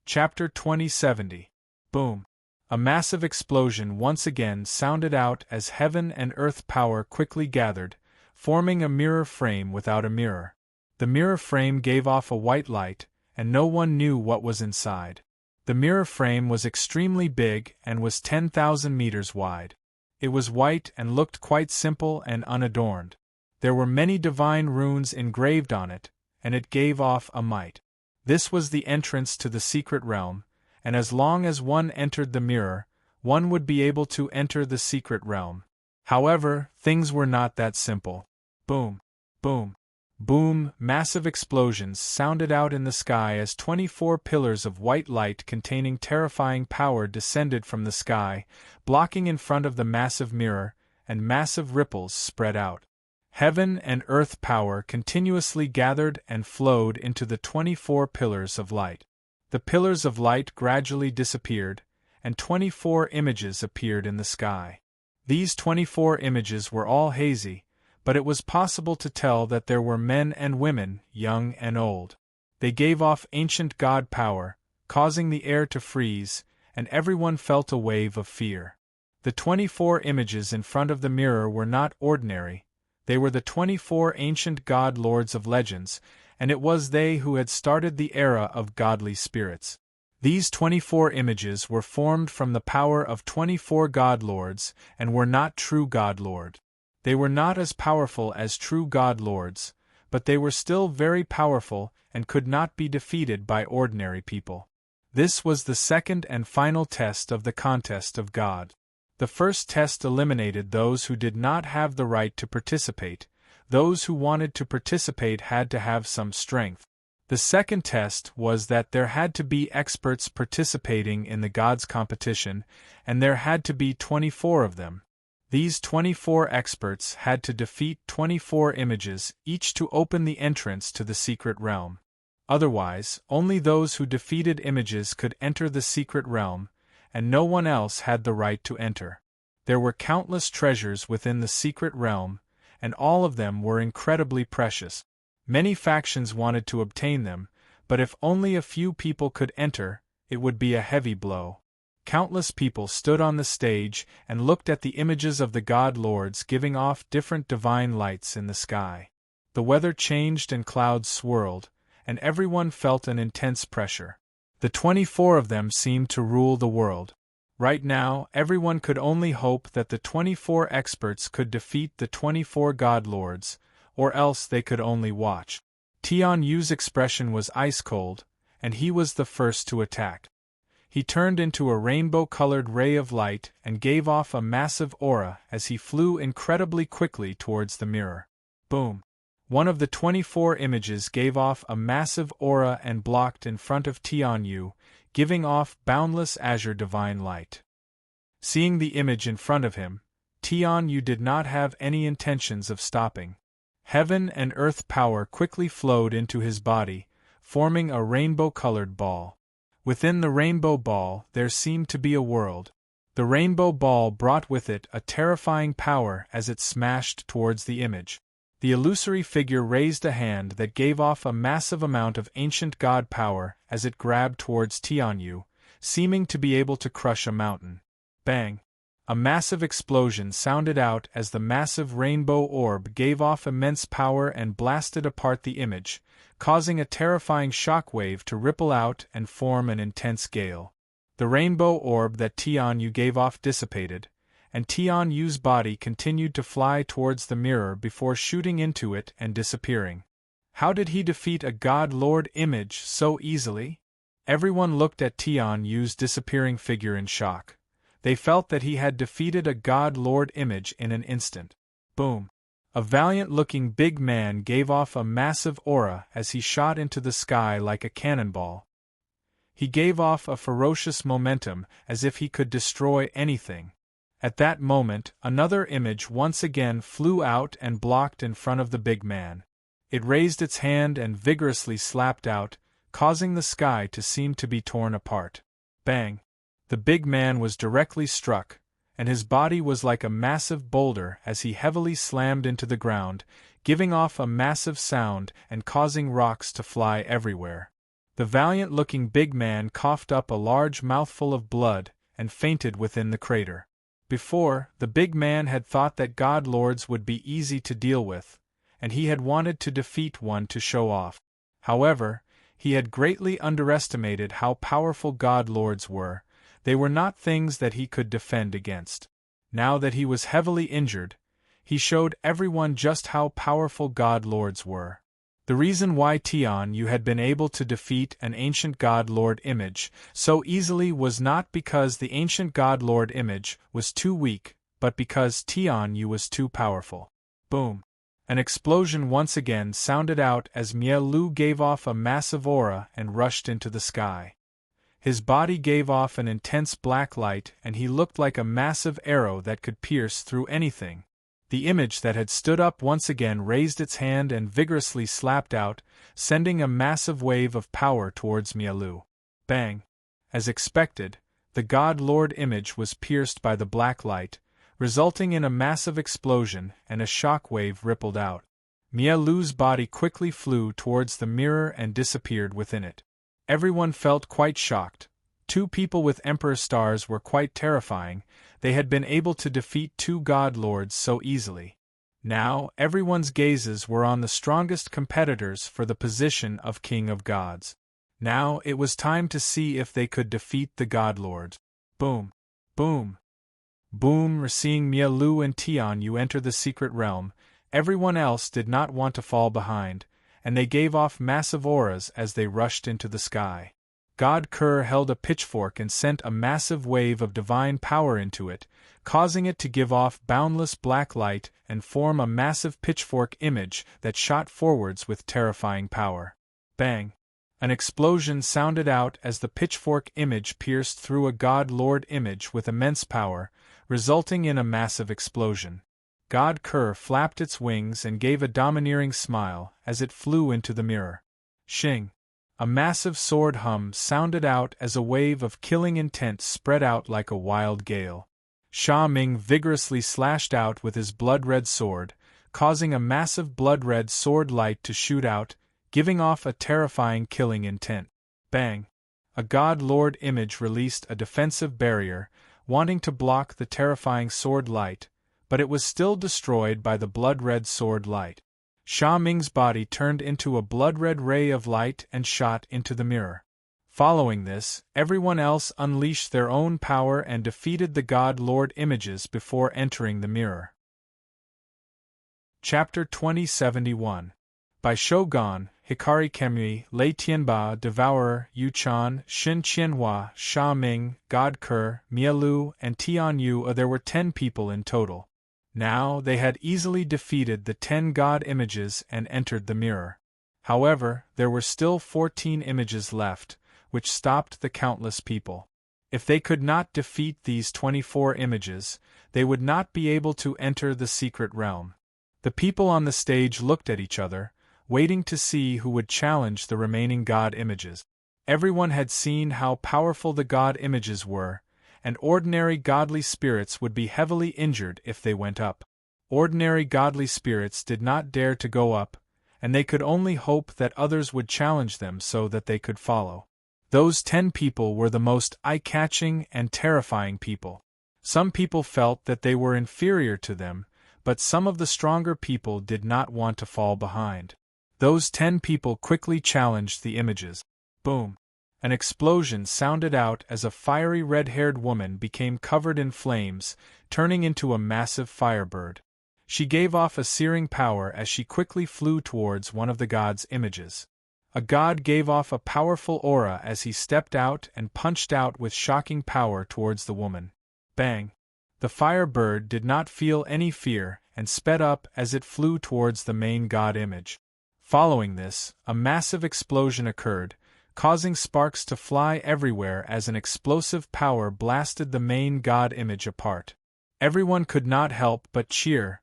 Chapter 2070. Boom. A massive explosion once again sounded out as heaven and earth power quickly gathered, forming a mirror frame without a mirror. The mirror frame gave off a white light, and no one knew what was inside. The mirror frame was extremely big and was 10,000 meters wide. It was white and looked quite simple and unadorned. There were many divine runes engraved on it, and it gave off a might. This was the entrance to the secret realm, and as long as one entered the mirror, one would be able to enter the secret realm. However, things were not that simple. Boom, boom, boom, massive explosions sounded out in the sky as 24 pillars of white light containing terrifying power descended from the sky, blocking in front of the massive mirror, and massive ripples spread out. Heaven and earth power continuously gathered and flowed into the 24 pillars of light. The pillars of light gradually disappeared, and 24 images appeared in the sky. These 24 images were all hazy, but it was possible to tell that there were men and women, young and old. They gave off ancient god power, causing the air to freeze, and everyone felt a wave of fear. The 24 images in front of the mirror were not ordinary. They were the 24 ancient god lords of legends, and it was they who had started the era of godly spirits. These 24 images were formed from the power of 24 god lords and were not true god lord. They were not as powerful as true god lords, but they were still very powerful and could not be defeated by ordinary people. This was the second and final test of the contest of God. The first test eliminated those who did not have the right to participate. Those who wanted to participate had to have some strength. The second test was that there had to be experts participating in the gods' competition, and there had to be 24 of them. These 24 experts had to defeat 24 images, each to open the entrance to the secret realm. Otherwise, only those who defeated images could enter the secret realm, and no one else had the right to enter. There were countless treasures within the secret realm, and all of them were incredibly precious. Many factions wanted to obtain them, but if only a few people could enter, it would be a heavy blow. Countless people stood on the stage and looked at the images of the god lords giving off different divine lights in the sky. The weather changed and clouds swirled, and everyone felt an intense pressure. The 24 of them seemed to rule the world. Right now, everyone could only hope that the 24 experts could defeat the 24 god lords, or else they could only watch. Tian Yu's expression was ice-cold, and he was the first to attack. He turned into a rainbow-colored ray of light and gave off a massive aura as he flew incredibly quickly towards the mirror. Boom! One of the 24 images gave off a massive aura and blocked in front of Tian Yu, giving off boundless azure divine light. Seeing the image in front of him, Tian Yu did not have any intentions of stopping. Heaven and earth power quickly flowed into his body, forming a rainbow-colored ball. Within the rainbow ball there seemed to be a world. The rainbow ball brought with it a terrifying power as it smashed towards the image. The illusory figure raised a hand that gave off a massive amount of ancient god power as it grabbed towards Tian Yu, seeming to be able to crush a mountain. Bang! A massive explosion sounded out as the massive rainbow orb gave off immense power and blasted apart the image, causing a terrifying shockwave to ripple out and form an intense gale. The rainbow orb that Tian Yu gave off dissipated, and Tian Yu's body continued to fly towards the mirror before shooting into it and disappearing. How did he defeat a god lord image so easily? Everyone looked at Tian Yu's disappearing figure in shock. They felt that he had defeated a god lord image in an instant. Boom! A valiant-looking big man gave off a massive aura as he shot into the sky like a cannonball. He gave off a ferocious momentum as if he could destroy anything. At that moment, another image once again flew out and blocked in front of the big man. It raised its hand and vigorously slapped out, causing the sky to seem to be torn apart. Bang! The big man was directly struck, and his body was like a massive boulder as he heavily slammed into the ground, giving off a massive sound and causing rocks to fly everywhere. The valiant-looking big man coughed up a large mouthful of blood and fainted within the crater. Before, the big man had thought that god lords would be easy to deal with, and he had wanted to defeat one to show off. However, he had greatly underestimated how powerful god lords were. They were not things that he could defend against. Now that he was heavily injured, he showed everyone just how powerful god lords were. The reason why Tian had been able to defeat an ancient god lord image so easily was not because the ancient god lord image was too weak, but because Tian was too powerful. Boom! An explosion once again sounded out as Mielu gave off a massive aura and rushed into the sky. His body gave off an intense black light and he looked like a massive arrow that could pierce through anything. The image that had stood up once again raised its hand and vigorously slapped out, sending a massive wave of power towards Mielu. Bang! As expected, the God Lord image was pierced by the black light, resulting in a massive explosion and a shock wave rippled out. Mielu's body quickly flew towards the mirror and disappeared within it. Everyone felt quite shocked. Two people with Emperor stars were quite terrifying. They had been able to defeat two god lords so easily. Now, everyone's gazes were on the strongest competitors for the position of King of Gods. Now it was time to see if they could defeat the god lords. Boom! Boom! Boom! Seeing Mielu and Tian enter the secret realm, everyone else did not want to fall behind, and they gave off massive auras as they rushed into the sky. God Kerr held a pitchfork and sent a massive wave of divine power into it, causing it to give off boundless black light and form a massive pitchfork image that shot forwards with terrifying power. Bang! An explosion sounded out as the pitchfork image pierced through a God Lord image with immense power, resulting in a massive explosion. God Kerr flapped its wings and gave a domineering smile as it flew into the mirror. Shing! A massive sword hum sounded out as a wave of killing intent spread out like a wild gale. Sha Ming vigorously slashed out with his blood-red sword, causing a massive blood-red sword light to shoot out, giving off a terrifying killing intent. Bang! A God Lord image released a defensive barrier, wanting to block the terrifying sword light, but it was still destroyed by the blood-red sword light. Sha Ming's body turned into a blood-red ray of light and shot into the mirror. Following this, everyone else unleashed their own power and defeated the God Lord images before entering the mirror. Chapter 2071 By Shogun, Hikari Kemui, Lei Tianba, Devourer, Yu Chan, Shin Qianhua, Sha Ming, God Kerr, Mielu, and Tian Yu. There were 10 people in total. Now they had easily defeated the 10 god images and entered the mirror. However, there were still 14 images left, which stopped the countless people. If they could not defeat these 24 images, they would not be able to enter the secret realm. The people on the stage looked at each other, waiting to see who would challenge the remaining god images. Everyone had seen how powerful the god images were, and ordinary godly spirits would be heavily injured if they went up. Ordinary godly spirits did not dare to go up, and they could only hope that others would challenge them so that they could follow. Those 10 people were the most eye-catching and terrifying people. Some people felt that they were inferior to them, but some of the stronger people did not want to fall behind. Those 10 people quickly challenged the images. Boom! An explosion sounded out as a fiery red-haired woman became covered in flames, turning into a massive firebird. She gave off a searing power as she quickly flew towards one of the god's images. A god gave off a powerful aura as he stepped out and punched out with shocking power towards the woman. Bang! The firebird did not feel any fear and sped up as it flew towards the main god image. Following this, a massive explosion occurred, causing sparks to fly everywhere as an explosive power blasted the main god image apart. Everyone could not help but cheer.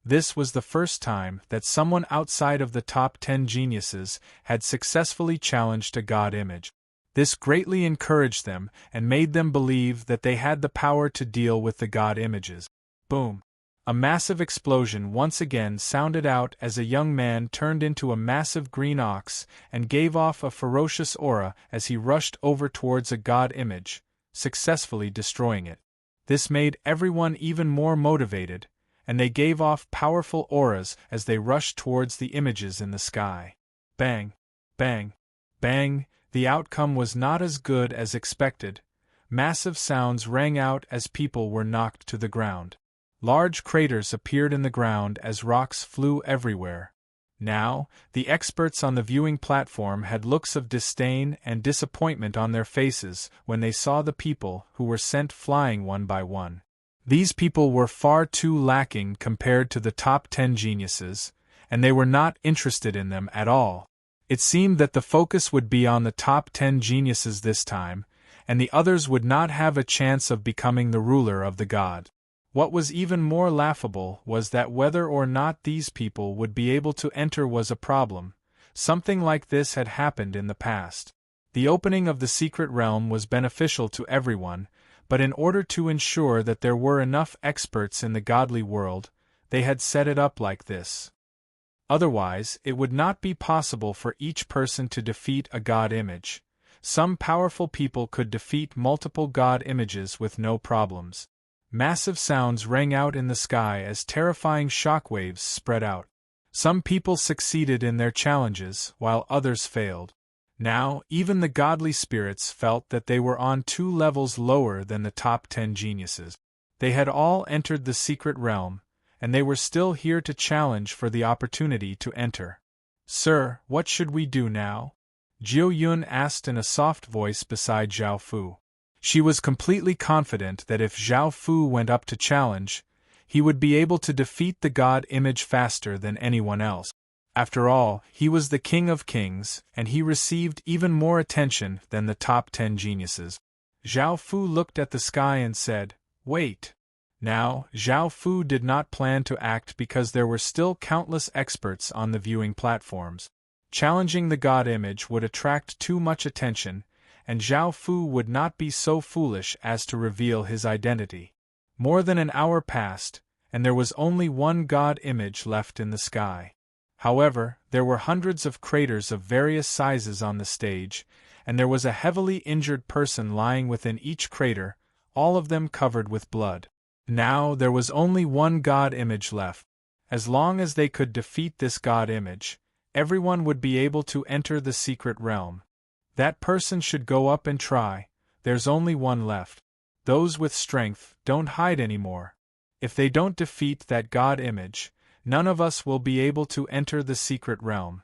This was the first time that someone outside of the top 10 geniuses had successfully challenged a god image. This greatly encouraged them and made them believe that they had the power to deal with the god images. Boom! A massive explosion once again sounded out as a young man turned into a massive green ox and gave off a ferocious aura as he rushed over towards a god image, successfully destroying it. This made everyone even more motivated, and they gave off powerful auras as they rushed towards the images in the sky. Bang! Bang! Bang! The outcome was not as good as expected. Massive sounds rang out as people were knocked to the ground. Large craters appeared in the ground as rocks flew everywhere. Now, the experts on the viewing platform had looks of disdain and disappointment on their faces when they saw the people who were sent flying one by one. These people were far too lacking compared to the top 10 geniuses, and they were not interested in them at all. It seemed that the focus would be on the top 10 geniuses this time, and the others would not have a chance of becoming the ruler of the god. What was even more laughable was that whether or not these people would be able to enter was a problem. Something like this had happened in the past. The opening of the secret realm was beneficial to everyone, but in order to ensure that there were enough experts in the godly world, they had set it up like this. Otherwise, it would not be possible for each person to defeat a god image. Some powerful people could defeat multiple god images with no problems. Massive sounds rang out in the sky as terrifying shockwaves spread out. Some people succeeded in their challenges, while others failed. Now, even the godly spirits felt that they were on 2 levels lower than the top 10 geniuses. They had all entered the secret realm, and they were still here to challenge for the opportunity to enter. "Sir, what should we do now?" Jiu Yun asked in a soft voice beside Zhao Fu. She was completely confident that if Zhao Fu went up to challenge, he would be able to defeat the god image faster than anyone else. After all, he was the king of kings, and he received even more attention than the top 10 geniuses. Zhao Fu looked at the sky and said, "Wait." Now, Zhao Fu did not plan to act because there were still countless experts on the viewing platforms. Challenging the god image would attract too much attention, and Zhao Fu would not be so foolish as to reveal his identity. More than an hour passed, and there was only one god image left in the sky. However, there were hundreds of craters of various sizes on the stage, and there was a heavily injured person lying within each crater, all of them covered with blood. Now there was only one god image left. As long as they could defeat this god image, everyone would be able to enter the secret realm. That person should go up and try. There's only one left. Those with strength, don't hide anymore. If they don't defeat that god image, none of us will be able to enter the secret realm.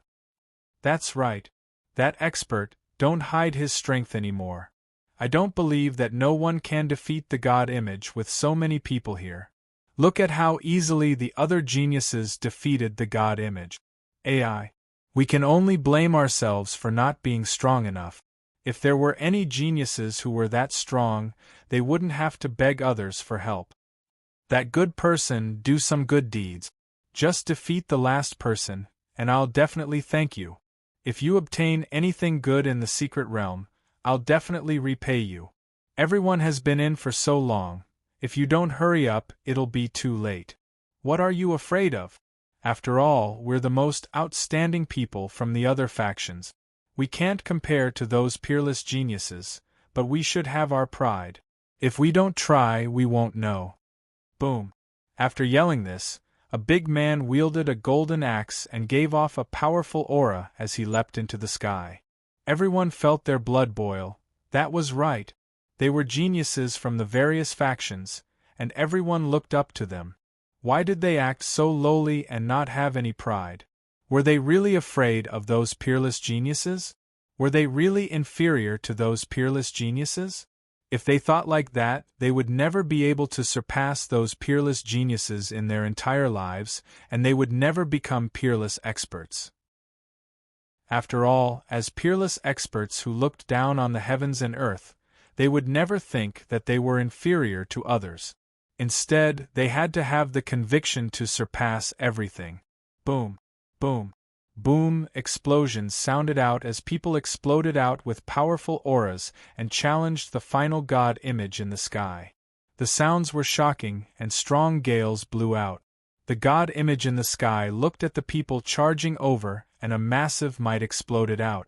That's right. That expert, don't hide his strength anymore. I don't believe that no one can defeat the god image with so many people here. Look at how easily the other geniuses defeated the god image. AI. We can only blame ourselves for not being strong enough. If there were any geniuses who were that strong, they wouldn't have to beg others for help. That good person, do some good deeds. Just defeat the last person, and I'll definitely thank you. If you obtain anything good in the secret realm, I'll definitely repay you. Everyone has been in for so long. If you don't hurry up, it'll be too late. What are you afraid of? After all, we're the most outstanding people from the other factions. We can't compare to those peerless geniuses, but we should have our pride. If we don't try, we won't know. Boom. After yelling this, a big man wielded a golden axe and gave off a powerful aura as he leapt into the sky. Everyone felt their blood boil. That was right. They were geniuses from the various factions, and everyone looked up to them. Why did they act so lowly and not have any pride? Were they really afraid of those peerless geniuses? Were they really inferior to those peerless geniuses? If they thought like that, they would never be able to surpass those peerless geniuses in their entire lives, and they would never become peerless experts. After all, as peerless experts who looked down on the heavens and earth, they would never think that they were inferior to others. Instead, they had to have the conviction to surpass everything. Boom, boom, boom, explosions sounded out as people exploded out with powerful auras and challenged the final god image in the sky. The sounds were shocking, and strong gales blew out. The god image in the sky looked at the people charging over, and a massive might exploded out.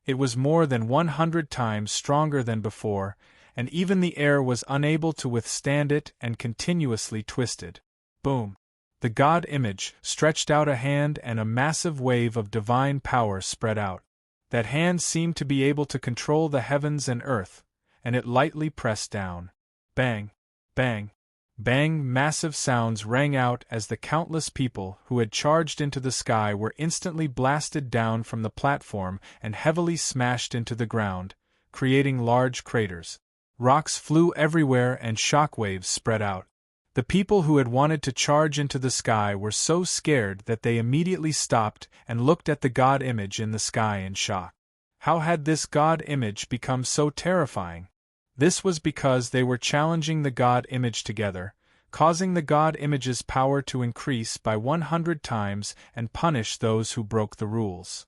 It was more than 100 times stronger than before, and even the air was unable to withstand it and continuously twisted. Boom! The god image stretched out a hand and a massive wave of divine power spread out. That hand seemed to be able to control the heavens and earth, and it lightly pressed down. Bang! Bang! Bang! Massive sounds rang out as the countless people who had charged into the sky were instantly blasted down from the platform and heavily smashed into the ground, creating large craters. Rocks flew everywhere and shockwaves spread out. The people who had wanted to charge into the sky were so scared that they immediately stopped and looked at the god image in the sky in shock. How had this god image become so terrifying? This was because they were challenging the god image together, causing the god image's power to increase by 100 times and punish those who broke the rules.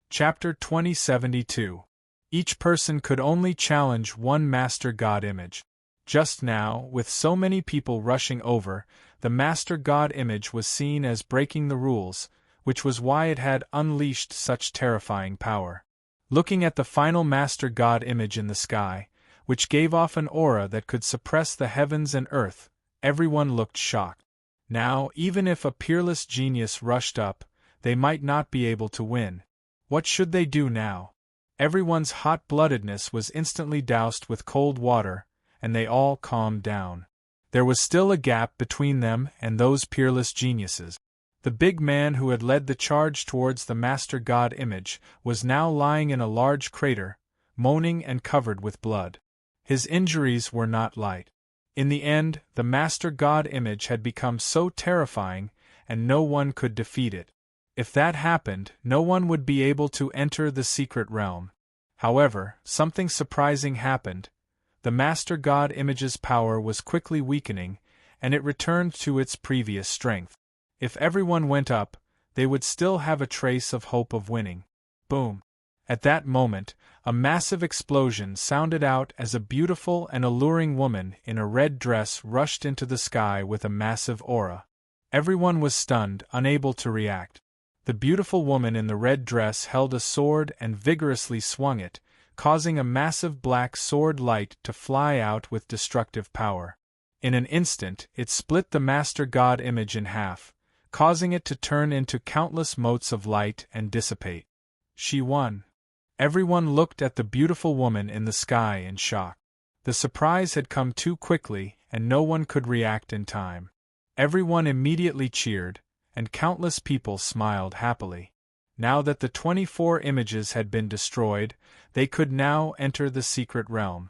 Chapter 2072. Each person could only challenge one master god image. Just now, with so many people rushing over, the master god image was seen as breaking the rules, which was why it had unleashed such terrifying power. Looking at the final master god image in the sky, which gave off an aura that could suppress the heavens and earth, everyone looked shocked. Now, even if a peerless genius rushed up, they might not be able to win. What should they do now? Everyone's hot-bloodedness was instantly doused with cold water, and they all calmed down. There was still a gap between them and those peerless geniuses. The big man who had led the charge towards the master god image was now lying in a large crater, moaning and covered with blood. His injuries were not light. In the end, the master god image had become so terrifying, and no one could defeat it. If that happened, no one would be able to enter the secret realm. However, something surprising happened. The master god image's power was quickly weakening, and it returned to its previous strength. If everyone went up, they would still have a trace of hope of winning. Boom! At that moment, a massive explosion sounded out as a beautiful and alluring woman in a red dress rushed into the sky with a massive aura. Everyone was stunned, unable to react. The beautiful woman in the red dress held a sword and vigorously swung it, causing a massive black sword light to fly out with destructive power. In an instant, it split the master god image in half, causing it to turn into countless motes of light and dissipate. She won. Everyone looked at the beautiful woman in the sky in shock. The surprise had come too quickly, and no one could react in time. Everyone immediately cheered, and countless people smiled happily. Now that the 24 images had been destroyed, they could now enter the secret realm.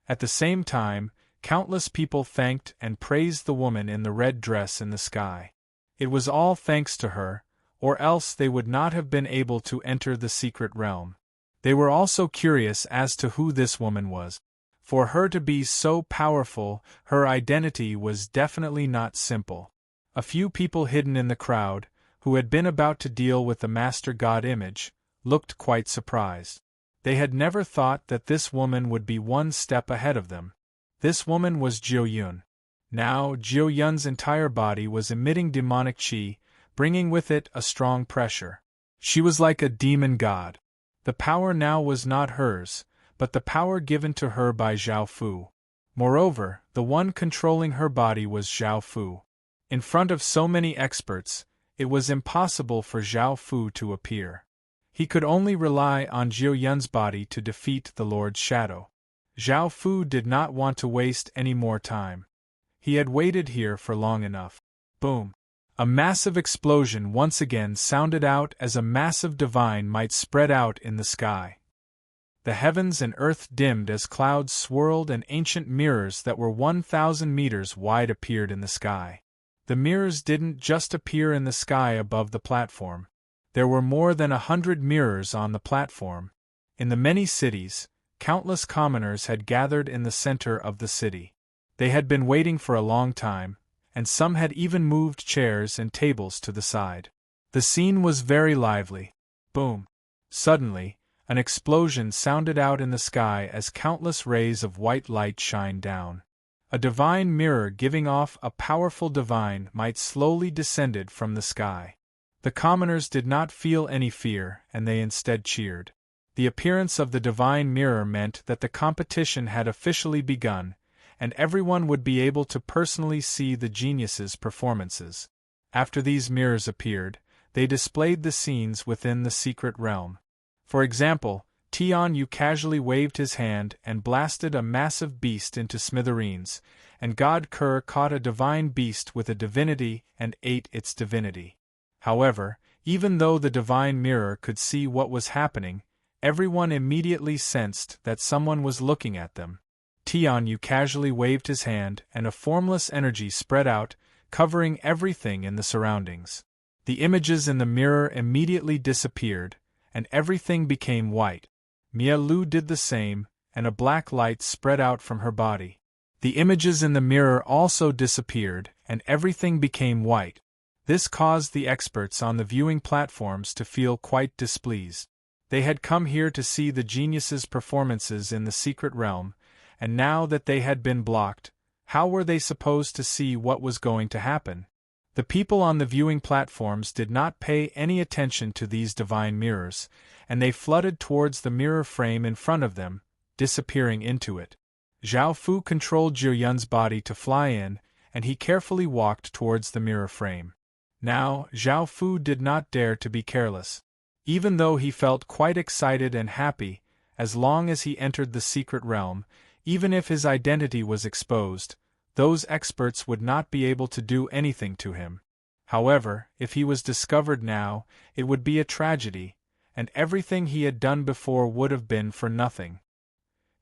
At the same time, countless people thanked and praised the woman in the red dress in the sky. It was all thanks to her, or else they would not have been able to enter the secret realm. They were also curious as to who this woman was. For her to be so powerful, her identity was definitely not simple. A few people hidden in the crowd, who had been about to deal with the master god image, looked quite surprised. They had never thought that this woman would be one step ahead of them. This woman was Jiu Yun. Now, Jiu Yun's entire body was emitting demonic qi, bringing with it a strong pressure. She was like a demon god. The power now was not hers, but the power given to her by Zhao Fu. Moreover, the one controlling her body was Zhao Fu. In front of so many experts, it was impossible for Zhao Fu to appear. He could only rely on Jiu Yun's body to defeat the Lord's shadow. Zhao Fu did not want to waste any more time. He had waited here for long enough. Boom! A massive explosion once again sounded out as a massive divine might spread out in the sky. The heavens and earth dimmed as clouds swirled and ancient mirrors that were 1,000 meters wide appeared in the sky. The mirrors didn't just appear in the sky above the platform. There were more than 100 mirrors on the platform. In the many cities, countless commoners had gathered in the center of the city. They had been waiting for a long time, and some had even moved chairs and tables to the side. The scene was very lively. Boom! Suddenly, An explosion sounded out in the sky as countless rays of white light shined down. A divine mirror giving off a powerful divine might slowly descended from the sky. The commoners did not feel any fear, and they instead cheered. The appearance of the divine mirror meant that the competition had officially begun, and everyone would be able to personally see the geniuses' performances. After these mirrors appeared, they displayed the scenes within the secret realm. For example, Tianyu casually waved his hand and blasted a massive beast into smithereens, and God Kerr caught a divine beast with a divinity and ate its divinity. However, even though the divine mirror could see what was happening, everyone immediately sensed that someone was looking at them. Tianyu casually waved his hand and a formless energy spread out, covering everything in the surroundings. The images in the mirror immediately disappeared, and everything became white. Mia Lu did the same, and a black light spread out from her body. The images in the mirror also disappeared, and everything became white. This caused the experts on the viewing platforms to feel quite displeased. They had come here to see the geniuses' performances in the secret realm, and now that they had been blocked, how were they supposed to see what was going to happen? The people on the viewing platforms did not pay any attention to these divine mirrors, and they flooded towards the mirror frame in front of them, disappearing into it. Zhao Fu controlled Zhou Yun's body to fly in, and he carefully walked towards the mirror frame. Now, Zhao Fu did not dare to be careless. Even though he felt quite excited and happy, as long as he entered the secret realm, even if his identity was exposed, those experts would not be able to do anything to him. However, if he was discovered now, it would be a tragedy, and everything he had done before would have been for nothing.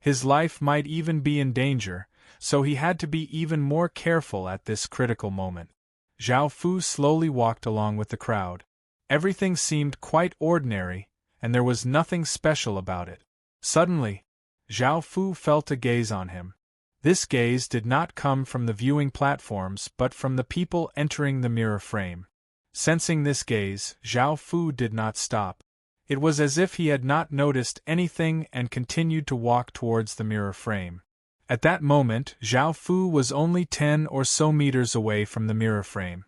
His life might even be in danger, so he had to be even more careful at this critical moment. Zhao Fu slowly walked along with the crowd. Everything seemed quite ordinary, and there was nothing special about it. Suddenly, Zhao Fu felt a gaze on him. This gaze did not come from the viewing platforms but from the people entering the mirror frame. Sensing this gaze, Zhao Fu did not stop. It was as if he had not noticed anything and continued to walk towards the mirror frame. At that moment, Zhao Fu was only 10 or so meters away from the mirror frame.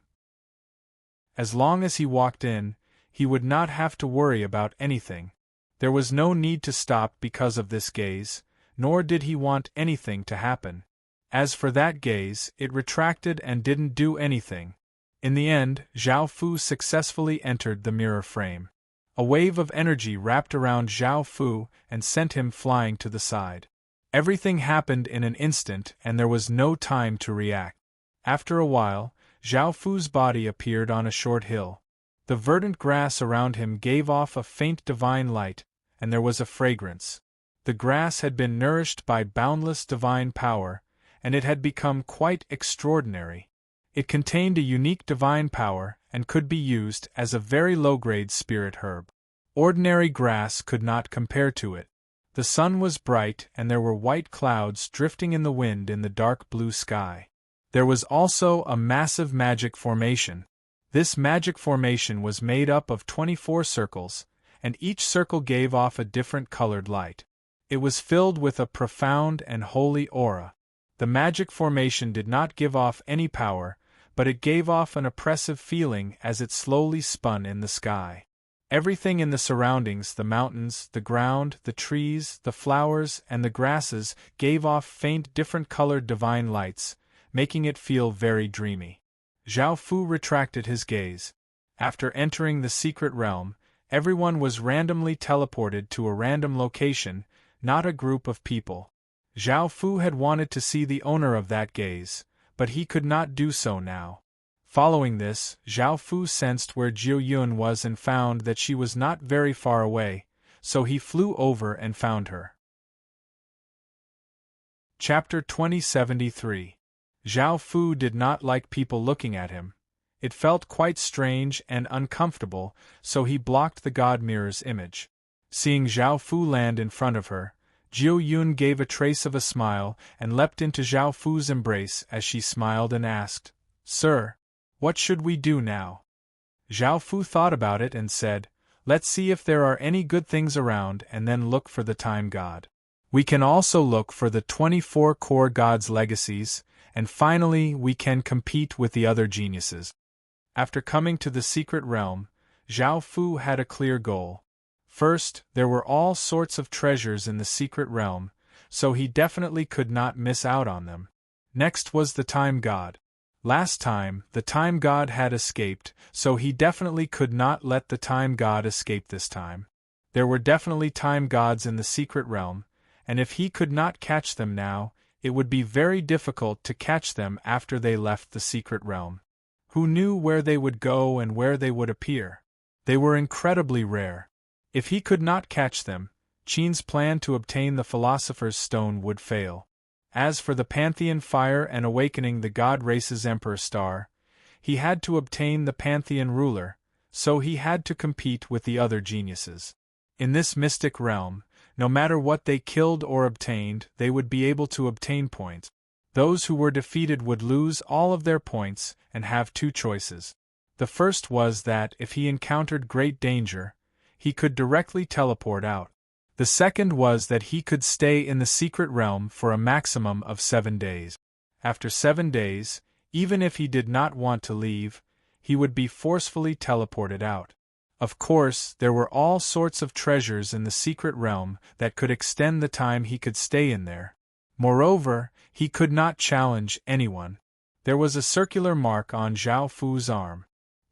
As long as he walked in, he would not have to worry about anything. There was no need to stop because of this gaze, nor did he want anything to happen. As for that gaze, it retracted and didn't do anything. In the end, Zhao Fu successfully entered the mirror frame. A wave of energy wrapped around Zhao Fu and sent him flying to the side. Everything happened in an instant and there was no time to react. After a while, Zhao Fu's body appeared on a short hill. The verdant grass around him gave off a faint divine light, and there was a fragrance. The grass had been nourished by boundless divine power, and it had become quite extraordinary. It contained a unique divine power and could be used as a very low-grade spirit herb. Ordinary grass could not compare to it. The sun was bright and there were white clouds drifting in the wind in the dark blue sky. There was also a massive magic formation. This magic formation was made up of 24 circles, and each circle gave off a different colored light. It was filled with a profound and holy aura. The magic formation did not give off any power, but it gave off an oppressive feeling as it slowly spun in the sky. Everything in the surroundings, the mountains, the ground, the trees, the flowers, and the grasses, gave off faint different-colored divine lights, making it feel very dreamy. Zhao Fu retracted his gaze. After entering the secret realm, everyone was randomly teleported to a random location, not a group of people. Zhao Fu had wanted to see the owner of that gaze, but he could not do so now. Following this, Zhao Fu sensed where Zhou Yun was and found that she was not very far away, so he flew over and found her. Chapter 2073. Zhao Fu did not like people looking at him. It felt quite strange and uncomfortable, so he blocked the God Mirror's image. Seeing Zhao Fu land in front of her, Zhou Yun gave a trace of a smile and leapt into Zhao Fu's embrace as she smiled and asked, "Sir, what should we do now?" Zhao Fu thought about it and said, Let's see if there are any good things around and then look for the time god. We can also look for the 24 core gods' legacies, and finally we can compete with the other geniuses. After coming to the secret realm, Zhao Fu had a clear goal. First, there were all sorts of treasures in the secret realm, so he definitely could not miss out on them. Next was the time god. Last time, the time god had escaped, so he definitely could not let the time god escape this time. There were definitely time gods in the secret realm, and if he could not catch them now, it would be very difficult to catch them after they left the secret realm. Who knew where they would go and where they would appear? They were incredibly rare. If he could not catch them, Qin's plan to obtain the Philosopher's Stone would fail. As for the Pantheon Fire and awakening the God Race's Emperor Star, he had to obtain the Pantheon Ruler, so he had to compete with the other geniuses. In this mystic realm, no matter what they killed or obtained, they would be able to obtain points. Those who were defeated would lose all of their points and have two choices. The first was that, if he encountered great danger, he could directly teleport out. The second was that he could stay in the secret realm for a maximum of 7 days. After 7 days, even if he did not want to leave, he would be forcefully teleported out. Of course, there were all sorts of treasures in the secret realm that could extend the time he could stay in there. Moreover, he could not challenge anyone. There was a circular mark on Zhao Fu's arm.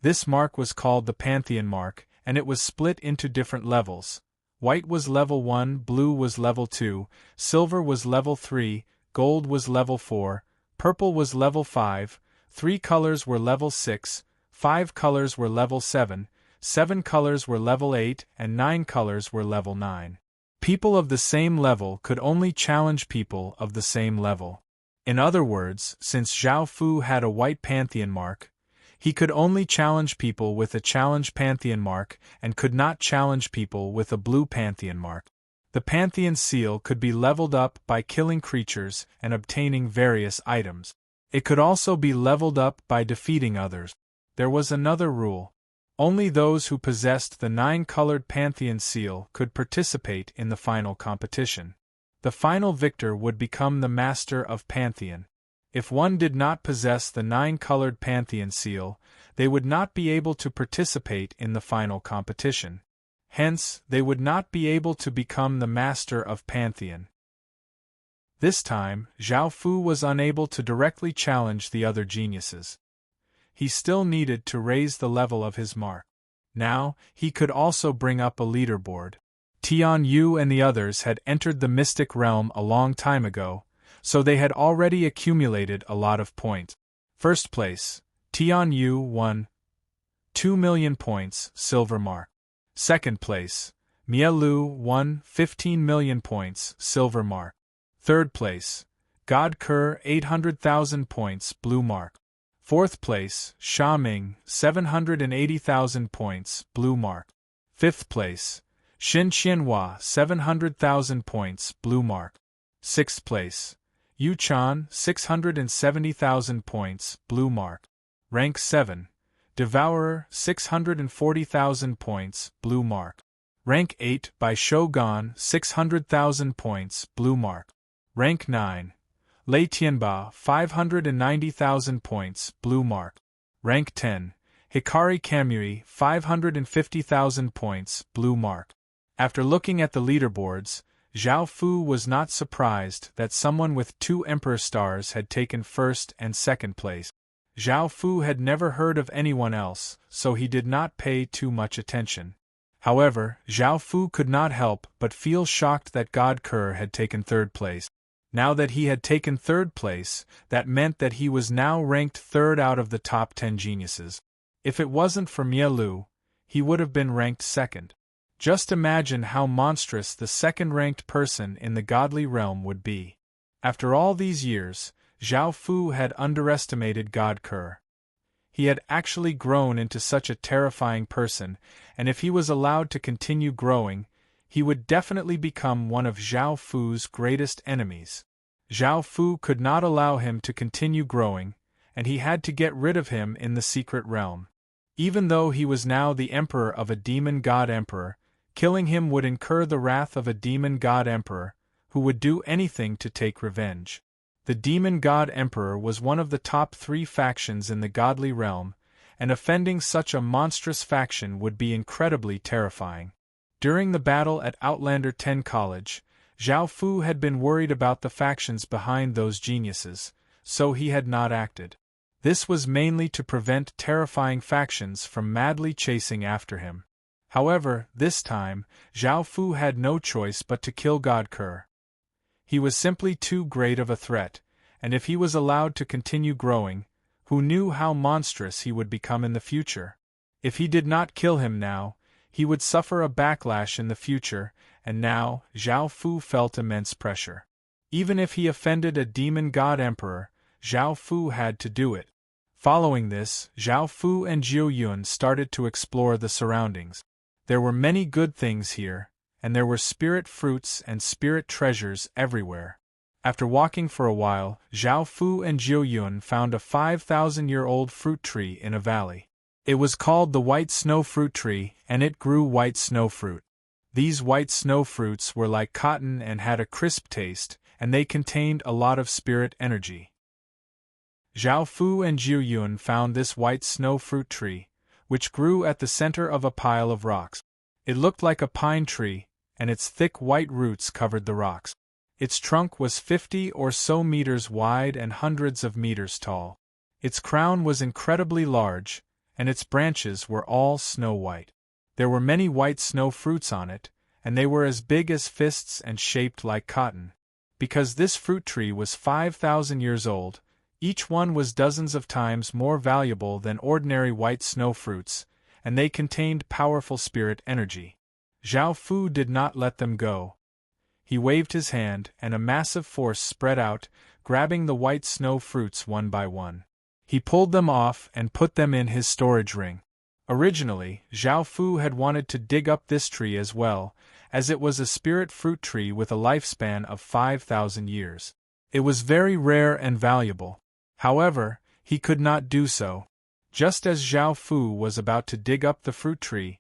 This mark was called the Pantheon mark, and it was split into different levels. White was level 1, blue was level 2, silver was level 3, gold was level 4, purple was level 5, 3 colors were level 6, 5 colors were level 7, 7 colors were level 8, and 9 colors were level 9. People of the same level could only challenge people of the same level. In other words, since Zhao Fu had a white Pantheon mark, he could only challenge people with a challenge Pantheon mark and could not challenge people with a blue Pantheon mark. The Pantheon seal could be leveled up by killing creatures and obtaining various items. It could also be leveled up by defeating others. There was another rule. Only those who possessed the 9-colored Pantheon seal could participate in the final competition. The final victor would become the Master of Pantheon. If one did not possess the 9-colored Pantheon seal, they would not be able to participate in the final competition. Hence, they would not be able to become the Master of Pantheon. This time, Zhao Fu was unable to directly challenge the other geniuses. He still needed to raise the level of his mark. Now, he could also bring up a leaderboard. Tian Yu and the others had entered the mystic realm a long time ago, so they had already accumulated a lot of points. First place, Tian Yu won 2 million points, silver mark. Second place, Mia Lu won 15 million points, silver mark. Third place, God Kerr 800,000 points, blue mark. Fourth place, Sha Ming 780,000 points, blue mark. Fifth place, Xin Qianhua 700,000 points, blue mark. Sixth place, Yu Chan 670,000 points, blue mark. Rank 7, Devourer 640,000 points, blue mark. Rank 8 by Shogun 600,000 points, blue mark. Rank 9, Lei Tianba 590,000 points, blue mark. Rank 10, Hikari Kamui 550,000 points, blue mark. After looking at the leaderboards, Zhao Fu was not surprised that someone with 2 Emperor Stars had taken first and second place. Zhao Fu had never heard of anyone else, so he did not pay too much attention. However, Zhao Fu could not help but feel shocked that God Kerr had taken third place. Now that he had taken third place, that meant that he was now ranked third out of the top 10 geniuses. If it wasn't for Mia Lu, he would have been ranked second. Just imagine how monstrous the second-ranked person in the godly realm would be. After all these years, Zhao Fu had underestimated God Kerr. He had actually grown into such a terrifying person, and if he was allowed to continue growing, he would definitely become one of Zhao Fu's greatest enemies. Zhao Fu could not allow him to continue growing, and he had to get rid of him in the secret realm. Even though he was now the emperor of a demon god emperor, killing him would incur the wrath of a demon god emperor, who would do anything to take revenge. The demon god emperor was one of the top 3 factions in the godly realm, and offending such a monstrous faction would be incredibly terrifying. During the battle at Outlander 10 College, Zhao Fu had been worried about the factions behind those geniuses, so he had not acted. This was mainly to prevent terrifying factions from madly chasing after him. However, this time, Zhao Fu had no choice but to kill God Ke. He was simply too great of a threat, and if he was allowed to continue growing, who knew how monstrous he would become in the future? If he did not kill him now, he would suffer a backlash in the future, and now, Zhao Fu felt immense pressure. Even if he offended a demon god emperor, Zhao Fu had to do it. Following this, Zhao Fu and Jiu Yun started to explore the surroundings. There were many good things here, and there were spirit fruits and spirit treasures everywhere. After walking for a while, Zhao Fu and Jiu Yun found a 5,000-year-old fruit tree in a valley. It was called the White Snow Fruit Tree, and it grew white snow fruit. These white snow fruits were like cotton and had a crisp taste, and they contained a lot of spirit energy. Zhao Fu and Jiu Yun found this white snow fruit tree, which grew at the center of a pile of rocks. It looked like a pine tree, and its thick white roots covered the rocks. Its trunk was 50 or so meters wide and hundreds of meters tall. Its crown was incredibly large, and its branches were all snow white. There were many white snow fruits on it, and they were as big as fists and shaped like cotton. Because this fruit tree was 5,000 years old, each one was dozens of times more valuable than ordinary white snow fruits, and they contained powerful spirit energy. Zhao Fu did not let them go. He waved his hand, and a massive force spread out, grabbing the white snow fruits one by one. He pulled them off and put them in his storage ring. Originally, Zhao Fu had wanted to dig up this tree as well, as it was a spirit fruit tree with a lifespan of 5,000 years. It was very rare and valuable. However, he could not do so. Just as Zhao Fu was about to dig up the fruit tree,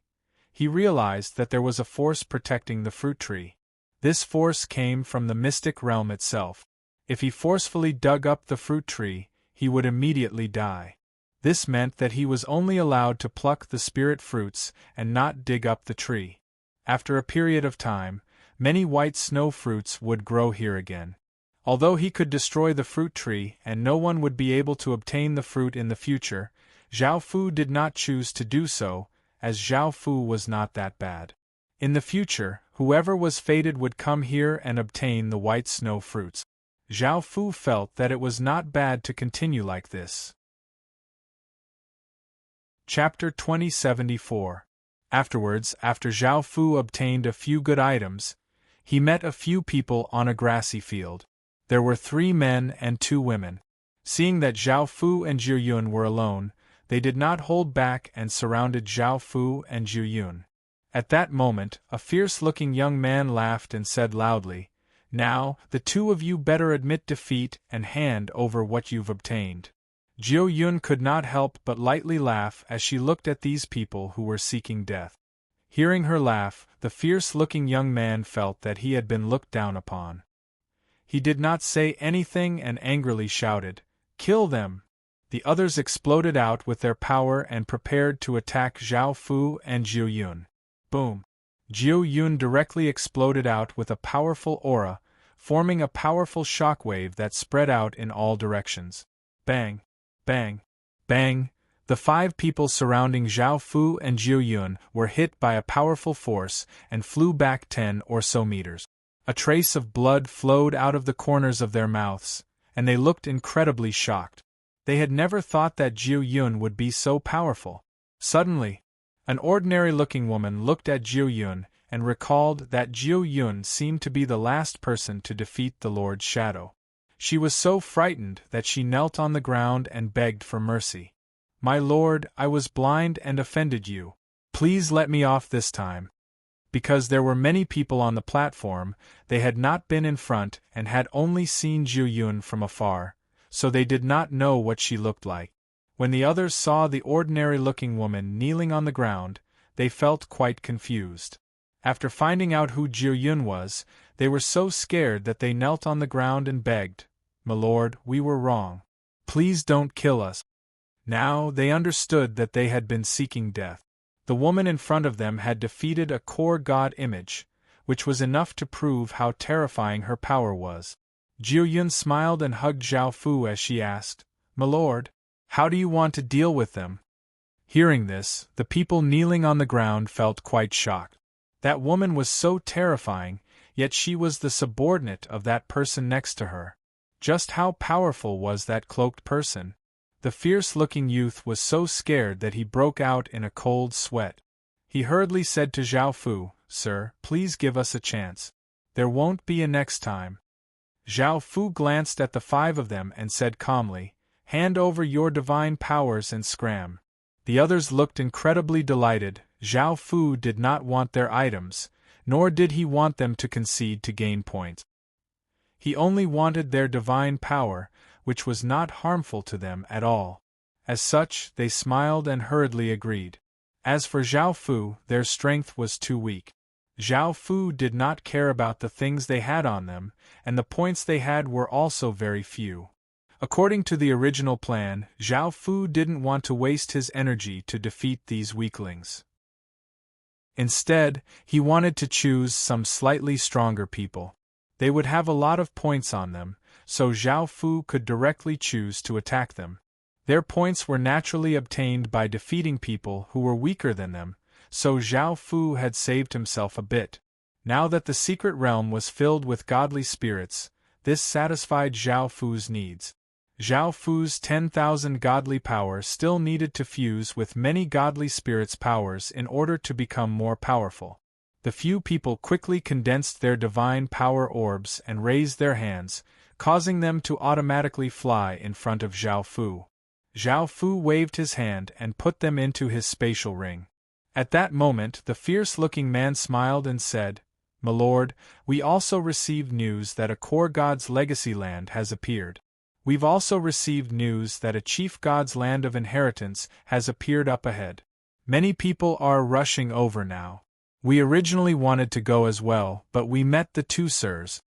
he realized that there was a force protecting the fruit tree. This force came from the mystic realm itself. If he forcefully dug up the fruit tree, he would immediately die. This meant that he was only allowed to pluck the spirit fruits and not dig up the tree. After a period of time, many white snow fruits would grow here again. Although he could destroy the fruit tree and no one would be able to obtain the fruit in the future, Zhao Fu did not choose to do so, as Zhao Fu was not that bad. In the future, whoever was fated would come here and obtain the white snow fruits. Zhao Fu felt that it was not bad to continue like this. Chapter 2074. Afterwards, after Zhao Fu obtained a few good items, he met a few people on a grassy field. There were 3 men and 2 women. Seeing that Zhao Fu and Jiu Yun were alone, they did not hold back and surrounded Zhao Fu and Jiu Yun. At that moment, a fierce-looking young man laughed and said loudly, "Now, the 2 of you better admit defeat and hand over what you've obtained." Jiu Yun could not help but lightly laugh as she looked at these people who were seeking death. Hearing her laugh, the fierce-looking young man felt that he had been looked down upon. He did not say anything and angrily shouted, "Kill them!" The others exploded out with their power and prepared to attack Zhao Fu and Jiu Yun. Boom! Jiu Yun directly exploded out with a powerful aura, forming a powerful shockwave that spread out in all directions. Bang! Bang! Bang! The 5 people surrounding Zhao Fu and Jiu Yun were hit by a powerful force and flew back 10 or so meters. A trace of blood flowed out of the corners of their mouths, and they looked incredibly shocked. They had never thought that Jiu Yun would be so powerful. Suddenly, an ordinary-looking woman looked at Jiu Yun and recalled that Jiu Yun seemed to be the last person to defeat the Lord's shadow. She was so frightened that she knelt on the ground and begged for mercy. "My lord, I was blind and offended you. Please let me off this time." Because there were many people on the platform, they had not been in front and had only seen Jiu Yun from afar, so they did not know what she looked like. When the others saw the ordinary-looking woman kneeling on the ground, they felt quite confused. After finding out who Jiu Yun was, they were so scared that they knelt on the ground and begged, "My lord, we were wrong. Please don't kill us." Now they understood that they had been seeking death. The woman in front of them had defeated a core god image, which was enough to prove how terrifying her power was. Jiu Yun smiled and hugged Zhao Fu as she asked, "My lord, how do you want to deal with them?" Hearing this, the people kneeling on the ground felt quite shocked. That woman was so terrifying, yet she was the subordinate of that person next to her. Just how powerful was that cloaked person? The fierce-looking youth was so scared that he broke out in a cold sweat. He hurriedly said to Zhao Fu, "Sir, please give us a chance. There won't be a next time." Zhao Fu glanced at the five of them and said calmly, "Hand over your divine powers and scram." The others looked incredibly delighted. Zhao Fu did not want their items, nor did he want them to concede to gain points. He only wanted their divine power, which was not harmful to them at all. As such, they smiled and hurriedly agreed. As for Zhao Fu, their strength was too weak. Zhao Fu did not care about the things they had on them, and the points they had were also very few. According to the original plan, Zhao Fu didn't want to waste his energy to defeat these weaklings. Instead, he wanted to choose some slightly stronger people. They would have a lot of points on them, so Zhao Fu could directly choose to attack them. Their points were naturally obtained by defeating people who were weaker than them, so Zhao Fu had saved himself a bit. Now that the secret realm was filled with godly spirits, this satisfied Zhao Fu's needs. Zhao Fu's 10,000 godly power still needed to fuse with many godly spirits' powers in order to become more powerful. The few people quickly condensed their divine power orbs and raised their hands, causing them to automatically fly in front of Zhao Fu. Zhao Fu waved his hand and put them into his spatial ring. At that moment the fierce-looking man smiled and said, "My lord, we also received news that a core god's legacy land has appeared. We've also received news that a chief god's land of inheritance has appeared up ahead. Many people are rushing over now. We originally wanted to go as well, but we met the two sirs."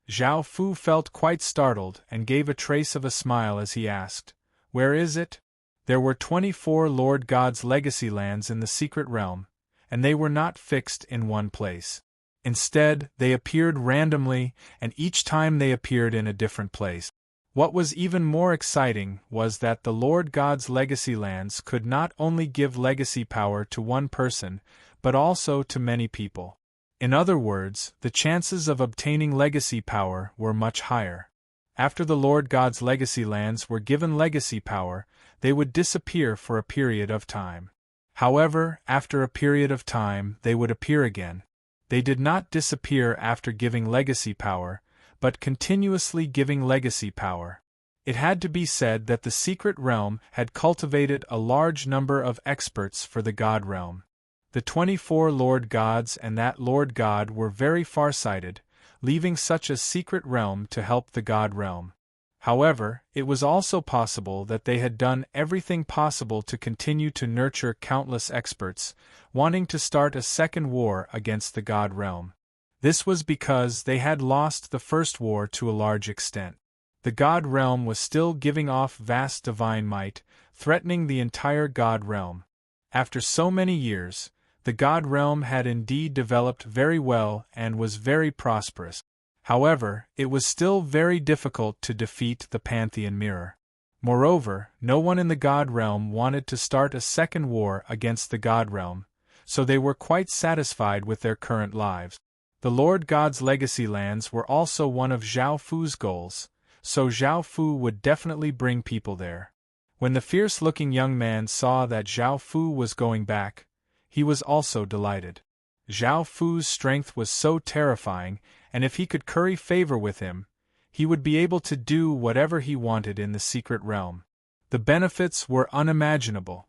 Zhao Fu felt quite startled and gave a trace of a smile as he asked, "Where is it?" There were 24 Lord God's legacy lands in the secret realm, and they were not fixed in one place. Instead, they appeared randomly, and each time they appeared in a different place. What was even more exciting was that the Lord God's legacy lands could not only give legacy power to one person, but also to many people. In other words, the chances of obtaining legacy power were much higher. After the Lord God's legacy lands were given legacy power, they would disappear for a period of time. However, after a period of time, they would appear again. They did not disappear after giving legacy power, but continuously giving legacy power. It had to be said that the secret realm had cultivated a large number of experts for the God realm. The 24 Lord Gods and that Lord God were very far-sighted, leaving such a secret realm to help the God realm. However, it was also possible that they had done everything possible to continue to nurture countless experts, wanting to start a second war against the God realm. This was because they had lost the first war to a large extent. The God realm was still giving off vast divine might, threatening the entire God realm. After so many years, the God realm had indeed developed very well and was very prosperous. However, it was still very difficult to defeat the Pantheon Mirror. Moreover, no one in the God realm wanted to start a second war against the God realm, so they were quite satisfied with their current lives. The Lord God's legacy lands were also one of Zhao Fu's goals, so Zhao Fu would definitely bring people there. When the fierce-looking young man saw that Zhao Fu was going back, he was also delighted. Zhao Fu's strength was so terrifying, and if he could curry favor with him, he would be able to do whatever he wanted in the secret realm. The benefits were unimaginable.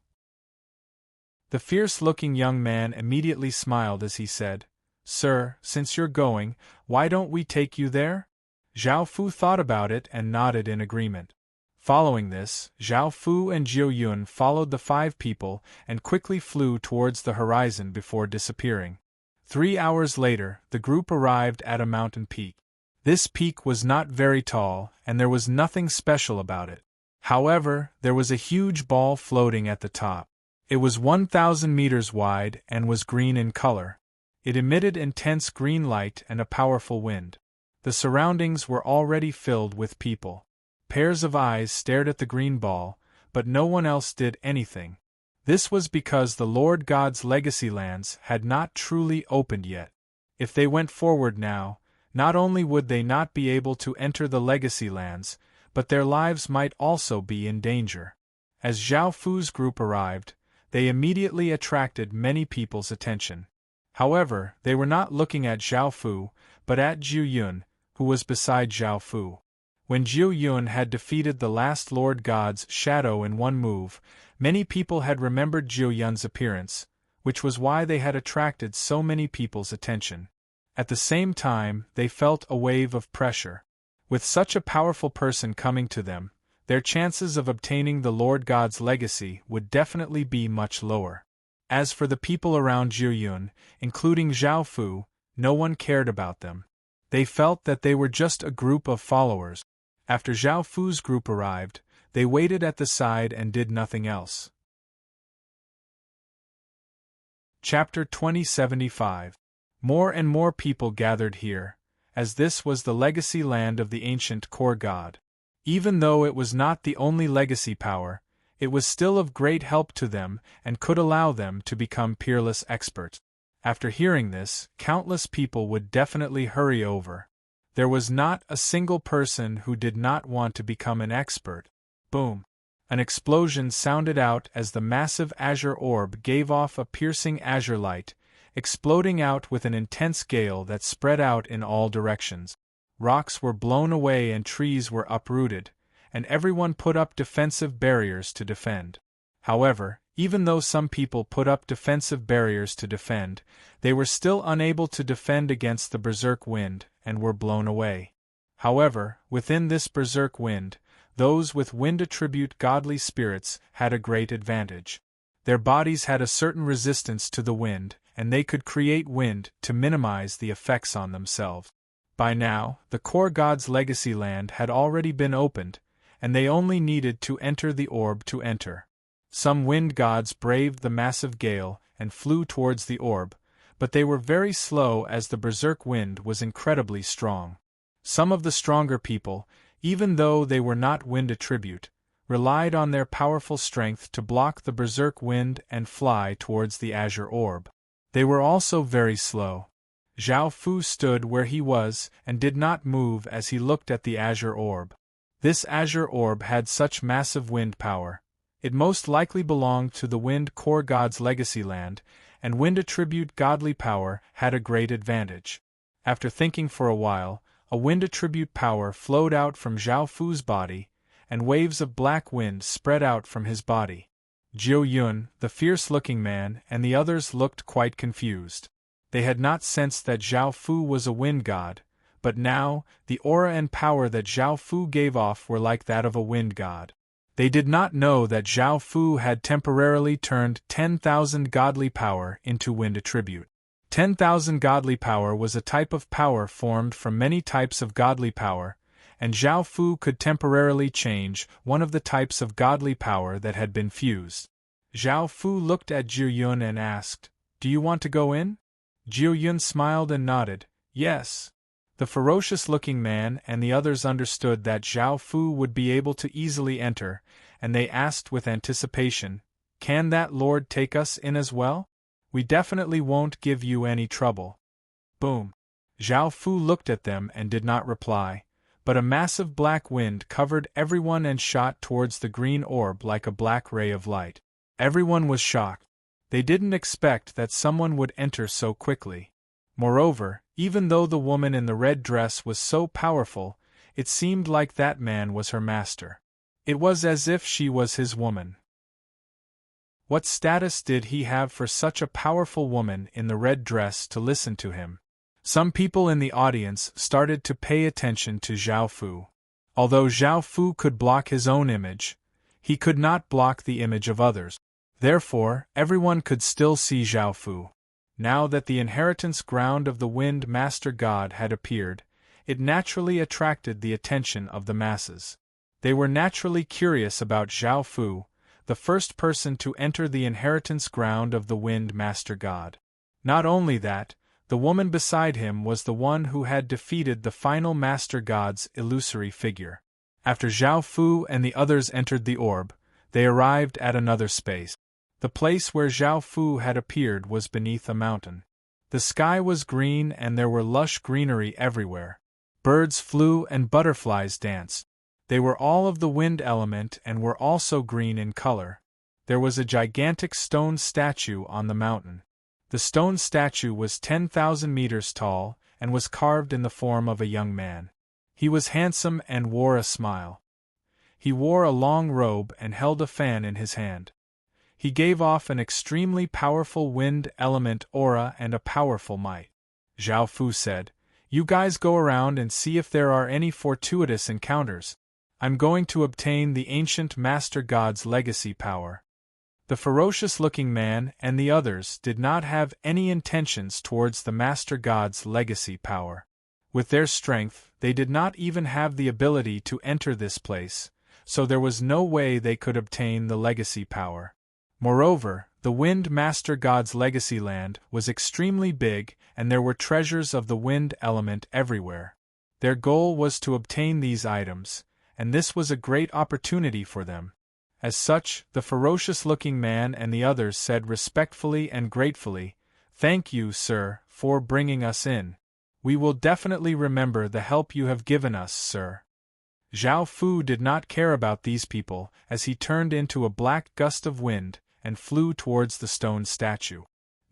The fierce-looking young man immediately smiled as he said, "Sir, since you're going, why don't we take you there?" Zhao Fu thought about it and nodded in agreement. Following this, Zhao Fu and Jiu Yun followed the 5 people and quickly flew towards the horizon before disappearing. 3 hours later, the group arrived at a mountain peak. This peak was not very tall, and there was nothing special about it. However, there was a huge ball floating at the top. It was 1,000 meters wide and was green in color. It emitted intense green light and a powerful wind. The surroundings were already filled with people. Pairs of eyes stared at the green ball, but no one else did anything. This was because the Lord God's legacy lands had not truly opened yet. If they went forward now, not only would they not be able to enter the legacy lands, but their lives might also be in danger. As Zhao Fu's group arrived, they immediately attracted many people's attention. However, they were not looking at Zhao Fu, but at Jiu Yun, who was beside Zhao Fu. When Jiu Yun had defeated the last Lord God's shadow in one move, many people had remembered Jiu Yun's appearance, which was why they had attracted so many people's attention. At the same time, they felt a wave of pressure. With such a powerful person coming to them, their chances of obtaining the Lord God's legacy would definitely be much lower. As for the people around Jiu Yun, including Zhao Fu, no one cared about them. They felt that they were just a group of followers. After Zhao Fu's group arrived, they waited at the side and did nothing else. Chapter 2075. More and more people gathered here, as this was the legacy land of the ancient core god. Even though it was not the only legacy power, it was still of great help to them and could allow them to become peerless experts. After hearing this, countless people would definitely hurry over. There was not a single person who did not want to become an expert. Boom! An explosion sounded out as the massive azure orb gave off a piercing azure light, exploding out with an intense gale that spread out in all directions. Rocks were blown away and trees were uprooted, and everyone put up defensive barriers to defend. However, even though some people put up defensive barriers to defend, they were still unable to defend against the berserk wind and were blown away. However, within this berserk wind, those with wind attribute godly spirits had a great advantage. Their bodies had a certain resistance to the wind, and they could create wind to minimize the effects on themselves. By now, the core god's legacy land had already been opened, and they only needed to enter the orb to enter. Some wind gods braved the massive gale and flew towards the orb, but they were very slow as the berserk wind was incredibly strong. Some of the stronger people, even though they were not wind attribute, relied on their powerful strength to block the berserk wind and fly towards the azure orb. They were also very slow. Zhao Fu stood where he was and did not move as he looked at the azure orb. This azure orb had such massive wind power. It most likely belonged to the wind core god's legacy land, and wind attribute godly power had a great advantage. After thinking for a while, a wind attribute power flowed out from Zhao Fu's body, and waves of black wind spread out from his body. Jiu Yun, the fierce-looking man, and the others looked quite confused. They had not sensed that Zhao Fu was a wind god, but now, the aura and power that Zhao Fu gave off were like that of a wind god. They did not know that Zhao Fu had temporarily turned 10,000 godly power into wind attribute. 10,000 godly power was a type of power formed from many types of godly power, and Zhao Fu could temporarily change one of the types of godly power that had been fused. Zhao Fu looked at Jiu Yun and asked, "Do you want to go in?" Jiu Yun smiled and nodded, "Yes." The ferocious-looking man and the others understood that Zhao Fu would be able to easily enter, and they asked with anticipation, "Can that lord take us in as well? We definitely won't give you any trouble." Boom! Zhao Fu looked at them and did not reply, but a massive black wind covered everyone and shot towards the green orb like a black ray of light. Everyone was shocked. They didn't expect that someone would enter so quickly. Moreover, even though the woman in the red dress was so powerful, it seemed like that man was her master. It was as if she was his woman. What status did he have for such a powerful woman in the red dress to listen to him? Some people in the audience started to pay attention to Zhao Fu. Although Zhao Fu could block his own image, he could not block the image of others. Therefore, everyone could still see Zhao Fu. Now that the inheritance ground of the Wind Master God had appeared, it naturally attracted the attention of the masses. They were naturally curious about Zhao Fu, the first person to enter the inheritance ground of the Wind Master God. Not only that, the woman beside him was the one who had defeated the final Master God's illusory figure. After Zhao Fu and the others entered the orb, they arrived at another space. The place where Zhao Fu had appeared was beneath a mountain. The sky was green and there were lush greenery everywhere. Birds flew and butterflies danced. They were all of the wind element and were also green in color. There was a gigantic stone statue on the mountain. The stone statue was 10,000 meters tall and was carved in the form of a young man. He was handsome and wore a smile. He wore a long robe and held a fan in his hand. He gave off an extremely powerful wind element aura and a powerful might. Zhao Fu said, "You guys go around and see if there are any fortuitous encounters. I'm going to obtain the ancient Master God's legacy power." The ferocious-looking man and the others did not have any intentions towards the Master God's legacy power. With their strength, they did not even have the ability to enter this place, so there was no way they could obtain the legacy power. Moreover, the Wind Master God's legacy land was extremely big and there were treasures of the wind element everywhere. Their goal was to obtain these items, and this was a great opportunity for them. As such, the ferocious-looking man and the others said respectfully and gratefully, "Thank you, sir, for bringing us in. We will definitely remember the help you have given us, sir." Zhao Fu did not care about these people as he turned into a black gust of wind and flew towards the stone statue.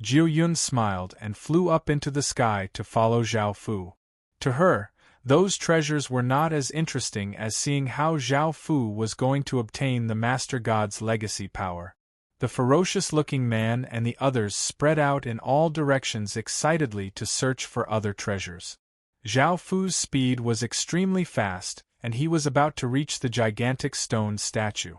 Jiu Yun smiled and flew up into the sky to follow Zhao Fu. To her, those treasures were not as interesting as seeing how Zhao Fu was going to obtain the Master God's legacy power. The ferocious-looking man and the others spread out in all directions excitedly to search for other treasures. Zhao Fu's speed was extremely fast, and he was about to reach the gigantic stone statue.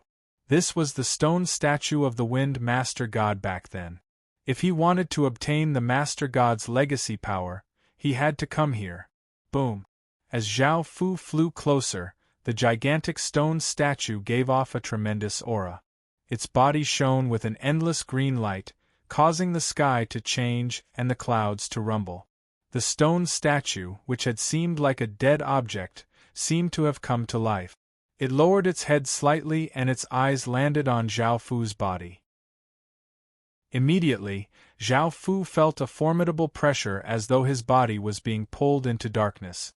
This was the stone statue of the Wind Master God back then. If he wanted to obtain the Master God's legacy power, he had to come here. Boom! As Zhao Fu flew closer, the gigantic stone statue gave off a tremendous aura. Its body shone with an endless green light, causing the sky to change and the clouds to rumble. The stone statue, which had seemed like a dead object, seemed to have come to life. It lowered its head slightly and its eyes landed on Zhao Fu's body. Immediately, Zhao Fu felt a formidable pressure as though his body was being pulled into darkness.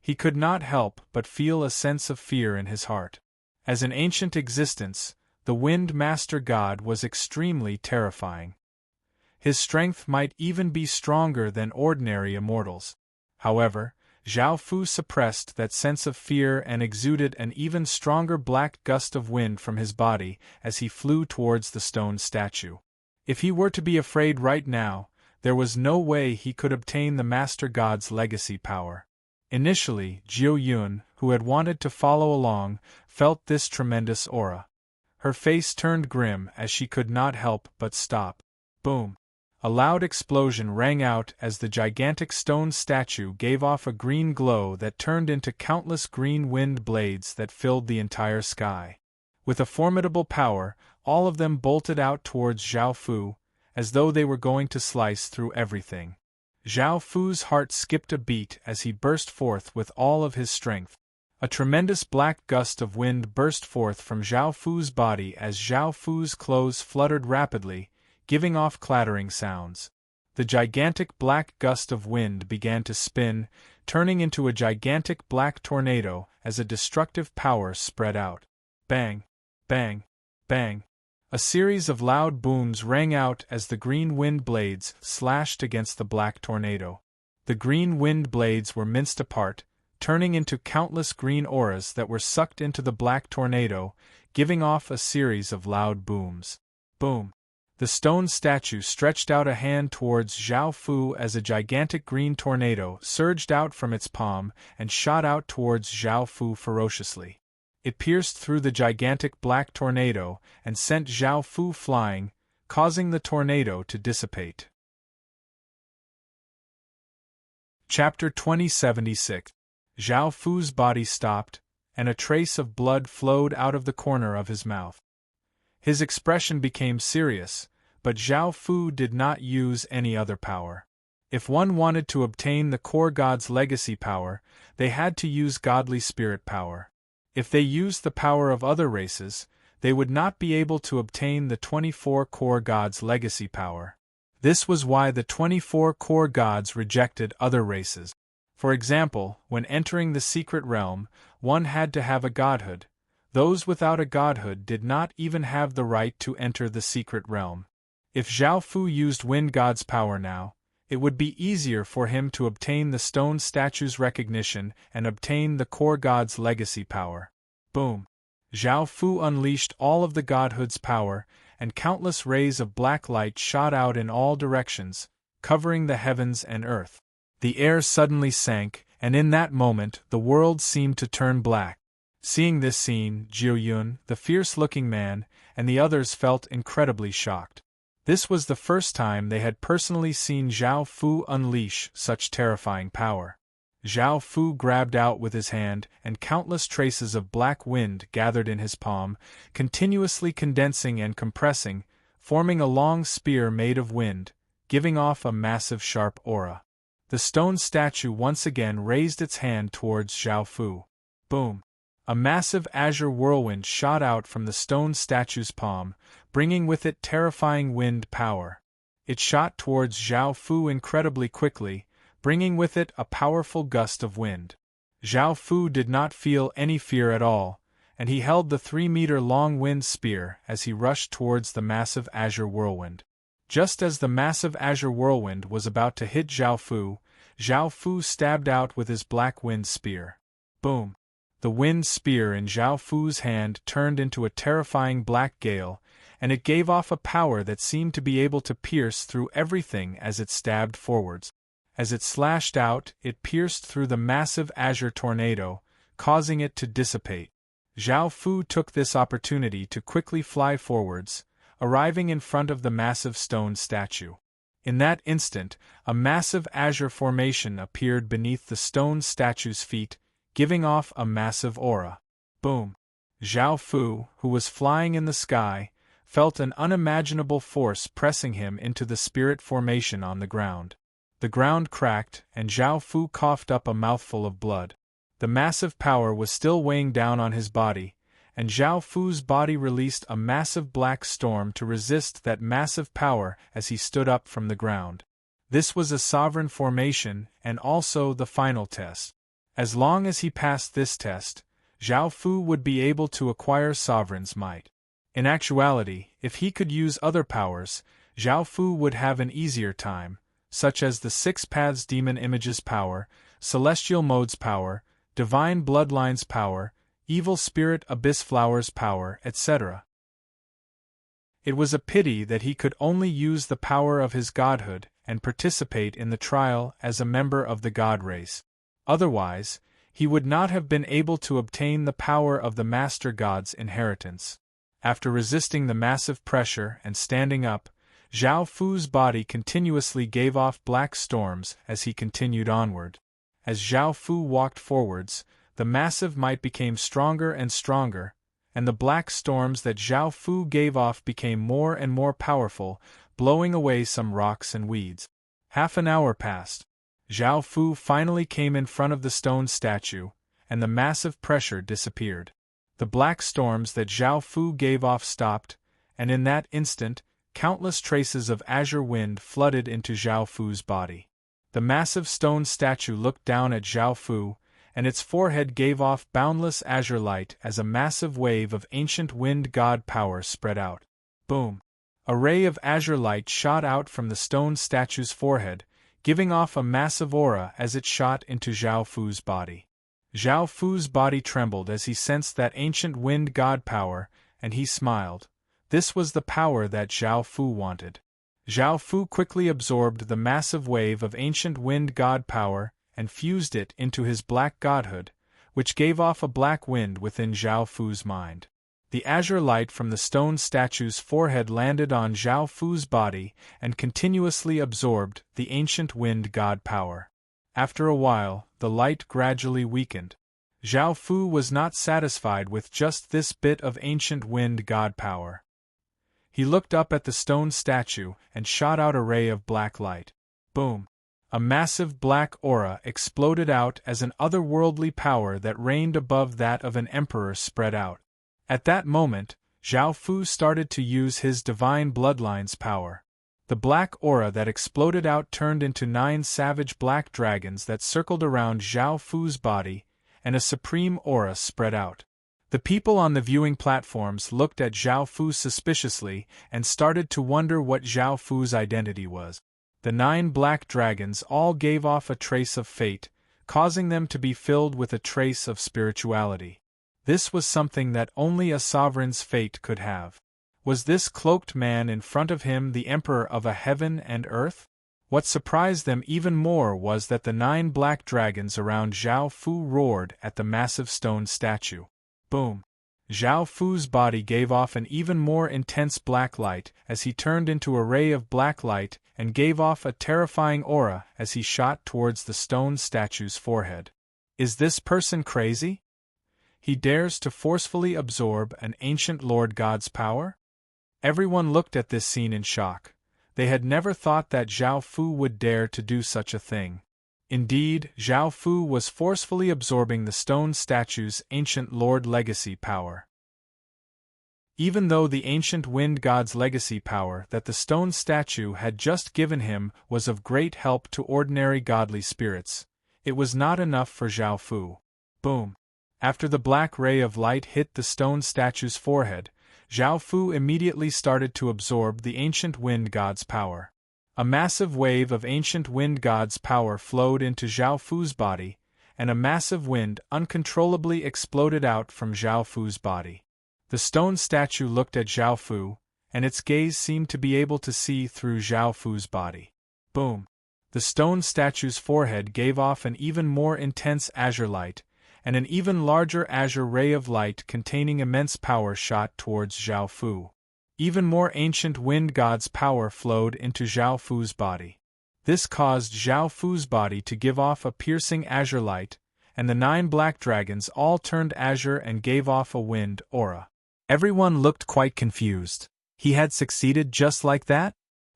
He could not help but feel a sense of fear in his heart. As an ancient existence, the Wind Master God was extremely terrifying. His strength might even be stronger than ordinary immortals. However, Zhao Fu suppressed that sense of fear and exuded an even stronger black gust of wind from his body as he flew towards the stone statue. If he were to be afraid right now, there was no way he could obtain the Master God's legacy power. Initially, Jiu Yun, who had wanted to follow along, felt this tremendous aura. Her face turned grim as she could not help but stop. Boom! A loud explosion rang out as the gigantic stone statue gave off a green glow that turned into countless green wind blades that filled the entire sky. With a formidable power, all of them bolted out towards Zhao Fu, as though they were going to slice through everything. Zhao Fu's heart skipped a beat as he burst forth with all of his strength. A tremendous black gust of wind burst forth from Zhao Fu's body as Zhao Fu's clothes fluttered rapidly, giving off clattering sounds. The gigantic black gust of wind began to spin, turning into a gigantic black tornado as a destructive power spread out. Bang! Bang! Bang! A series of loud booms rang out as the green wind blades slashed against the black tornado. The green wind blades were minced apart, turning into countless green auras that were sucked into the black tornado, giving off a series of loud booms. Boom! The stone statue stretched out a hand towards Zhao Fu as a gigantic green tornado surged out from its palm and shot out towards Zhao Fu ferociously. It pierced through the gigantic black tornado and sent Zhao Fu flying, causing the tornado to dissipate. Chapter 2076. Zhao Fu's body stopped, and a trace of blood flowed out of the corner of his mouth. His expression became serious, but Zhao Fu did not use any other power. If one wanted to obtain the core god's legacy power, they had to use godly spirit power. If they used the power of other races, they would not be able to obtain the 24 core gods' legacy power. This was why the 24 core gods rejected other races. For example, when entering the secret realm, one had to have a godhood. Those without a godhood did not even have the right to enter the secret realm. If Zhao Fu used Wind God's power now, it would be easier for him to obtain the stone statue's recognition and obtain the core god's legacy power. Boom! Zhao Fu unleashed all of the godhood's power, and countless rays of black light shot out in all directions, covering the heavens and earth. The air suddenly sank, and in that moment the world seemed to turn black. Seeing this scene, Jiu Yun, the fierce-looking man, and the others felt incredibly shocked. This was the first time they had personally seen Zhao Fu unleash such terrifying power. Zhao Fu grabbed out with his hand, and countless traces of black wind gathered in his palm, continuously condensing and compressing, forming a long spear made of wind, giving off a massive sharp aura. The stone statue once again raised its hand towards Zhao Fu. Boom! A massive azure whirlwind shot out from the stone statue's palm, bringing with it terrifying wind power. It shot towards Zhao Fu incredibly quickly, bringing with it a powerful gust of wind. Zhao Fu did not feel any fear at all, and he held the 3-meter-long wind spear as he rushed towards the massive azure whirlwind. Just as the massive azure whirlwind was about to hit Zhao Fu stabbed out with his black wind spear. Boom! The wind spear in Zhao Fu's hand turned into a terrifying black gale, and it gave off a power that seemed to be able to pierce through everything as it stabbed forwards. As it slashed out, it pierced through the massive azure tornado, causing it to dissipate. Zhao Fu took this opportunity to quickly fly forwards, arriving in front of the massive stone statue. In that instant, a massive azure formation appeared beneath the stone statue's feet, giving off a massive aura. Boom! Zhao Fu, who was flying in the sky, felt an unimaginable force pressing him into the spirit formation on the ground. The ground cracked, and Zhao Fu coughed up a mouthful of blood. The massive power was still weighing down on his body, and Zhao Fu's body released a massive black storm to resist that massive power as he stood up from the ground. This was a sovereign formation and also the final test. As long as he passed this test, Zhao Fu would be able to acquire Sovereign's might. In actuality, if he could use other powers, Zhao Fu would have an easier time, such as the 6 Paths Demon Images power, Celestial Modes power, Divine Bloodlines power, Evil Spirit Abyss Flowers power, etc. It was a pity that he could only use the power of his godhood and participate in the trial as a member of the god race. Otherwise, he would not have been able to obtain the power of the Master God's inheritance. After resisting the massive pressure and standing up, Zhao Fu's body continuously gave off black storms as he continued onward. As Zhao Fu walked forwards, the massive might became stronger and stronger, and the black storms that Zhao Fu gave off became more and more powerful, blowing away some rocks and weeds. Half an hour passed. Zhao Fu finally came in front of the stone statue, and the massive pressure disappeared. The black storms that Zhao Fu gave off stopped, and in that instant, countless traces of azure wind flooded into Zhao Fu's body. The massive stone statue looked down at Zhao Fu, and its forehead gave off boundless azure light as a massive wave of ancient wind god power spread out. Boom! A ray of azure light shot out from the stone statue's forehead, giving off a massive aura as it shot into Zhao Fu's body. Zhao Fu's body trembled as he sensed that ancient wind god power, and he smiled, This was the power that Zhao Fu wanted. Zhao Fu quickly absorbed the massive wave of ancient wind god power and fused it into his black godhood, which gave off a black wind within Zhao Fu's mind. The azure light from the stone statue's forehead landed on Zhao Fu's body and continuously absorbed the ancient wind god power. After a while, the light gradually weakened. Zhao Fu was not satisfied with just this bit of ancient wind god power. He looked up at the stone statue and shot out a ray of black light. Boom! A massive black aura exploded out as an otherworldly power that reigned above that of an emperor spread out. At that moment, Zhao Fu started to use his divine bloodline's power. The black aura that exploded out turned into 9 savage black dragons that circled around Zhao Fu's body, and a supreme aura spread out. The people on the viewing platforms looked at Zhao Fu suspiciously and started to wonder what Zhao Fu's identity was. The 9 black dragons all gave off a trace of fate, causing them to be filled with a trace of spirituality. This was something that only a sovereign's fate could have. Was this cloaked man in front of him the emperor of a heaven and earth? What surprised them even more was that the 9 black dragons around Zhao Fu roared at the massive stone statue. Boom! Zhao Fu's body gave off an even more intense black light as he turned into a ray of black light and gave off a terrifying aura as he shot towards the stone statue's forehead. Is this person crazy? He dares to forcefully absorb an ancient Lord God's power? Everyone looked at this scene in shock. They had never thought that Zhao Fu would dare to do such a thing. Indeed, Zhao Fu was forcefully absorbing the stone statue's ancient Lord legacy power. Even though the ancient wind god's legacy power that the stone statue had just given him was of great help to ordinary godly spirits, it was not enough for Zhao Fu. Boom! After the black ray of light hit the stone statue's forehead, Zhao Fu immediately started to absorb the ancient wind god's power. A massive wave of ancient wind god's power flowed into Zhao Fu's body, and a massive wind uncontrollably exploded out from Zhao Fu's body. The stone statue looked at Zhao Fu, and its gaze seemed to be able to see through Zhao Fu's body. Boom! The stone statue's forehead gave off an even more intense azure light, and an even larger azure ray of light containing immense power shot towards Zhao Fu. Even more ancient wind god's power flowed into Zhao Fu's body. This caused Zhao Fu's body to give off a piercing azure light, and the 9 black dragons all turned azure and gave off a wind aura. Everyone looked quite confused. He had succeeded just like that?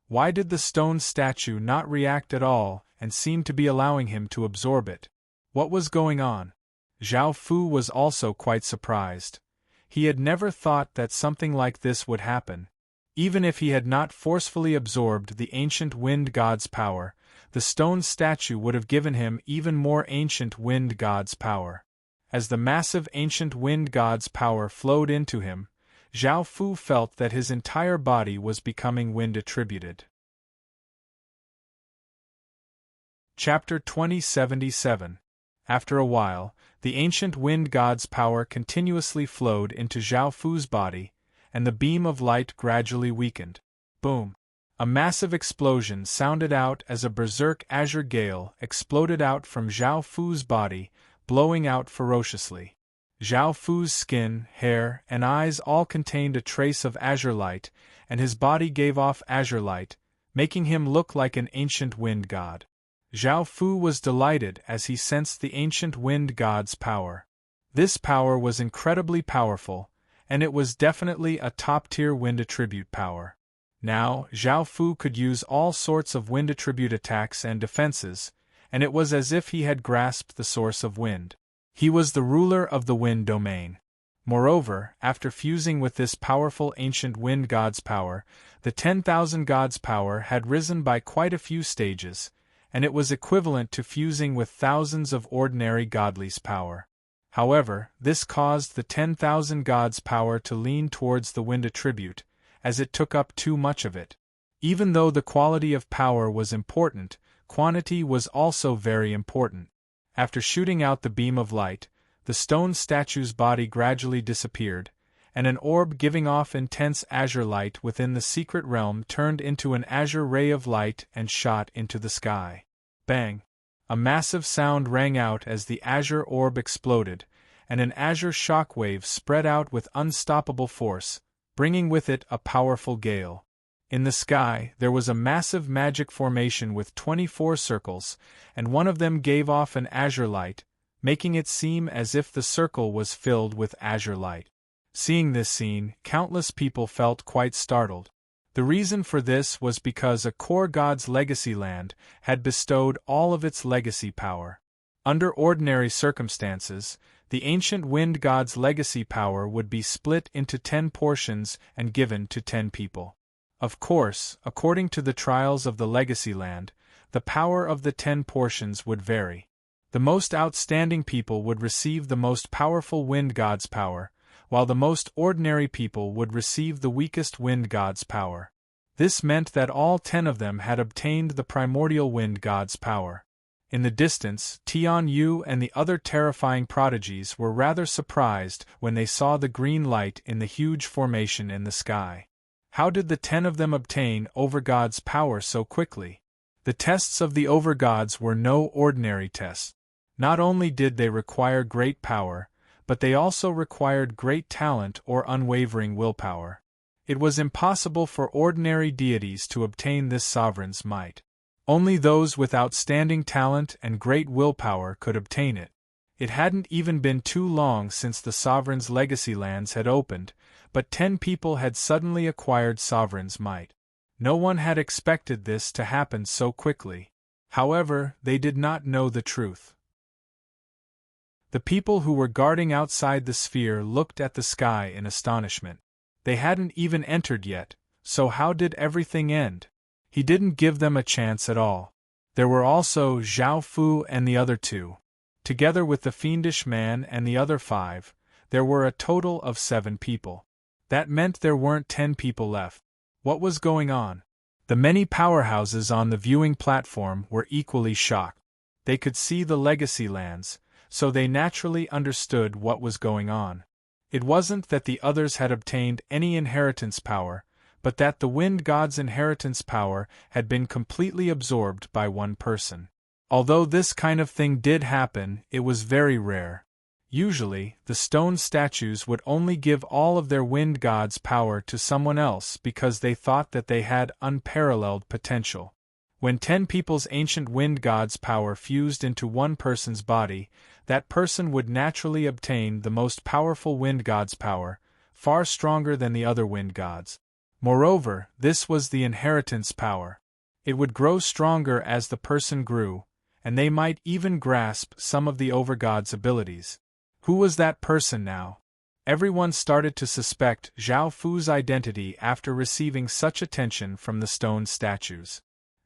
Why did the stone statue not react at all and seem to be allowing him to absorb it? What was going on? Zhao Fu was also quite surprised. He had never thought that something like this would happen. Even if he had not forcefully absorbed the ancient wind god's power, the stone statue would have given him even more ancient wind god's power. As the massive ancient wind god's power flowed into him, Zhao Fu felt that his entire body was becoming wind attributed. Chapter 2077. After a while, the ancient wind god's power continuously flowed into Zhao Fu's body, and the beam of light gradually weakened. Boom! A massive explosion sounded out as a berserk azure gale exploded out from Zhao Fu's body, blowing out ferociously. Zhao Fu's skin, hair, and eyes all contained a trace of azure light, and his body gave off azure light, making him look like an ancient wind god. Zhao Fu was delighted as he sensed the ancient wind god's power. This power was incredibly powerful, and it was definitely a top-tier wind attribute power. Now, Zhao Fu could use all sorts of wind attribute attacks and defenses, and it was as if he had grasped the source of wind. He was the ruler of the wind domain. Moreover, after fusing with this powerful ancient wind god's power, the 10,000 gods' power had risen by quite a few stages, and it was equivalent to fusing with thousands of ordinary godly's power. However, this caused the 10,000 gods' power to lean towards the wind attribute, as it took up too much of it. Even though the quality of power was important, quantity was also very important. After shooting out the beam of light, the stone statue's body gradually disappeared, and an orb giving off intense azure light within the secret realm turned into an azure ray of light and shot into the sky. Bang! A massive sound rang out as the azure orb exploded, and an azure shockwave spread out with unstoppable force, bringing with it a powerful gale. In the sky, there was a massive magic formation with 24 circles, and one of them gave off an azure light, making it seem as if the circle was filled with azure light. Seeing this scene, countless people felt quite startled. The reason for this was because a core god's legacy land had bestowed all of its legacy power. Under ordinary circumstances, the ancient wind god's legacy power would be split into 10 portions and given to 10 people. Of course, according to the trials of the legacy land, the power of the 10 portions would vary. The most outstanding people would receive the most powerful wind god's power, while the most ordinary people would receive the weakest wind god's power. This meant that all 10 of them had obtained the primordial wind god's power. In the distance, Tian Yu and the other terrifying prodigies were rather surprised when they saw the green light in the huge formation in the sky. How did the 10 of them obtain Overgod's power so quickly? The tests of the Overgods were no ordinary tests. Not only did they require great power, but they also required great talent or unwavering willpower. It was impossible for ordinary deities to obtain this sovereign's might. Only those with outstanding talent and great willpower could obtain it. It hadn't even been too long since the sovereign's legacy lands had opened, but 10 people had suddenly acquired sovereign's might. No one had expected this to happen so quickly. However, they did not know the truth. The people who were guarding outside the sphere looked at the sky in astonishment. They hadn't even entered yet, so how did everything end? He didn't give them a chance at all. There were also Zhao Fu and the other 2. Together with the fiendish man and the other 5, there were a total of 7 people. That meant there weren't 10 people left. What was going on? The many powerhouses on the viewing platform were equally shocked. They could see the legacy lands, so they naturally understood what was going on. It wasn't that the others had obtained any inheritance power, but that the wind god's inheritance power had been completely absorbed by one person. Although this kind of thing did happen, it was very rare. Usually, the stone statues would only give all of their wind god's power to someone else because they thought that they had unparalleled potential. When 10 people's ancient wind god's power fused into one person's body, that person would naturally obtain the most powerful wind god's power, far stronger than the other wind gods. Moreover, this was the inheritance power. It would grow stronger as the person grew, and they might even grasp some of the Overgod's abilities. Who was that person now? Everyone started to suspect Zhao Fu's identity after receiving such attention from the stone statues.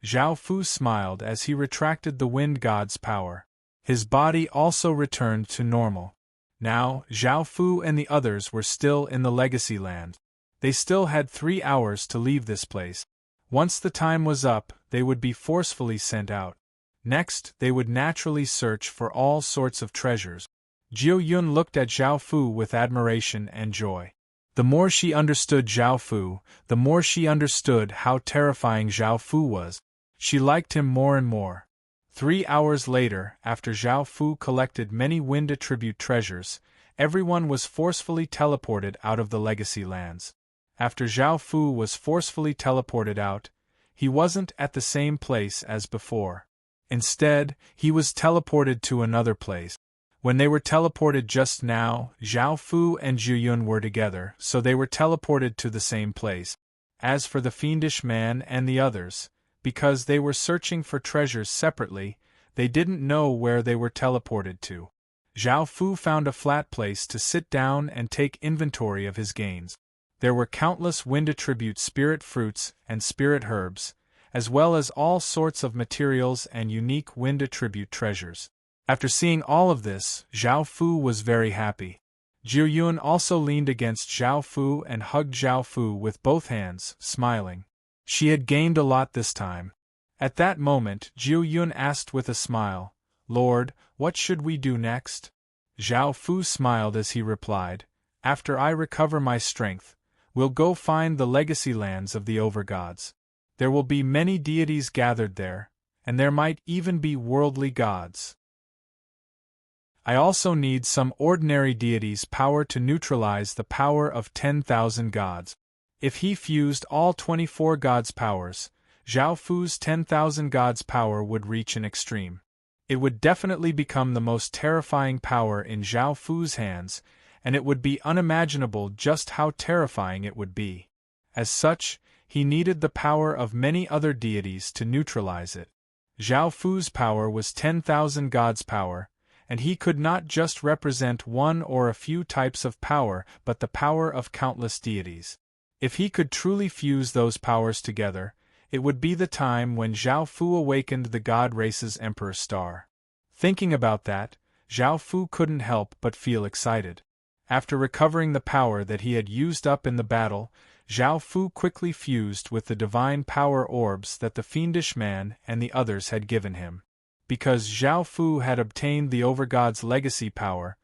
Zhao Fu smiled as he retracted the wind god's power. His body also returned to normal. Now, Zhao Fu and the others were still in the legacy land. They still had 3 hours to leave this place. Once the time was up, they would be forcefully sent out. Next, they would naturally search for all sorts of treasures. Jiu Yun looked at Zhao Fu with admiration and joy. The more she understood Zhao Fu, the more she understood how terrifying Zhao Fu was. She liked him more and more. 3 hours later, after Zhao Fu collected many wind attribute treasures, everyone was forcefully teleported out of the legacy lands. After Zhao Fu was forcefully teleported out, he wasn't at the same place as before. Instead, he was teleported to another place. When they were teleported just now, Zhao Fu and Zhu Yun were together, so they were teleported to the same place. As for the fiendish man and the others, because they were searching for treasures separately, they didn't know where they were teleported to. Zhao Fu found a flat place to sit down and take inventory of his gains. There were countless wind attribute spirit fruits and spirit herbs, as well as all sorts of materials and unique wind attribute treasures. After seeing all of this, Zhao Fu was very happy. Jiu Yun also leaned against Zhao Fu and hugged Zhao Fu with both hands, smiling. She had gained a lot this time. At that moment, Jiu Yun asked with a smile, "Lord, what should we do next?" Zhao Fu smiled as he replied, After I recover my strength, we'll go find the legacy lands of the overgods. There will be many deities gathered there, and there might even be worldly gods. I also need some ordinary deity's power to neutralize the power of 10,000 gods. If he fused all 24 gods' powers, Zhao Fu's 10,000 gods' power would reach an extreme. It would definitely become the most terrifying power in Zhao Fu's hands, and it would be unimaginable just how terrifying it would be. As such, he needed the power of many other deities to neutralize it. Zhao Fu's power was 10,000 gods' power, and he could not just represent one or a few types of power but the power of countless deities. If he could truly fuse those powers together, it would be the time when Zhao Fu awakened the god race's Emperor Star. Thinking about that, Zhao Fu couldn't help but feel excited. After recovering the power that he had used up in the battle, Zhao Fu quickly fused with the divine power orbs that the fiendish man and the others had given him. Because Zhao Fu had obtained the Overgod's legacy power,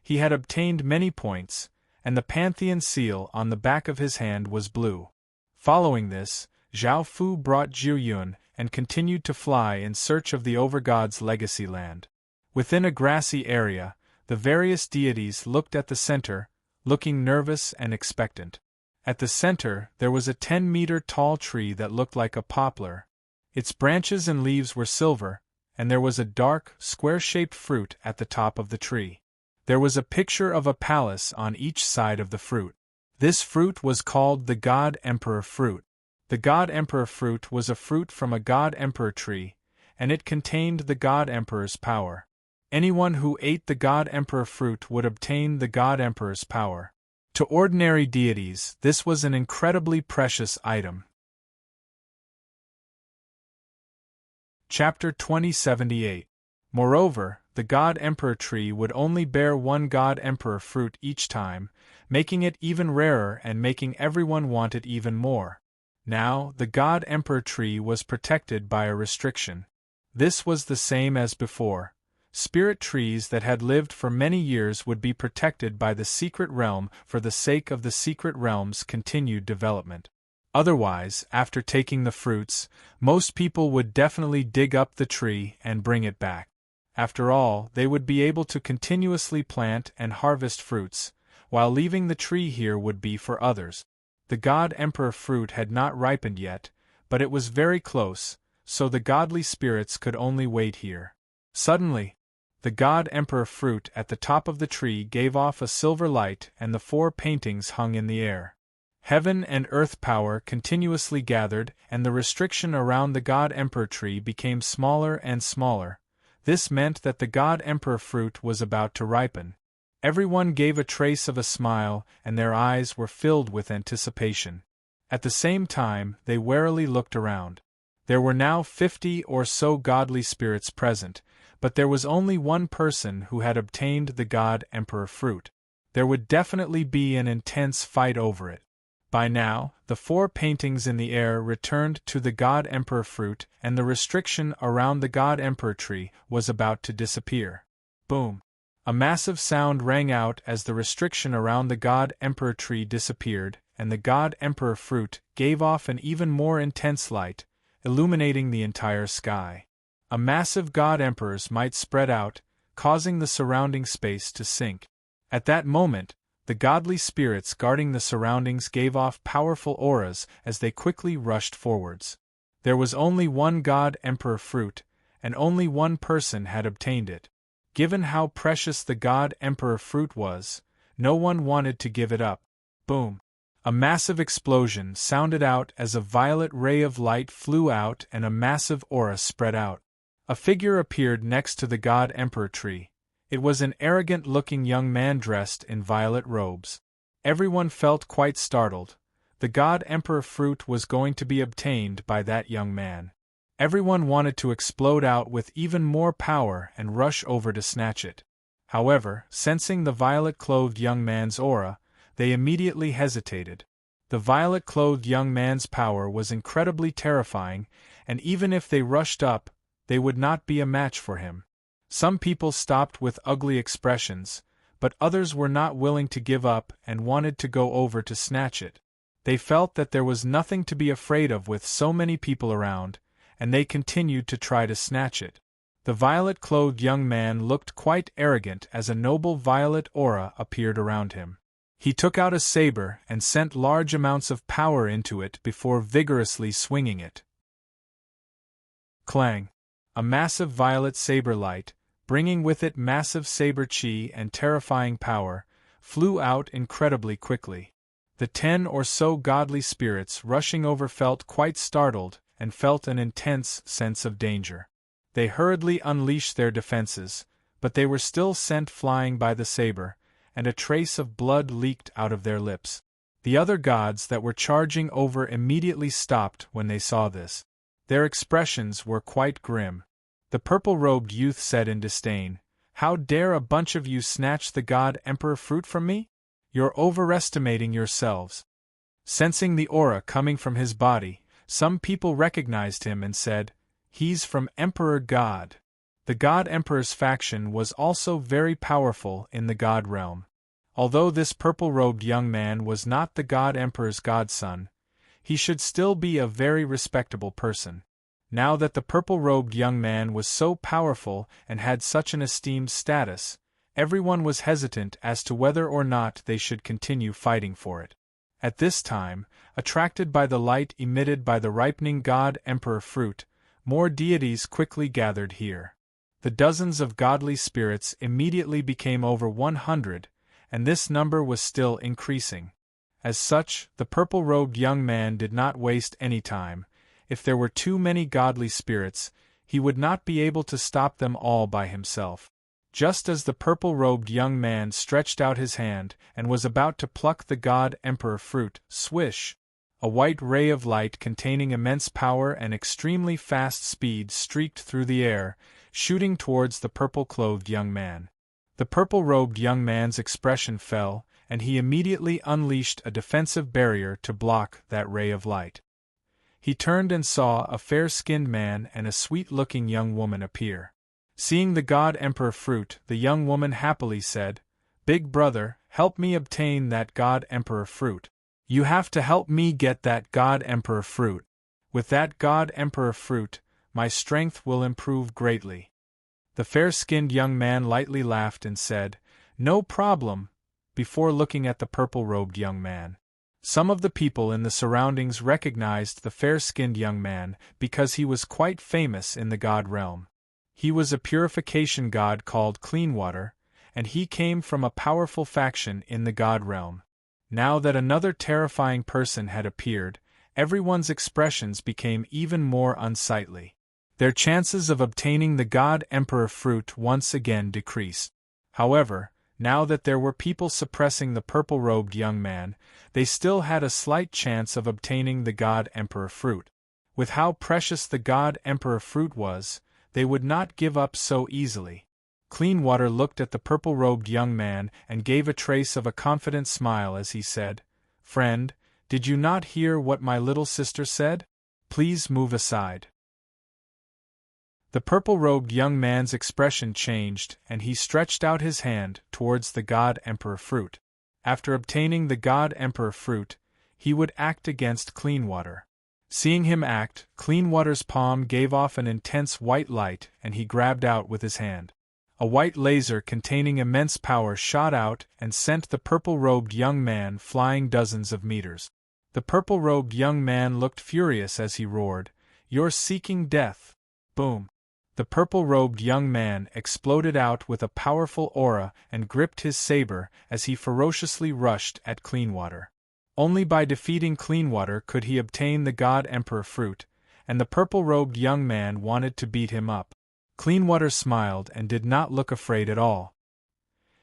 he had obtained many points, and the Pantheon seal on the back of his hand was blue. Following this, Zhao Fu brought Jiuyun and continued to fly in search of the Overgod's legacy land. Within a grassy area, the various deities looked at the center, looking nervous and expectant. At the center, there was a 10-meter tall tree that looked like a poplar. Its branches and leaves were silver, and there was a dark, square-shaped fruit at the top of the tree. There was a picture of a palace on each side of the fruit. This fruit was called the God Emperor fruit. The God Emperor fruit was a fruit from a God Emperor tree, and it contained the God Emperor's power. Anyone who ate the God Emperor fruit would obtain the God Emperor's power. To ordinary deities, this was an incredibly precious item. Chapter 2078. Moreover, the God Emperor tree would only bear one God Emperor fruit each time, making it even rarer and making everyone want it even more. Now, the God Emperor tree was protected by a restriction. This was the same as before. Spirit trees that had lived for many years would be protected by the secret realm for the sake of the secret realm's continued development. Otherwise, after taking the fruits, most people would definitely dig up the tree and bring it back. After all, they would be able to continuously plant and harvest fruits, while leaving the tree here would be for others. The God Emperor fruit had not ripened yet, but it was very close, so the godly spirits could only wait here. Suddenly, the God Emperor fruit at the top of the tree gave off a silver light and the 4 paintings hung in the air. Heaven and earth power continuously gathered, and the restriction around the God Emperor tree became smaller and smaller. This meant that the God Emperor fruit was about to ripen. Everyone gave a trace of a smile, and their eyes were filled with anticipation. At the same time, they warily looked around. There were now 50 or so godly spirits present, but there was only one person who had obtained the God Emperor fruit. There would definitely be an intense fight over it. By now, the 4 paintings in the air returned to the God Emperor fruit, and the restriction around the God Emperor tree was about to disappear. Boom! A massive sound rang out as the restriction around the God Emperor tree disappeared, and the God Emperor fruit gave off an even more intense light, illuminating the entire sky. A massive God Emperor's might spread out, causing the surrounding space to sink. At that moment, the godly spirits guarding the surroundings gave off powerful auras as they quickly rushed forwards. There was only one God Emperor fruit, and only one person had obtained it. Given how precious the God Emperor fruit was, no one wanted to give it up. Boom! A massive explosion sounded out as a violet ray of light flew out and a massive aura spread out. A figure appeared next to the God Emperor tree. It was an arrogant-looking young man dressed in violet robes. Everyone felt quite startled. The God Emperor fruit was going to be obtained by that young man. Everyone wanted to explode out with even more power and rush over to snatch it. However, sensing the violet-clothed young man's aura, they immediately hesitated. The violet-clothed young man's power was incredibly terrifying, and even if they rushed up, they would not be a match for him. Some people stopped with ugly expressions, but others were not willing to give up and wanted to go over to snatch it. They felt that there was nothing to be afraid of with so many people around, and they continued to try to snatch it. The violet-clothed young man looked quite arrogant as a noble violet aura appeared around him. He took out a saber and sent large amounts of power into it before vigorously swinging it. Clang! A massive violet saber light, bringing with it massive saber chi and terrifying power, flew out incredibly quickly. The 10 or so godly spirits rushing over felt quite startled and felt an intense sense of danger. They hurriedly unleashed their defenses, but they were still sent flying by the saber, and a trace of blood leaked out of their lips. The other gods that were charging over immediately stopped when they saw this. Their expressions were quite grim. The purple-robed youth said in disdain, "How dare a bunch of you snatch the god emperor fruit from me? You're overestimating yourselves." Sensing the aura coming from his body, some people recognized him and said, "He's from Emperor God." The God Emperor's faction was also very powerful in the God realm. Although this purple-robed young man was not the God Emperor's godson, he should still be a very respectable person. Now that the purple-robed young man was so powerful and had such an esteemed status, everyone was hesitant as to whether or not they should continue fighting for it. At this time, attracted by the light emitted by the ripening God Emperor fruit, more deities quickly gathered here. The dozens of godly spirits immediately became over 100, and this number was still increasing. As such, the purple-robed young man did not waste any time. If there were too many godly spirits, he would not be able to stop them all by himself. Just as the purple-robed young man stretched out his hand and was about to pluck the God Emperor fruit, swish! A white ray of light containing immense power and extremely fast speed streaked through the air, shooting towards the purple-clothed young man. The purple-robed young man's expression fell, and he immediately unleashed a defensive barrier to block that ray of light. He turned and saw a fair-skinned man and a sweet-looking young woman appear. Seeing the God Emperor fruit, the young woman happily said, "Big brother, help me obtain that God Emperor fruit. You have to help me get that God Emperor fruit. With that God Emperor fruit, my strength will improve greatly." The fair-skinned young man lightly laughed and said, "No problem," before looking at the purple-robed young man. Some of the people in the surroundings recognized the fair-skinned young man because he was quite famous in the god realm. He was a purification god called Cleanwater, and he came from a powerful faction in the god realm. Now that another terrifying person had appeared, everyone's expressions became even more unsightly. Their chances of obtaining the God Emperor fruit once again decreased. However, now that there were people suppressing the purple-robed young man, they still had a slight chance of obtaining the God Emperor fruit. With how precious the God Emperor fruit was, they would not give up so easily. Cleanwater looked at the purple-robed young man and gave a trace of a confident smile as he said, "Friend, did you not hear what my little sister said? Please move aside." The purple-robed young man's expression changed and he stretched out his hand towards the God Emperor fruit. After obtaining the God Emperor fruit, he would act against Cleanwater. Seeing him act, Cleanwater's palm gave off an intense white light and he grabbed out with his hand. A white laser containing immense power shot out and sent the purple-robed young man flying dozens of meters. The purple-robed young man looked furious as he roared, "You're seeking death!" Boom! The purple-robed young man exploded out with a powerful aura and gripped his saber as he ferociously rushed at Cleanwater. Only by defeating Cleanwater could he obtain the God Emperor fruit, and the purple-robed young man wanted to beat him up. Cleanwater smiled and did not look afraid at all.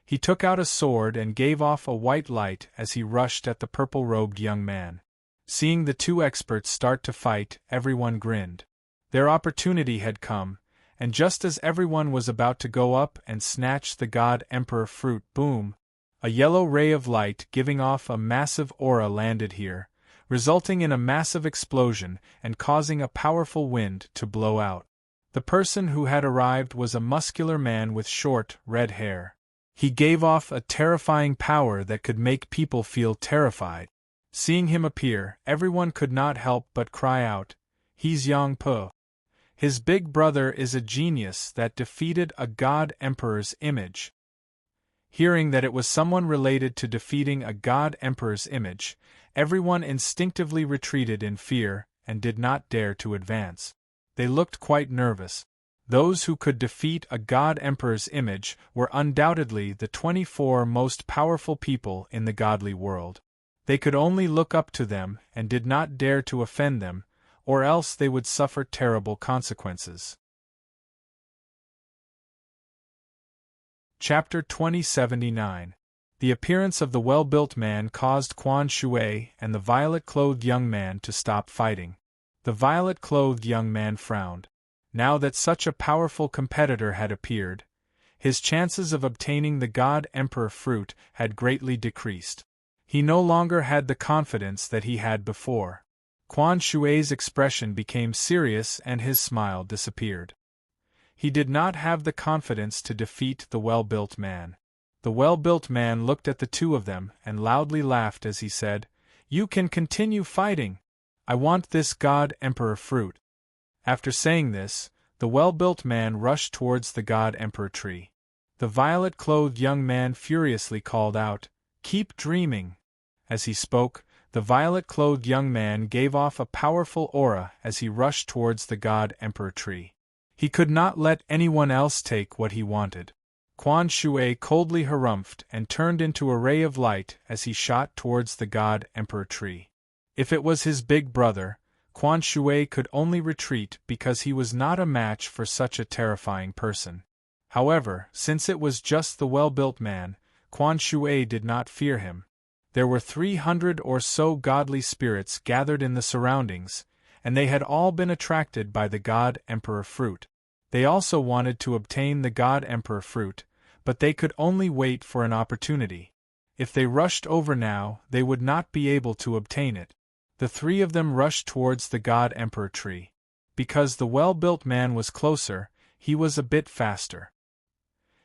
He took out a sword and gave off a white light as he rushed at the purple-robed young man. Seeing the two experts start to fight, everyone grinned. Their opportunity had come, and just as everyone was about to go up and snatch the God Emperor fruit, boom! A yellow ray of light giving off a massive aura landed here, resulting in a massive explosion and causing a powerful wind to blow out. The person who had arrived was a muscular man with short, red hair. He gave off a terrifying power that could make people feel terrified. Seeing him appear, everyone could not help but cry out, "He's Yang Po. His big brother is a genius that defeated a god emperor's image." Hearing that it was someone related to defeating a god emperor's image, everyone instinctively retreated in fear and did not dare to advance. They looked quite nervous. Those who could defeat a god emperor's image were undoubtedly the 24 most powerful people in the godly world. They could only look up to them and did not dare to offend them, or else they would suffer terrible consequences. Chapter 2079. The appearance of the well-built man caused Quan Shui and the violet-clothed young man to stop fighting. The violet-clothed young man frowned. Now that such a powerful competitor had appeared, his chances of obtaining the God Emperor fruit had greatly decreased. He no longer had the confidence that he had before. Quan Shui's expression became serious and his smile disappeared. He did not have the confidence to defeat the well-built man. The well-built man looked at the two of them and loudly laughed as he said, "You can continue fighting. I want this God Emperor fruit." After saying this, the well-built man rushed towards the God Emperor tree. The violet-clothed young man furiously called out, "Keep dreaming." As he spoke, the violet-clothed young man gave off a powerful aura as he rushed towards the God Emperor tree. He could not let anyone else take what he wanted. Quan Shui coldly harumphed and turned into a ray of light as he shot towards the God Emperor tree. If it was his big brother, Quan Shui could only retreat because he was not a match for such a terrifying person. However, since it was just the well-built man, Quan Shui did not fear him. There were 300 or so godly spirits gathered in the surroundings, and they had all been attracted by the God Emperor fruit. They also wanted to obtain the God Emperor fruit, but they could only wait for an opportunity. If they rushed over now, they would not be able to obtain it. The three of them rushed towards the God Emperor tree. Because the well-built man was closer, he was a bit faster.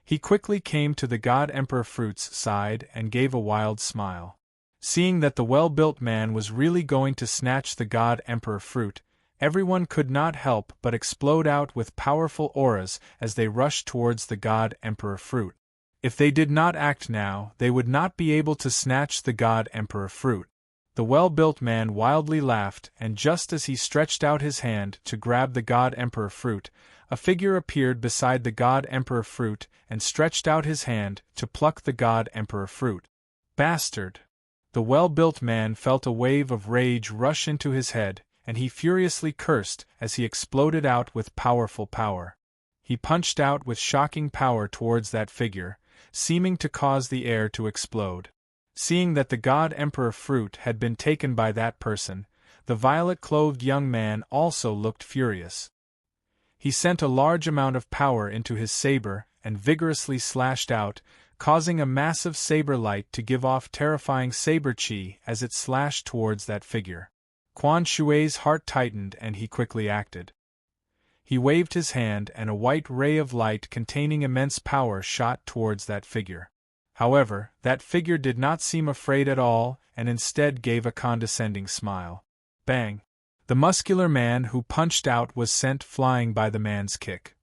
He quickly came to the God Emperor fruit's side and gave a wild smile. Seeing that the well-built man was really going to snatch the God Emperor fruit, everyone could not help but explode out with powerful auras as they rushed towards the God Emperor fruit. If they did not act now, they would not be able to snatch the God Emperor fruit. The well-built man wildly laughed, and just as he stretched out his hand to grab the God Emperor fruit, a figure appeared beside the God Emperor fruit and stretched out his hand to pluck the God Emperor fruit. Bastard! The well-built man felt a wave of rage rush into his head, and he furiously cursed as he exploded out with powerful power. He punched out with shocking power towards that figure, seeming to cause the air to explode. Seeing that the God Emperor fruit had been taken by that person, the violet-clothed young man also looked furious. He sent a large amount of power into his saber and vigorously slashed out, causing a massive saber light to give off terrifying saber chi as it slashed towards that figure. Quan Shui's heart tightened and he quickly acted. He waved his hand and a white ray of light containing immense power shot towards that figure. However, that figure did not seem afraid at all and instead gave a condescending smile. Bang! The muscular man who punched out was sent flying by the man's kick.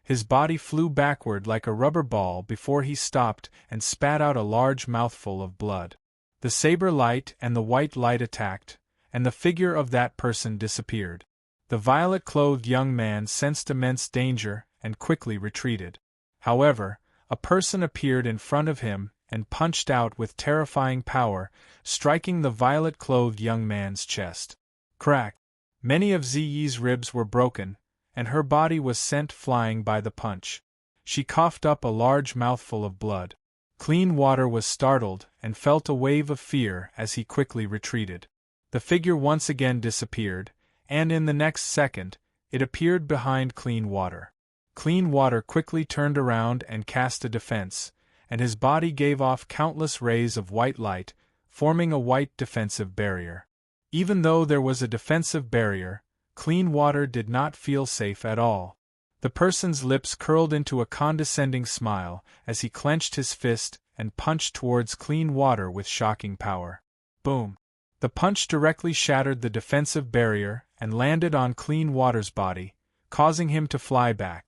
His body flew backward like a rubber ball before he stopped and spat out a large mouthful of blood. The saber light and the white light attacked, and the figure of that person disappeared. The violet-clothed young man sensed immense danger and quickly retreated. However, a person appeared in front of him and punched out with terrifying power, striking the violet-clothed young man's chest. Crack! Many of Ziyi's ribs were broken, and her body was sent flying by the punch. She coughed up a large mouthful of blood. Clean Water was startled and felt a wave of fear as he quickly retreated. The figure once again disappeared, and in the next second, it appeared behind Clean Water. Clean Water quickly turned around and cast a defense, and his body gave off countless rays of white light, forming a white defensive barrier. Even though there was a defensive barrier, Clean Water did not feel safe at all. The person's lips curled into a condescending smile as he clenched his fist and punched towards clean water with shocking power. Boom! The punch directly shattered the defensive barrier and landed on clean water's body, causing him to fly back.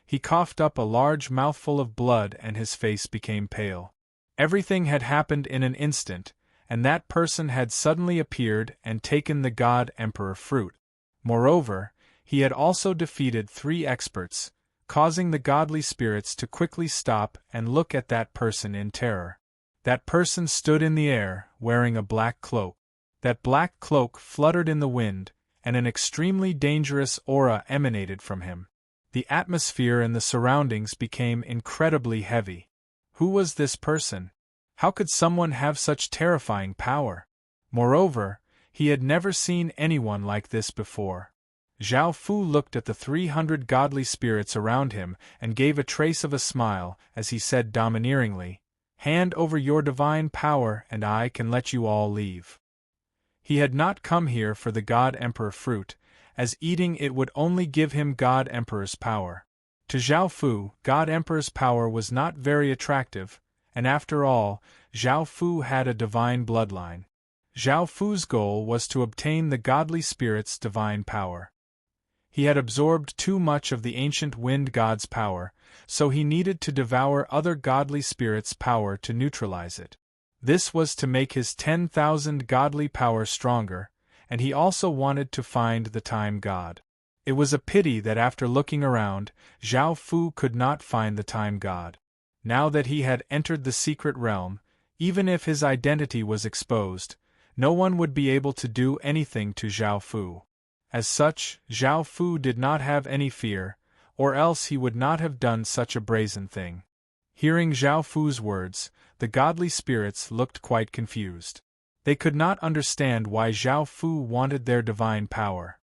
He coughed up a large mouthful of blood and his face became pale. Everything had happened in an instant, and that person had suddenly appeared and taken the God Emperor fruit. Moreover, he had also defeated 3 experts, causing the godly spirits to quickly stop and look at that person in terror. That person stood in the air, wearing a black cloak. That black cloak fluttered in the wind, and an extremely dangerous aura emanated from him. The atmosphere and the surroundings became incredibly heavy. Who was this person? How could someone have such terrifying power? Moreover, he had never seen anyone like this before. Zhao Fu looked at the 300 godly spirits around him and gave a trace of a smile as he said domineeringly, "Hand over your divine power and I can let you all leave." He had not come here for the God Emperor fruit, as eating it would only give him God Emperor's power. To Zhao Fu, God Emperor's power was not very attractive, and after all, Zhao Fu had a divine bloodline. Zhao Fu's goal was to obtain the godly spirit's divine power. He had absorbed too much of the ancient wind god's power, so he needed to devour other godly spirits' power to neutralize it. This was to make his 10,000 godly power stronger, and he also wanted to find the time god. It was a pity that after looking around, Zhao Fu could not find the time god. Now that he had entered the secret realm, even if his identity was exposed, no one would be able to do anything to Zhao Fu. As such, Zhao Fu did not have any fear, or else he would not have done such a brazen thing. Hearing Zhao Fu's words, the godly spirits looked quite confused. They could not understand why Zhao Fu wanted their divine power.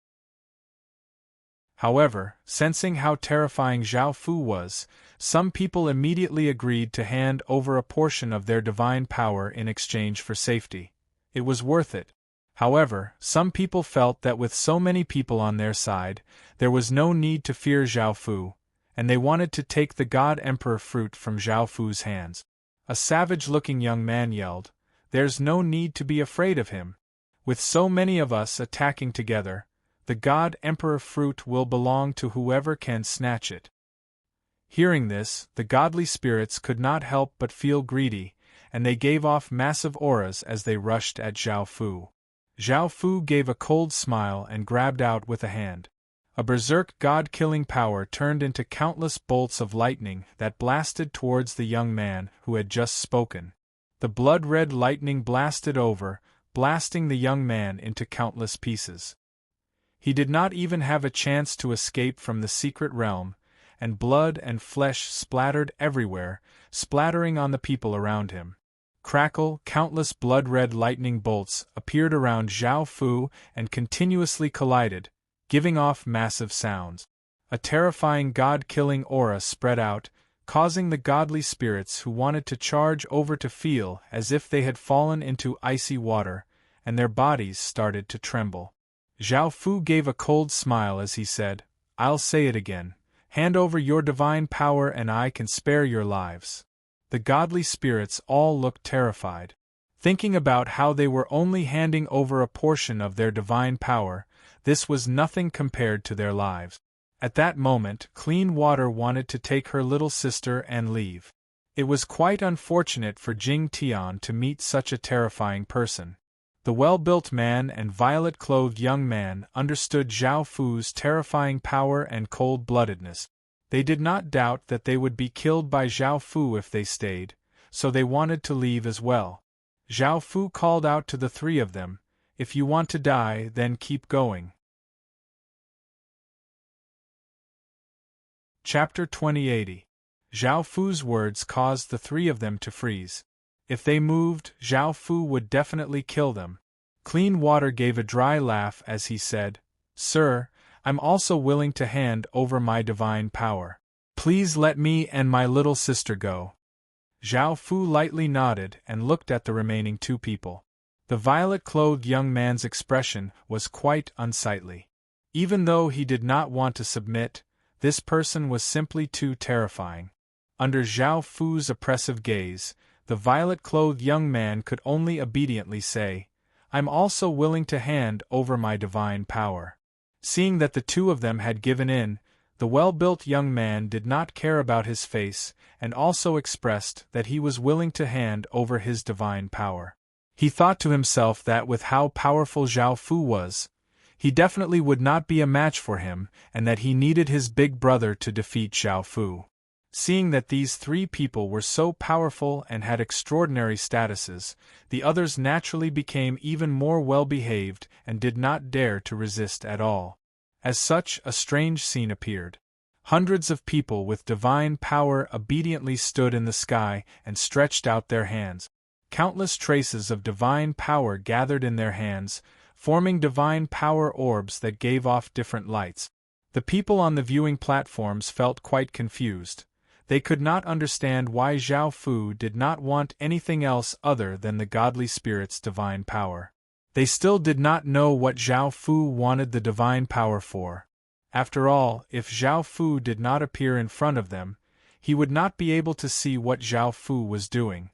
However, sensing how terrifying Zhao Fu was, some people immediately agreed to hand over a portion of their divine power in exchange for safety. It was worth it. However, some people felt that with so many people on their side, there was no need to fear Zhao Fu, and they wanted to take the God Emperor fruit from Zhao Fu's hands. A savage-looking young man yelled, "There's no need to be afraid of him. With so many of us attacking together, the God Emperor fruit will belong to whoever can snatch it." Hearing this, the godly spirits could not help but feel greedy, and they gave off massive auras as they rushed at Zhao Fu. Zhao Fu gave a cold smile and grabbed out with a hand. A berserk god-killing power turned into countless bolts of lightning that blasted towards the young man who had just spoken. The blood-red lightning blasted over, blasting the young man into countless pieces. He did not even have a chance to escape from the secret realm, and blood and flesh splattered everywhere, splattering on the people around him. Crackle, countless blood-red lightning bolts appeared around Zhao Fu and continuously collided, giving off massive sounds. A terrifying god-killing aura spread out, causing the godly spirits who wanted to charge over to feel as if they had fallen into icy water, and their bodies started to tremble. Zhao Fu gave a cold smile as he said, "I'll say it again. Hand over your divine power and I can spare your lives." The godly spirits all looked terrified. Thinking about how they were only handing over a portion of their divine power, this was nothing compared to their lives. At that moment, Clean Water wanted to take her little sister and leave. It was quite unfortunate for Jing Tian to meet such a terrifying person. The well-built man and violet-clothed young man understood Zhao Fu's terrifying power and cold-bloodedness. They did not doubt that they would be killed by Zhao Fu if they stayed, so they wanted to leave as well. Zhao Fu called out to the 3 of them, "If you want to die, then keep going." Chapter 2080. Zhao Fu's words caused the 3 of them to freeze. If they moved, Zhao Fu would definitely kill them. Clean Water gave a dry laugh as he said, "Sir, I'm also willing to hand over my divine power. Please let me and my little sister go." Zhao Fu lightly nodded and looked at the remaining 2 people. The violet-clothed young man's expression was quite unsightly. Even though he did not want to submit, This person was simply too terrifying. Under Zhao Fu's oppressive gaze, the violet-clothed young man could only obediently say, "I'm also willing to hand over my divine power." Seeing that the two of them had given in, the well-built young man did not care about his face and also expressed that he was willing to hand over his divine power. He thought to himself that with how powerful Zhao Fu was, he definitely would not be a match for him and that he needed his big brother to defeat Zhao Fu. Seeing that these three people were so powerful and had extraordinary statuses, the others naturally became even more well-behaved and did not dare to resist at all. As such, a strange scene appeared. Hundreds of people with divine power obediently stood in the sky and stretched out their hands. Countless traces of divine power gathered in their hands, forming divine power orbs that gave off different lights. The people on the viewing platforms felt quite confused. They could not understand why Zhao Fu did not want anything else other than the godly spirit's divine power. They still did not know what Zhao Fu wanted the divine power for. After all, if Zhao Fu did not appear in front of them, he would not be able to see what Zhao Fu was doing.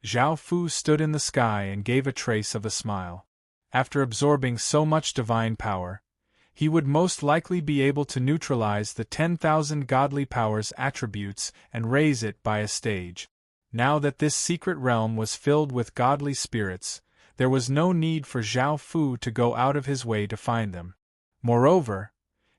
Zhao Fu stood in the sky and gave a trace of a smile. After absorbing so much divine power, he would most likely be able to neutralize the 10,000 godly powers attributes and raise it by a stage. Now that this secret realm was filled with godly spirits, there was no need for Zhao Fu to go out of his way to find them. Moreover,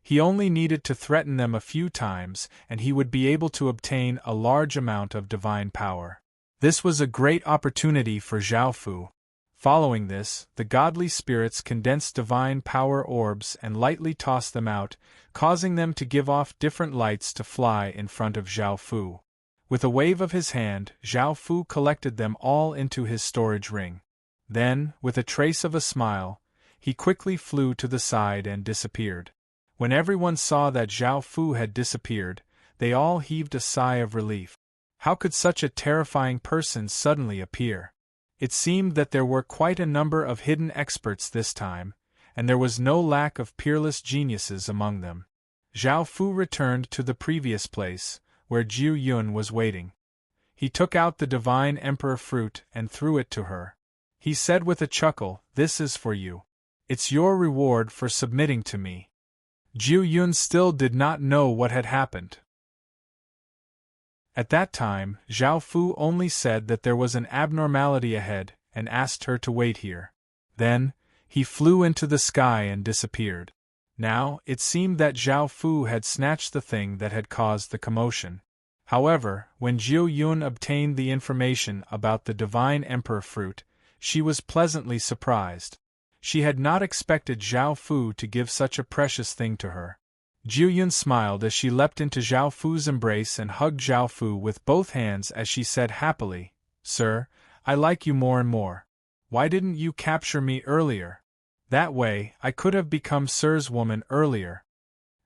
he only needed to threaten them a few times and he would be able to obtain a large amount of divine power. This was a great opportunity for Zhao Fu. Following this, the godly spirits condensed divine power orbs and lightly tossed them out, causing them to give off different lights to fly in front of Zhao Fu. With a wave of his hand, Zhao Fu collected them all into his storage ring. Then, with a trace of a smile, he quickly flew to the side and disappeared. When everyone saw that Zhao Fu had disappeared, they all heaved a sigh of relief. How could such a terrifying person suddenly appear? It seemed that there were quite a number of hidden experts this time, and there was no lack of peerless geniuses among them. Zhao Fu returned to the previous place, where Jiu Yun was waiting. He took out the divine emperor fruit and threw it to her. He said with a chuckle, "This is for you. It's your reward for submitting to me." Jiu Yun still did not know what had happened. At that time, Zhao Fu only said that there was an abnormality ahead and asked her to wait here. Then, he flew into the sky and disappeared. Now, it seemed that Zhao Fu had snatched the thing that had caused the commotion. However, when Jiu Yun obtained the information about the divine emperor fruit, she was pleasantly surprised. She had not expected Zhao Fu to give such a precious thing to her. Jiu Yun smiled as she leapt into Zhao Fu's embrace and hugged Zhao Fu with both hands as she said happily, "Sir, I like you more and more. Why didn't you capture me earlier? That way, I could have become Sir's woman earlier."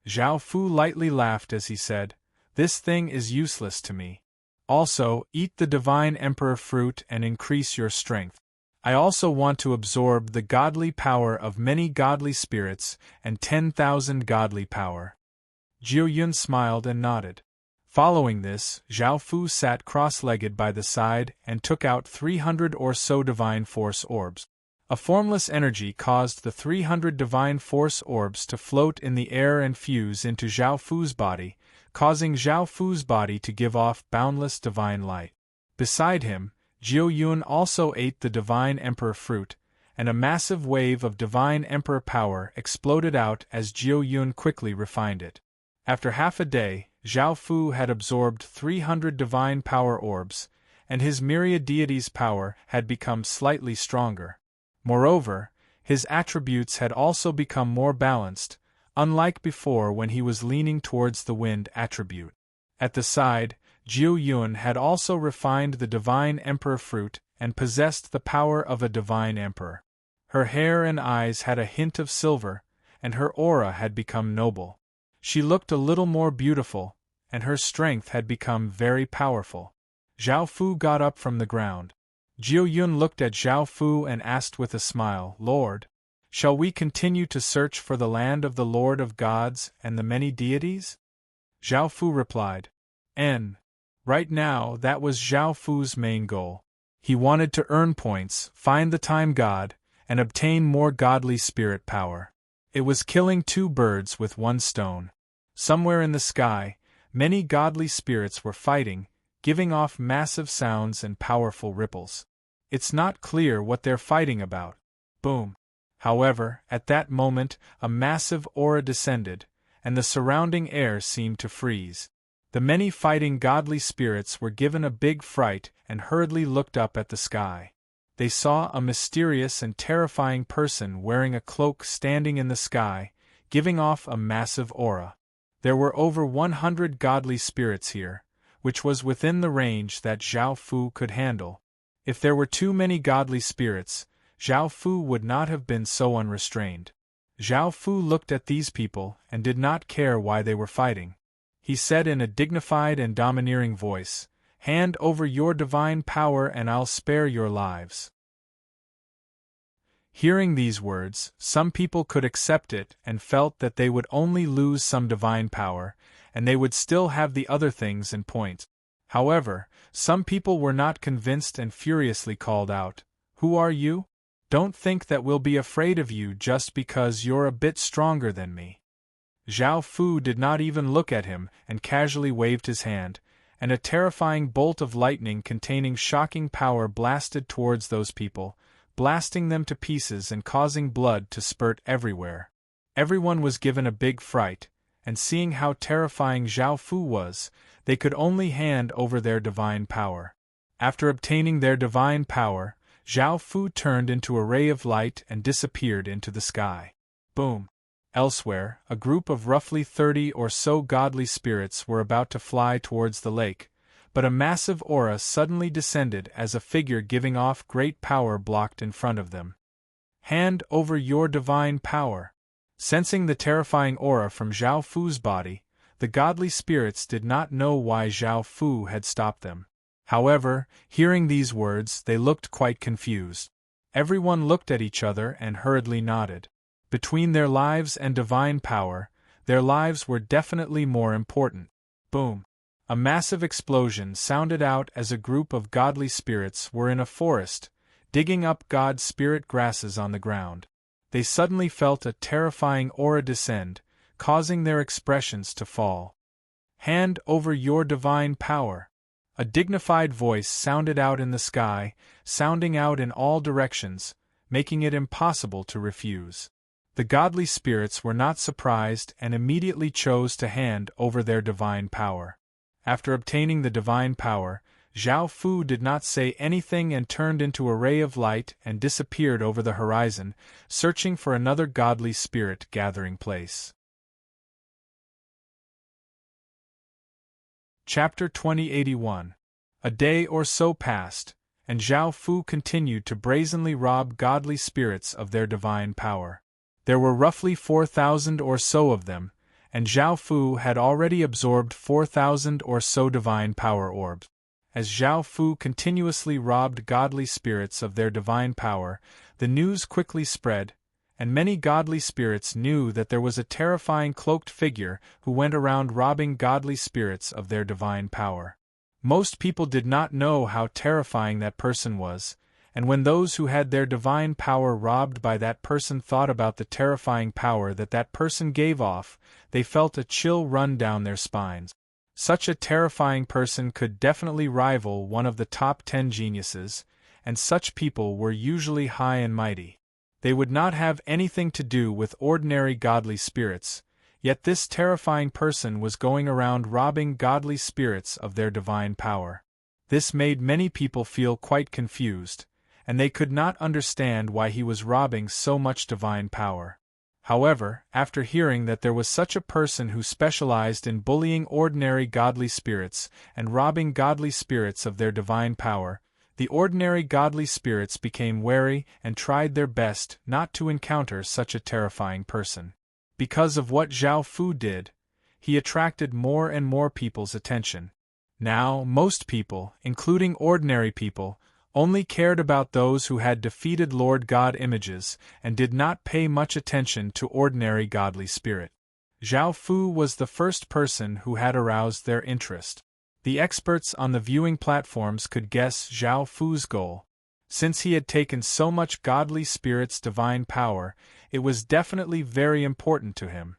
Zhao Fu lightly laughed as he said, "This thing is useless to me. Also, eat the divine emperor fruit and increase your strength. I also want to absorb the godly power of many godly spirits and 10,000 godly power." Jiu Yun smiled and nodded. Following this, Zhao Fu sat cross-legged by the side and took out 300 or so divine force orbs. A formless energy caused the 300 divine force orbs to float in the air and fuse into Zhao Fu's body, causing Zhao Fu's body to give off boundless divine light. Beside him, Jiu Yun also ate the divine emperor fruit, and a massive wave of divine emperor power exploded out as Jiu Yun quickly refined it. After half a day, Zhao Fu had absorbed 300 divine power orbs, and his myriad deities' power had become slightly stronger. Moreover, his attributes had also become more balanced, unlike before when he was leaning towards the wind attribute. At the side, Jiu Yun had also refined the divine emperor fruit and possessed the power of a divine emperor. Her hair and eyes had a hint of silver, and her aura had become noble. She looked a little more beautiful, and her strength had become very powerful. Zhao Fu got up from the ground. Jiu Yun looked at Zhao Fu and asked with a smile, "Lord, shall we continue to search for the land of the Lord of Gods and the many deities?" Zhao Fu replied. Right now, that was Zhao Fu's main goal. He wanted to earn points, find the time god, and obtain more godly spirit power. It was killing two birds with one stone. Somewhere in the sky, many godly spirits were fighting, giving off massive sounds and powerful ripples. It's not clear what they're fighting about. Boom. However, at that moment, a massive aura descended, and the surrounding air seemed to freeze. The many fighting godly spirits were given a big fright and hurriedly looked up at the sky. They saw a mysterious and terrifying person wearing a cloak standing in the sky, giving off a massive aura. There were over 100 godly spirits here, which was within the range that Zhao Fu could handle. If there were too many godly spirits, Zhao Fu would not have been so unrestrained. Zhao Fu looked at these people and did not care why they were fighting. He said in a dignified and domineering voice, "Hand over your divine power and I'll spare your lives." Hearing these words, some people could accept it and felt that they would only lose some divine power, and they would still have the other things in point. However, some people were not convinced and furiously called out, "Who are you? Don't think that we'll be afraid of you just because you're a bit stronger than me." Zhao Fu did not even look at him and casually waved his hand, and a terrifying bolt of lightning containing shocking power blasted towards those people, blasting them to pieces and causing blood to spurt everywhere. Everyone was given a big fright, and seeing how terrifying Zhao Fu was, they could only hand over their divine power. After obtaining their divine power, Zhao Fu turned into a ray of light and disappeared into the sky. Boom! Elsewhere, a group of roughly 30 or so godly spirits were about to fly towards the lake, but a massive aura suddenly descended as a figure giving off great power blocked in front of them. "Hand over your divine power." Sensing the terrifying aura from Zhao Fu's body, the godly spirits did not know why Zhao Fu had stopped them. However, hearing these words, they looked quite confused. Everyone looked at each other and hurriedly nodded. Between their lives and divine power, their lives were definitely more important. Boom! A massive explosion sounded out as a group of godly spirits were in a forest, digging up god spirit grasses on the ground. They suddenly felt a terrifying aura descend, causing their expressions to fall. "Hand over your divine power." A dignified voice sounded out in the sky, sounding out in all directions, making it impossible to refuse. The godly spirits were not surprised and immediately chose to hand over their divine power. After obtaining the divine power, Zhao Fu did not say anything and turned into a ray of light and disappeared over the horizon, searching for another godly spirit gathering place. Chapter 2081. A day or so passed, and Zhao Fu continued to brazenly rob godly spirits of their divine power. There were roughly 4,000 or so of them, and Zhao Fu had already absorbed 4,000 or so divine power orbs. As Zhao Fu continuously robbed godly spirits of their divine power, the news quickly spread, and many godly spirits knew that there was a terrifying cloaked figure who went around robbing godly spirits of their divine power. Most people did not know how terrifying that person was, and when those who had their divine power robbed by that person thought about the terrifying power that that person gave off, they felt a chill run down their spines. Such a terrifying person could definitely rival one of the top 10 geniuses, and such people were usually high and mighty. They would not have anything to do with ordinary godly spirits, yet this terrifying person was going around robbing godly spirits of their divine power. This made many people feel quite confused, and they could not understand why he was robbing so much divine power. However, after hearing that there was such a person who specialized in bullying ordinary godly spirits and robbing godly spirits of their divine power, the ordinary godly spirits became wary and tried their best not to encounter such a terrifying person. Because of what Zhao Fu did, he attracted more and more people's attention. Now, most people, including ordinary people, only cared about those who had defeated Lord God images and did not pay much attention to ordinary godly spirit. Zhao Fu was the first person who had aroused their interest. The experts on the viewing platforms could guess Zhao Fu's goal. Since he had taken so much godly spirit's divine power, it was definitely very important to him.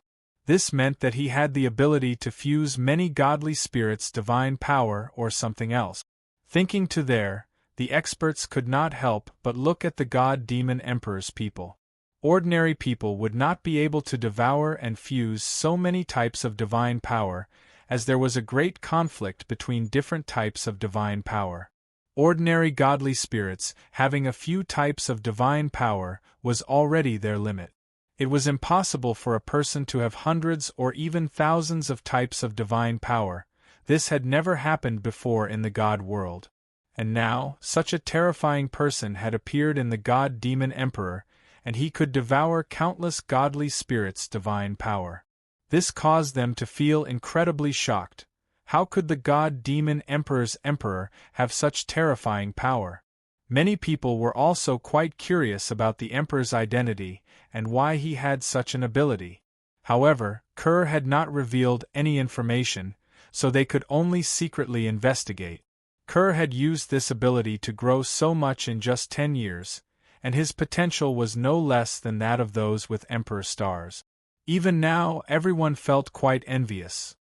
This meant that he had the ability to fuse many godly spirits' divine power or something else. Thinking to there, the experts could not help but look at the God-Demon Emperor's people. Ordinary people would not be able to devour and fuse so many types of divine power, as there was a great conflict between different types of divine power. Ordinary godly spirits, having a few types of divine power, was already their limit. It was impossible for a person to have hundreds or even thousands of types of divine power. This had never happened before in the God world. And now, such a terrifying person had appeared in the God-Demon Emperor, and he could devour countless godly spirits' divine power. This caused them to feel incredibly shocked. How could the God-Demon Emperor's emperor have such terrifying power? Many people were also quite curious about the emperor's identity and why he had such an ability. However, Kerr had not revealed any information, so they could only secretly investigate. Kerr had used this ability to grow so much in just 10 years, and his potential was no less than that of those with emperor stars. Even now, everyone felt quite envious.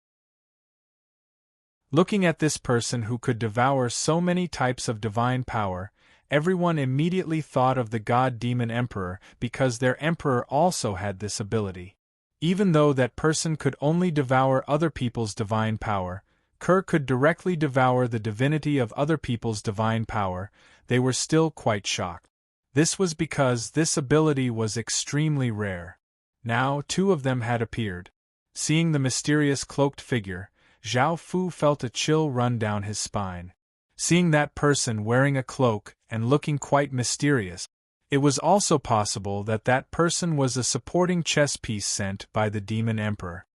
Looking at this person who could devour so many types of divine power, everyone immediately thought of the God-Demon Emperor because their emperor also had this ability. Even though that person could only devour other people's divine power, Kerr could directly devour the divinity of other people's divine power. They were still quite shocked. This was because this ability was extremely rare. Now 2 of them had appeared. Seeing the mysterious cloaked figure, Zhao Fu felt a chill run down his spine. Seeing that person wearing a cloak and looking quite mysterious, it was also possible that that person was a supporting chess piece sent by the Demon Emperor.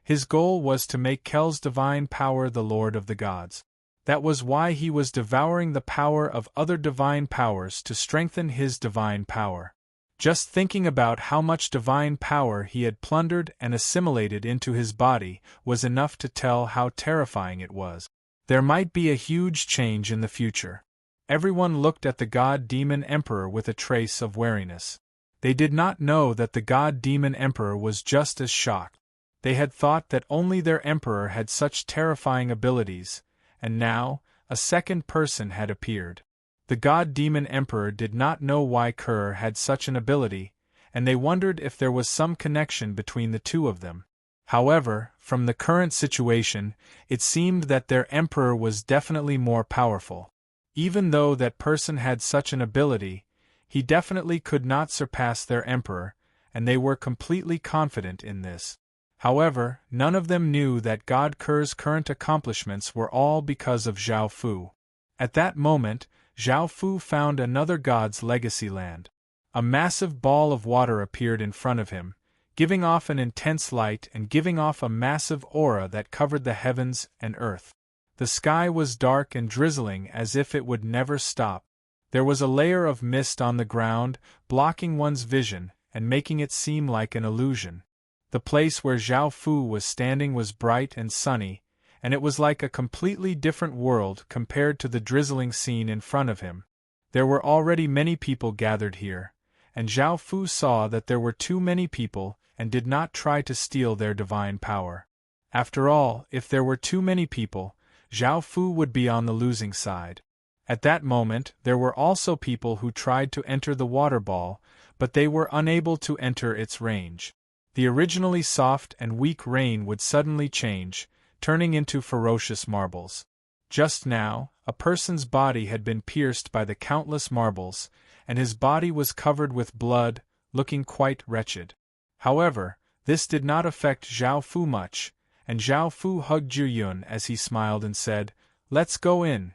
His goal was to make Kel's divine power the Lord of the Gods. That was why he was devouring the power of other divine powers to strengthen his divine power. Just thinking about how much divine power he had plundered and assimilated into his body was enough to tell how terrifying it was. There might be a huge change in the future. Everyone looked at the God-Demon Emperor with a trace of wariness. They did not know that the God-Demon Emperor was just as shocked. They had thought that only their emperor had such terrifying abilities, and now, a second person had appeared. The God-Demon Emperor did not know why Kerr had such an ability, and they wondered if there was some connection between the 2 of them. However, from the current situation, it seemed that their emperor was definitely more powerful. Even though that person had such an ability, he definitely could not surpass their emperor, and they were completely confident in this. However, none of them knew that God Kerr's current accomplishments were all because of Zhao Fu. At that moment, Zhao Fu found another god's legacy land. A massive ball of water appeared in front of him, giving off an intense light and giving off a massive aura that covered the heavens and earth. The sky was dark and drizzling as if it would never stop. There was a layer of mist on the ground, blocking one's vision and making it seem like an illusion. The place where Zhao Fu was standing was bright and sunny, and it was like a completely different world compared to the drizzling scene in front of him. There were already many people gathered here, and Zhao Fu saw that there were too many people and did not try to steal their divine power. After all, if there were too many people, Zhao Fu would be on the losing side. At that moment, there were also people who tried to enter the water ball, but they were unable to enter its range. The originally soft and weak rain would suddenly change, turning into ferocious marbles. Just now, a person's body had been pierced by the countless marbles, and his body was covered with blood, looking quite wretched. However, this did not affect Zhao Fu much, and Zhao Fu hugged Jiu Yun as he smiled and said, "Let's go in."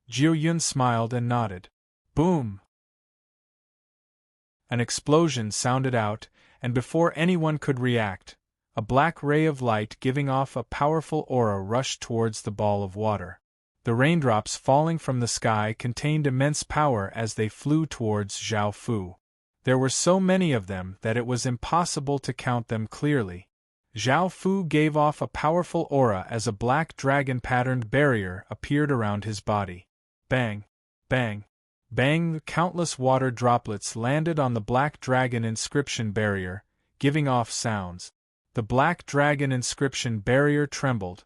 Jiu Yun smiled and nodded. Boom! An explosion sounded out, and before anyone could react, a black ray of light giving off a powerful aura rushed towards the ball of water. The raindrops falling from the sky contained immense power as they flew towards Zhao Fu. There were so many of them that it was impossible to count them clearly. Zhao Fu gave off a powerful aura as a black dragon-patterned barrier appeared around his body. Bang! Bang! Bang! Countless water droplets landed on the black dragon inscription barrier, giving off sounds. The black dragon inscription barrier trembled.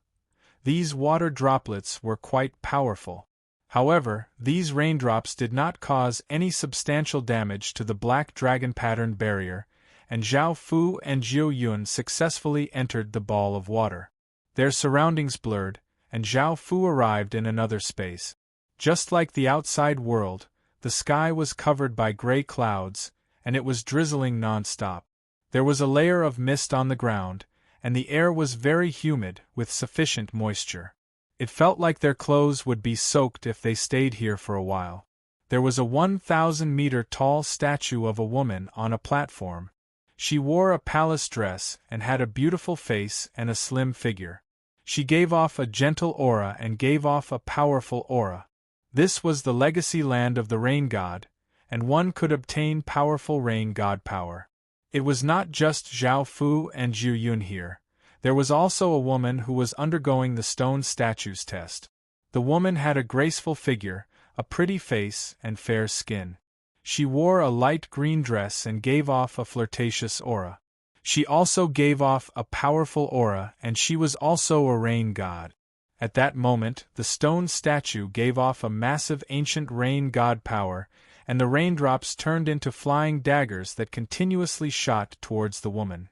These water droplets were quite powerful. However, these raindrops did not cause any substantial damage to the black dragon-patterned barrier, and Zhao Fu and Jiu Yun successfully entered the ball of water. Their surroundings blurred, and Zhao Fu arrived in another space. Just like the outside world, the sky was covered by gray clouds, and it was drizzling non-stop. There was a layer of mist on the ground, and the air was very humid with sufficient moisture. It felt like their clothes would be soaked if they stayed here for a while. There was a 1,000-meter tall statue of a woman on a platform. She wore a palace dress and had a beautiful face and a slim figure. She gave off a gentle aura and gave off a powerful aura. This was the legacy land of the rain god, and one could obtain powerful rain god power. It was not just Zhao Fu and Jiu Yun here. There was also a woman who was undergoing the stone statue's test. The woman had a graceful figure, a pretty face, and fair skin. She wore a light green dress and gave off a flirtatious aura. She also gave off a powerful aura, and she was also a rain god. At that moment, the stone statue gave off a massive ancient rain god power, and the raindrops turned into flying daggers that continuously shot towards the woman.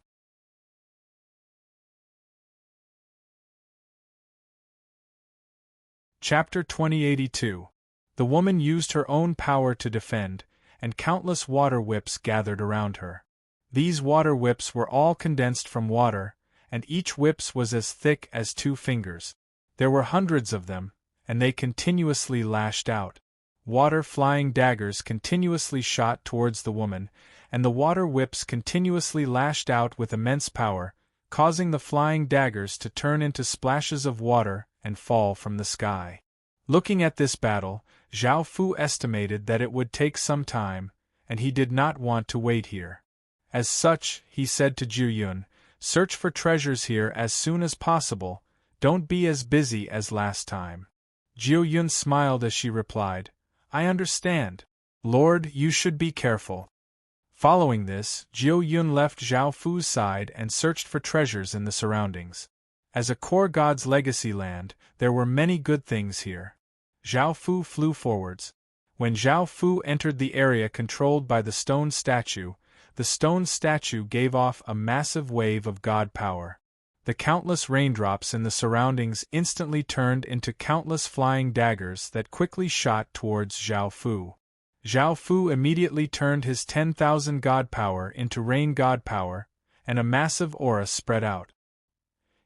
Chapter 2082. The woman used her own power to defend, and countless water whips gathered around her. These water whips were all condensed from water, and each whips was as thick as 2 fingers. There were hundreds of them, and they continuously lashed out. Water-flying daggers continuously shot towards the woman, and the water whips continuously lashed out with immense power, causing the flying daggers to turn into splashes of water and fall from the sky. Looking at this battle, Zhao Fu estimated that it would take some time, and he did not want to wait here. As such, he said to Jiu Yun, "Search for treasures here as soon as possible, don't be as busy as last time." Jiu Yun smiled as she replied, "I understand. Lord, you should be careful." Following this, Jiu Yun left Zhao Fu's side and searched for treasures in the surroundings. As a core god's legacy land, there were many good things here. Zhao Fu flew forwards. When Zhao Fu entered the area controlled by the stone statue gave off a massive wave of god power. The countless raindrops in the surroundings instantly turned into countless flying daggers that quickly shot towards Zhao Fu. Zhao Fu immediately turned his 10,000 god power into rain god power, and a massive aura spread out.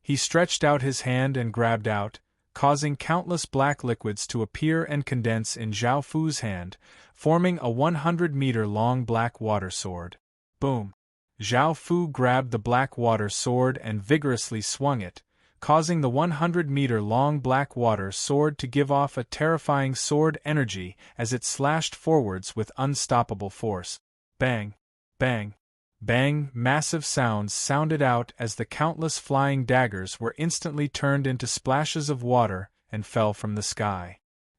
He stretched out his hand and grabbed out, causing countless black liquids to appear and condense in Zhao Fu's hand, forming a 100-meter-long black water sword. Boom! Zhao Fu grabbed the black water sword and vigorously swung it, causing the 100-meter-long black water sword to give off a terrifying sword energy as it slashed forwards with unstoppable force. Bang! Bang! Bang! Massive sounds sounded out as the countless flying daggers were instantly turned into splashes of water and fell from the sky.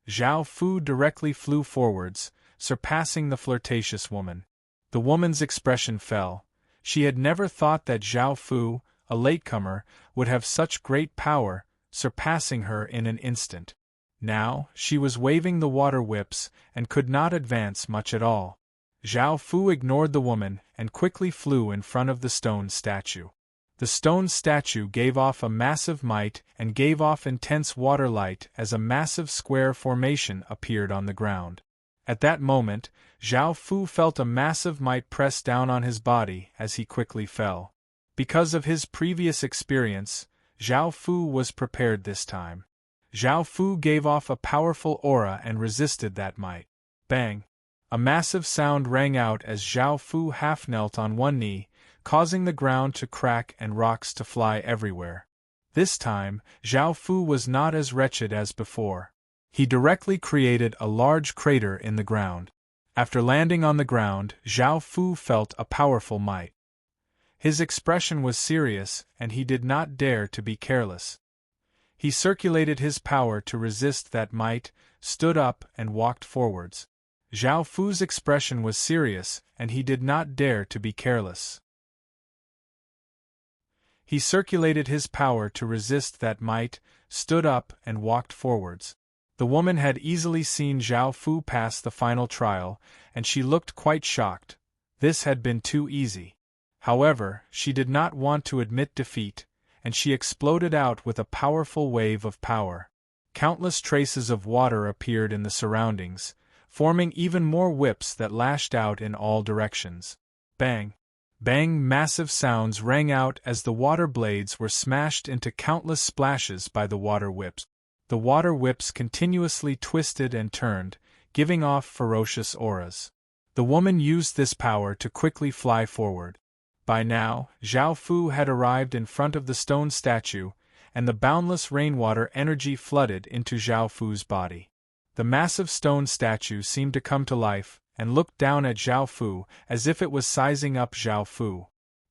Zhao Fu directly flew forwards, surpassing the flirtatious woman. The woman's expression fell. She had never thought that Zhao Fu, a latecomer, would have such great power, surpassing her in an instant. Now, she was waving the water whips and could not advance much at all. Zhao Fu ignored the woman and quickly flew in front of the stone statue. The stone statue gave off a massive might and gave off intense water light as a massive square formation appeared on the ground. At that moment, Zhao Fu felt a massive might press down on his body as he quickly fell. Because of his previous experience, Zhao Fu was prepared this time. Zhao Fu gave off a powerful aura and resisted that might. Bang! A massive sound rang out as Zhao Fu half-knelt on one knee, causing the ground to crack and rocks to fly everywhere. This time, Zhao Fu was not as wretched as before. He directly created a large crater in the ground. After landing on the ground, Zhao Fu felt a powerful might. His expression was serious, and he did not dare to be careless. He circulated his power to resist that might, stood up and walked forwards. Zhao Fu's expression was serious, and he did not dare to be careless. He circulated his power to resist that might, stood up and walked forwards. The woman had easily seen Zhao Fu pass the final trial, and she looked quite shocked. This had been too easy. However, she did not want to admit defeat, and she exploded out with a powerful wave of power. Countless traces of water appeared in the surroundings, forming even more whips that lashed out in all directions. Bang! Bang! Massive sounds rang out as the water blades were smashed into countless splashes by the water whips. The water whips continuously twisted and turned, giving off ferocious auras. The woman used this power to quickly fly forward. By now, Zhao Fu had arrived in front of the stone statue, and the boundless rainwater energy flooded into Zhao Fu's body. The massive stone statue seemed to come to life, and looked down at Zhao Fu as if it was sizing up Zhao Fu.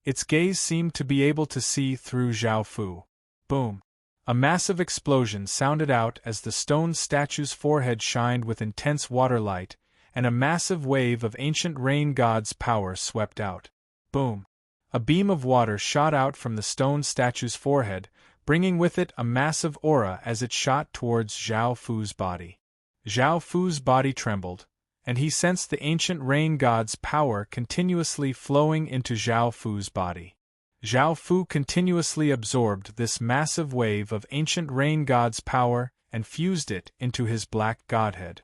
Its gaze seemed to be able to see through Zhao Fu. Boom! A massive explosion sounded out as the stone statue's forehead shined with intense water light, and a massive wave of ancient rain god's power swept out. Boom! A beam of water shot out from the stone statue's forehead, bringing with it a massive aura as it shot towards Zhao Fu's body. Zhao Fu's body trembled, and he sensed the ancient rain god's power continuously flowing into Zhao Fu's body. Zhao Fu continuously absorbed this massive wave of ancient rain god's power and fused it into his black godhead.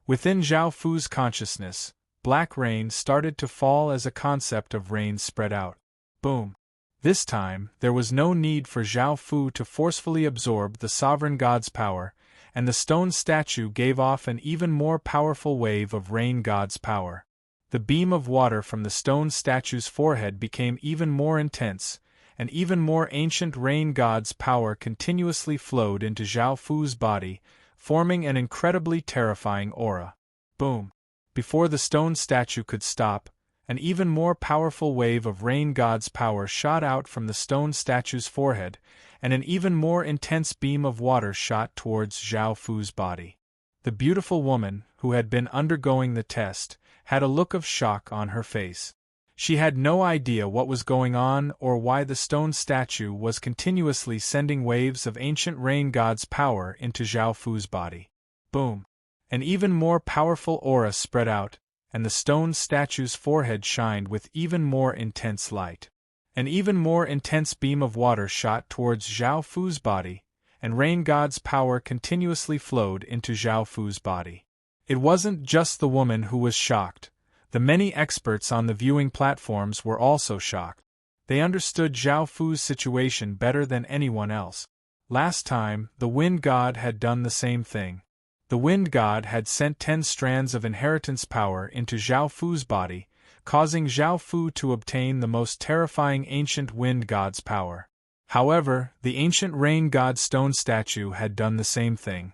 Within Zhao Fu's consciousness, black rain started to fall as a concept of rain spread out. Boom! This time, there was no need for Zhao Fu to forcefully absorb the sovereign god's power, and the stone statue gave off an even more powerful wave of rain god's power. The beam of water from the stone statue's forehead became even more intense, and even more ancient rain god's power continuously flowed into Zhao Fu's body, forming an incredibly terrifying aura. Boom! Before the stone statue could stop, an even more powerful wave of rain god's power shot out from the stone statue's forehead, and an even more intense beam of water shot towards Zhao Fu's body. The beautiful woman, who had been undergoing the test, had a look of shock on her face. She had no idea what was going on or why the stone statue was continuously sending waves of ancient rain god's power into Zhao Fu's body. Boom! An even more powerful aura spread out, and the stone statue's forehead shined with even more intense light. An even more intense beam of water shot towards Zhao Fu's body, and rain god's power continuously flowed into Zhao Fu's body. It wasn't just the woman who was shocked. The many experts on the viewing platforms were also shocked. They understood Zhao Fu's situation better than anyone else. Last time, the wind god had done the same thing. The wind god had sent 10 strands of inheritance power into Zhao Fu's body, causing Zhao Fu to obtain the most terrifying ancient wind god's power. However, the ancient rain god stone statue had done the same thing.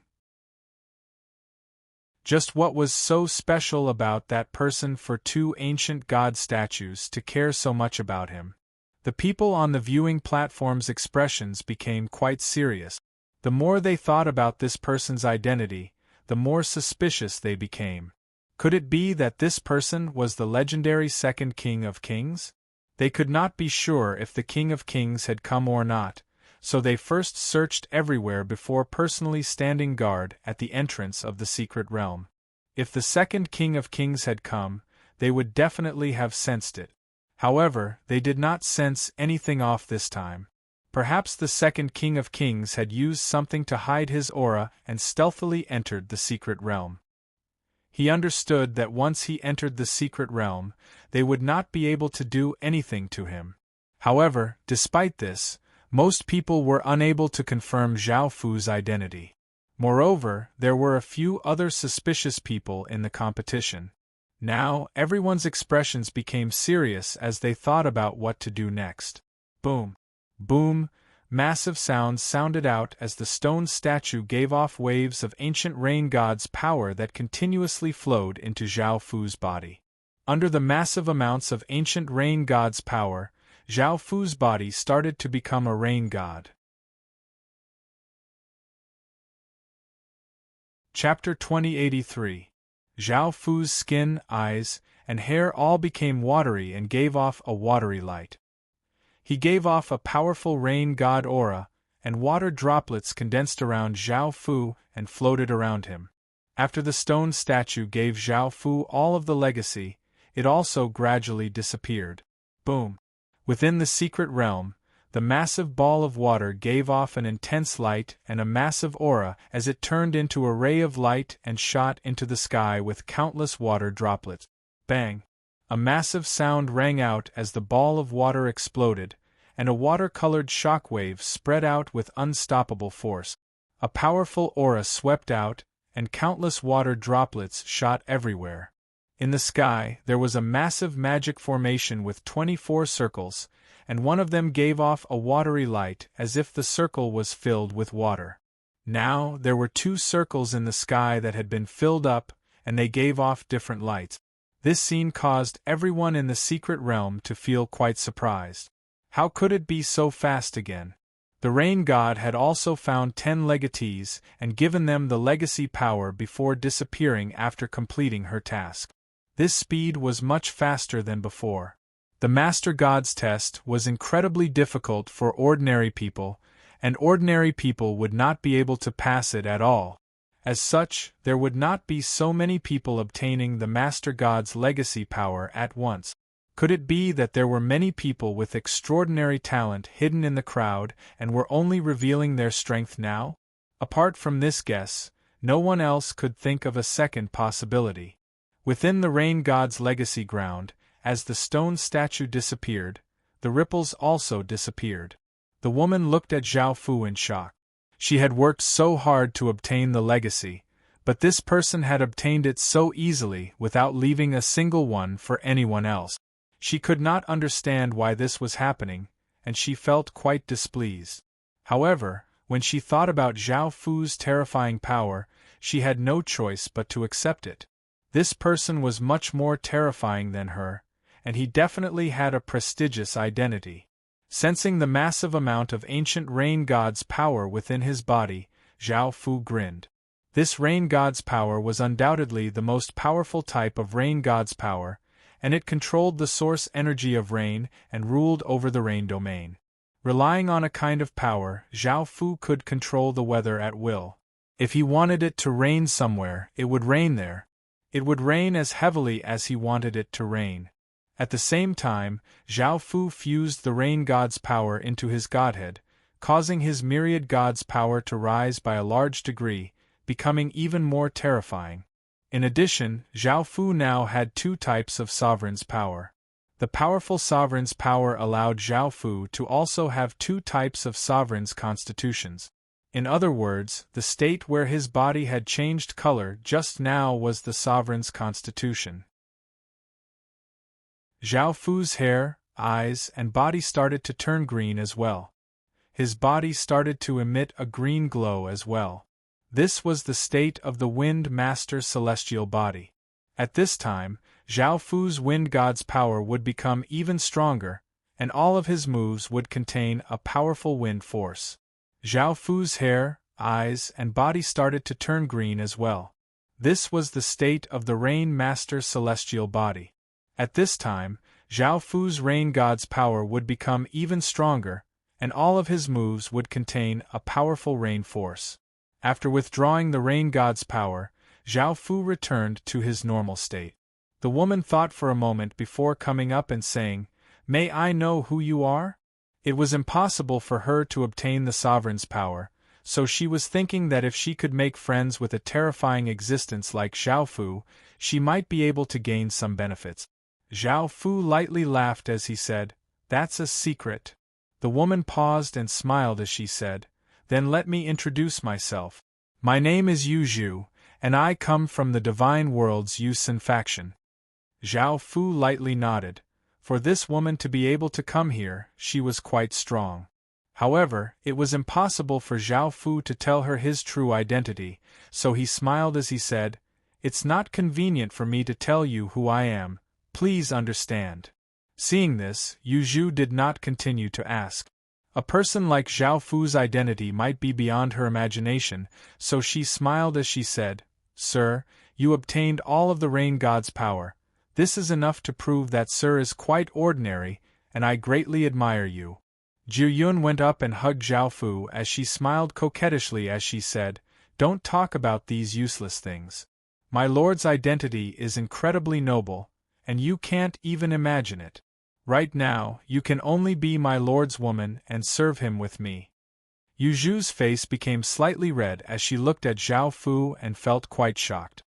Just what was so special about that person for 2 ancient god statues to care so much about him? The people on the viewing platform's expressions became quite serious. The more they thought about this person's identity, the more suspicious they became. Could it be that this person was the legendary second King of Kings? They could not be sure if the King of Kings had come or not, so they first searched everywhere before personally standing guard at the entrance of the secret realm. If the second King of Kings had come, they would definitely have sensed it. However, they did not sense anything off this time. Perhaps the second King of Kings had used something to hide his aura and stealthily entered the secret realm. He understood that once he entered the secret realm, they would not be able to do anything to him. However, despite this, most people were unable to confirm Zhao Fu's identity. Moreover, there were a few other suspicious people in the competition. Now, everyone's expressions became serious as they thought about what to do next. Boom! Boom! Massive sounds sounded out as the stone statue gave off waves of ancient rain god's power that continuously flowed into Zhao Fu's body. Under the massive amounts of ancient rain god's power, Zhao Fu's body started to become a rain god. Chapter 2083. Zhao Fu's skin, eyes, and hair all became watery and gave off a watery light. He gave off a powerful rain god aura, and water droplets condensed around Zhao Fu and floated around him. After the stone statue gave Zhao Fu all of the legacy, it also gradually disappeared. Boom! Within the secret realm, the massive ball of water gave off an intense light and a massive aura as it turned into a ray of light and shot into the sky with countless water droplets. Bang! A massive sound rang out as the ball of water exploded, and a water-colored shockwave spread out with unstoppable force. A powerful aura swept out, and countless water droplets shot everywhere. In the sky, there was a massive magic formation with 24 circles, and one of them gave off a watery light as if the circle was filled with water. Now, there were 2 circles in the sky that had been filled up, and they gave off different lights. This scene caused everyone in the secret realm to feel quite surprised. How could it be so fast again? The rain god had also found 10 legatees and given them the legacy power before disappearing after completing her task. This speed was much faster than before. The Master God's test was incredibly difficult for ordinary people, and ordinary people would not be able to pass it at all. As such, there would not be so many people obtaining the Master God's legacy power at once. Could it be that there were many people with extraordinary talent hidden in the crowd and were only revealing their strength now? Apart from this guess, no one else could think of a second possibility. Within the rain god's legacy ground, as the stone statue disappeared, the ripples also disappeared. The woman looked at Zhao Fu in shock. She had worked so hard to obtain the legacy, but this person had obtained it so easily without leaving a single one for anyone else. She could not understand why this was happening, and she felt quite displeased. However, when she thought about Zhao Fu's terrifying power, she had no choice but to accept it. This person was much more terrifying than her, and he definitely had a prestigious identity. Sensing the massive amount of ancient rain god's power within his body, Zhao Fu grinned. This rain god's power was undoubtedly the most powerful type of rain god's power, and it controlled the source energy of rain and ruled over the rain domain. Relying on a kind of power, Zhao Fu could control the weather at will. If he wanted it to rain somewhere, it would rain there. It would rain as heavily as he wanted it to rain. At the same time, Zhao Fu fused the rain god's power into his godhead, causing his myriad god's power to rise by a large degree, becoming even more terrifying. In addition, Zhao Fu now had 2 types of sovereign's power. The powerful sovereign's power allowed Zhao Fu to also have 2 types of sovereign's constitutions. In other words, the state where his body had changed color just now was the sovereign's constitution. Zhao Fu's hair, eyes, and body started to turn green as well. His body started to emit a green glow as well. This was the state of the Wind Master celestial body. At this time, Zhao Fu's wind god's power would become even stronger, and all of his moves would contain a powerful wind force. Zhao Fu's hair, eyes, and body started to turn green as well. This was the state of the Rain Master celestial body. At this time, Zhao Fu's rain god's power would become even stronger, and all of his moves would contain a powerful rain force. After withdrawing the rain god's power, Zhao Fu returned to his normal state. The woman thought for a moment before coming up and saying, "May I know who you are?" It was impossible for her to obtain the sovereign's power, so she was thinking that if she could make friends with a terrifying existence like Zhao Fu, she might be able to gain some benefits. Zhao Fu lightly laughed as he said, "That's a secret." The woman paused and smiled as she said, "Then let me introduce myself. My name is Yu Zhu, and I come from the Divine World's Yusin faction." Zhao Fu lightly nodded. For this woman to be able to come here, she was quite strong. However, it was impossible for Zhao Fu to tell her his true identity, so he smiled as he said, "It's not convenient for me to tell you who I am, please understand." Seeing this, Yu Zhu did not continue to ask. A person like Zhao Fu's identity might be beyond her imagination, so she smiled as she said, "Sir, you obtained all of the rain god's power. This is enough to prove that Sir is quite ordinary, and I greatly admire you." Zhu Yun went up and hugged Zhao Fu as she smiled coquettishly as she said, "Don't talk about these useless things. My lord's identity is incredibly noble, and you can't even imagine it. Right now, you can only be my lord's woman and serve him with me." Yu Zhu's face became slightly red as she looked at Zhao Fu and felt quite shocked.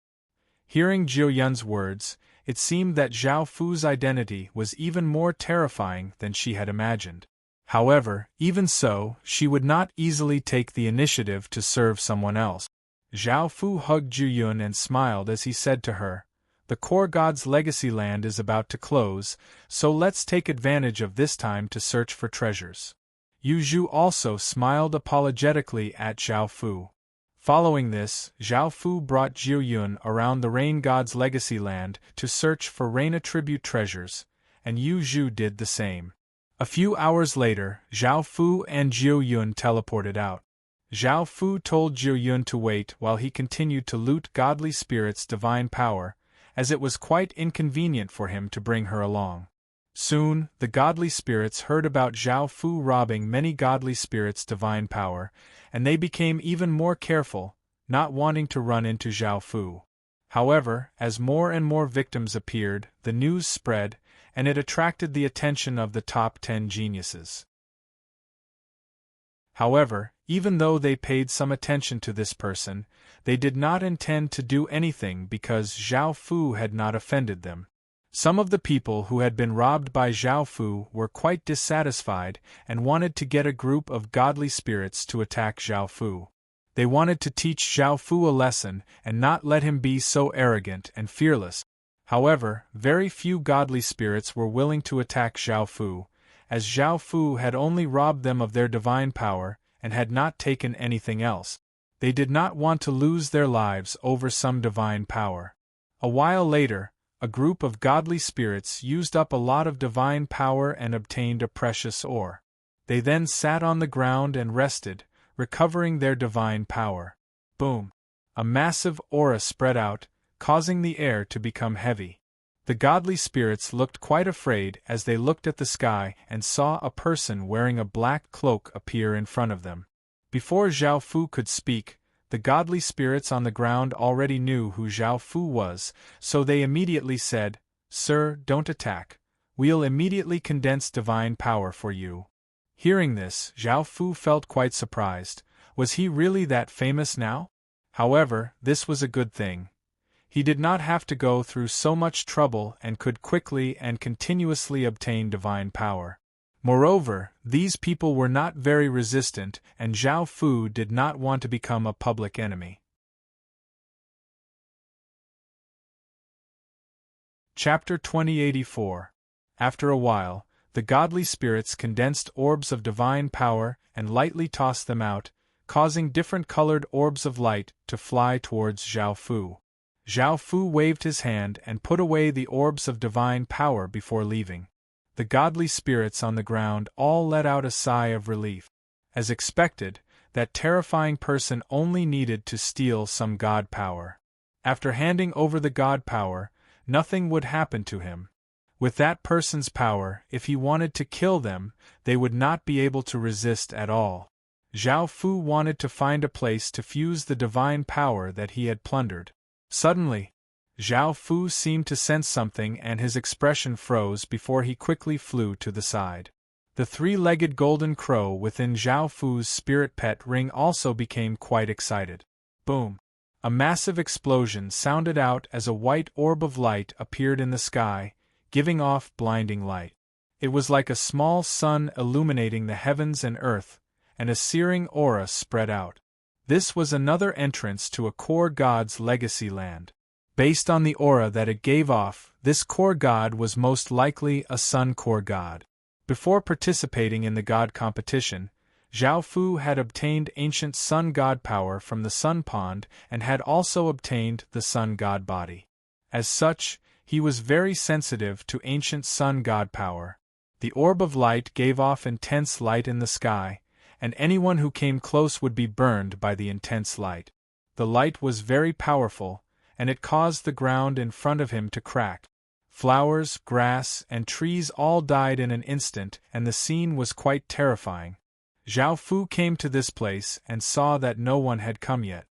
Hearing Zhu Yun's words, it seemed that Zhao Fu's identity was even more terrifying than she had imagined. However, even so, she would not easily take the initiative to serve someone else. Zhao Fu hugged Zhu Yun and smiled as he said to her, "The core god's legacy land is about to close, so let's take advantage of this time to search for treasures." Yu Zhu also smiled apologetically at Zhao Fu. Following this, Zhao Fu brought Zhu Yun around the rain god's legacy land to search for rain attribute treasures, and Yu Zhu did the same. A few hours later, Zhao Fu and Zhu Yun teleported out. Zhao Fu told Zhu Yun to wait while he continued to loot godly spirits' divine power, as it was quite inconvenient for him to bring her along. Soon, the godly spirits heard about Zhao Fu robbing many godly spirits' divine power, and they became even more careful, not wanting to run into Zhao Fu. However, as more and more victims appeared, the news spread, and it attracted the attention of the top 10 geniuses. However, even though they paid some attention to this person, they did not intend to do anything because Zhao Fu had not offended them. Some of the people who had been robbed by Zhao Fu were quite dissatisfied and wanted to get a group of godly spirits to attack Zhao Fu. They wanted to teach Zhao Fu a lesson and not let him be so arrogant and fearless. However, very few godly spirits were willing to attack Zhao Fu, as Zhao Fu had only robbed them of their divine power and had not taken anything else. They did not want to lose their lives over some divine power. A while later, a group of godly spirits used up a lot of divine power and obtained a precious ore. They then sat on the ground and rested, recovering their divine power. Boom! A massive aura spread out, causing the air to become heavy. The godly spirits looked quite afraid as they looked at the sky and saw a person wearing a black cloak appear in front of them. Before Zhao Fu could speak, the godly spirits on the ground already knew who Zhao Fu was, so they immediately said, "Sir, don't attack. We'll immediately condense divine power for you." Hearing this, Zhao Fu felt quite surprised. Was he really that famous now? However, this was a good thing. He did not have to go through so much trouble and could quickly and continuously obtain divine power. Moreover, these people were not very resistant, and Zhao Fu did not want to become a public enemy. Chapter 2084. After a while, the godly spirits condensed orbs of divine power and lightly tossed them out, causing different colored orbs of light to fly towards Zhao Fu. Zhao Fu waved his hand and put away the orbs of divine power before leaving. The godly spirits on the ground all let out a sigh of relief. As expected, that terrifying person only needed to steal some god power. After handing over the god power, nothing would happen to him. With that person's power, if he wanted to kill them, they would not be able to resist at all. Zhao Fu wanted to find a place to fuse the divine power that he had plundered. Suddenly, Zhao Fu seemed to sense something and his expression froze before he quickly flew to the side. The three-legged golden crow within Zhao Fu's spirit pet ring also became quite excited. Boom! A massive explosion sounded out as a white orb of light appeared in the sky, giving off blinding light. It was like a small sun illuminating the heavens and earth, and a searing aura spread out. This was another entrance to a core god's legacy land. Based on the aura that it gave off, this core god was most likely a sun core god. Before participating in the god competition, Zhao Fu had obtained ancient sun god power from the sun pond and had also obtained the sun god body. As such, He was very sensitive to ancient sun god power. The orb of light gave off intense light in the sky, and anyone who came close would be burned by the intense light. The light was very powerful, and it caused the ground in front of him to crack. Flowers, grass, and trees all died in an instant, and the scene was quite terrifying. Zhao Fu came to this place and saw that no one had come yet.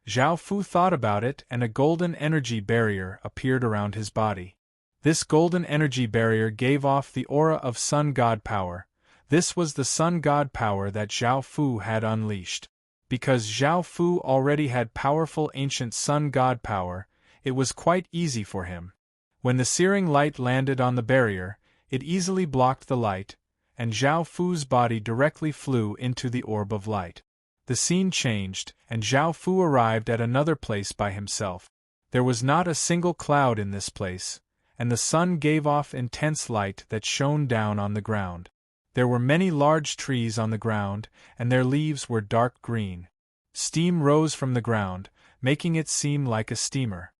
Zhao Fu thought about it, and a golden energy barrier appeared around his body. This golden energy barrier gave off the aura of sun god power. This was the sun god power that Zhao Fu had unleashed. Because Zhao Fu already had powerful ancient sun god power, it was quite easy for him. When the searing light landed on the barrier, it easily blocked the light, and Zhao Fu's body directly flew into the orb of light. The scene changed, and Zhao Fu arrived at another place by himself. There was not a single cloud in this place, and the sun gave off intense light that shone down on the ground. There were many large trees on the ground, and their leaves were dark green. Steam rose from the ground, making it seem like a steamer.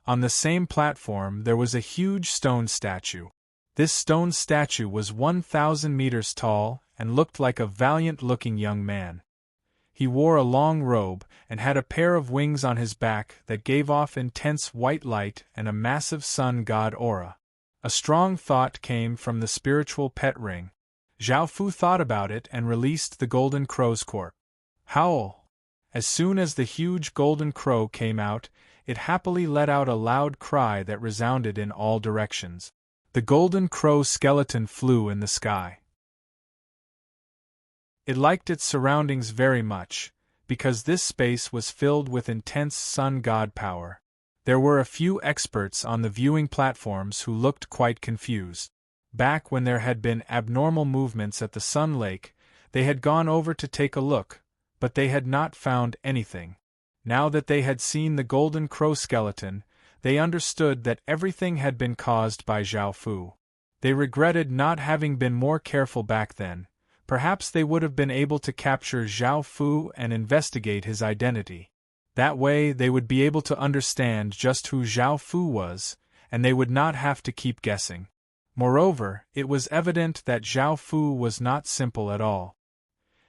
On the same platform there was a huge stone statue. This stone statue was 1,000 meters tall and looked like a valiant-looking young man. He wore a long robe and had a pair of wings on his back that gave off intense white light and a massive sun god aura. A strong thought came from the spiritual pet ring. Zhao Fu thought about it and released the golden crow's corpse. Howl! As soon as the huge golden crow came out, it happily let out a loud cry that resounded in all directions. The golden crow skeleton flew in the sky. It liked its surroundings very much, because this space was filled with intense sun god power. There were a few experts on the viewing platforms who looked quite confused. Back when there had been abnormal movements at the Sun Lake, they had gone over to take a look, but they had not found anything. Now that they had seen the golden crow skeleton, they understood that everything had been caused by Zhao Fu. They regretted not having been more careful back then. Perhaps they would have been able to capture Zhao Fu and investigate his identity. That way they would be able to understand just who Zhao Fu was, and they would not have to keep guessing. Moreover, it was evident that Zhao Fu was not simple at all.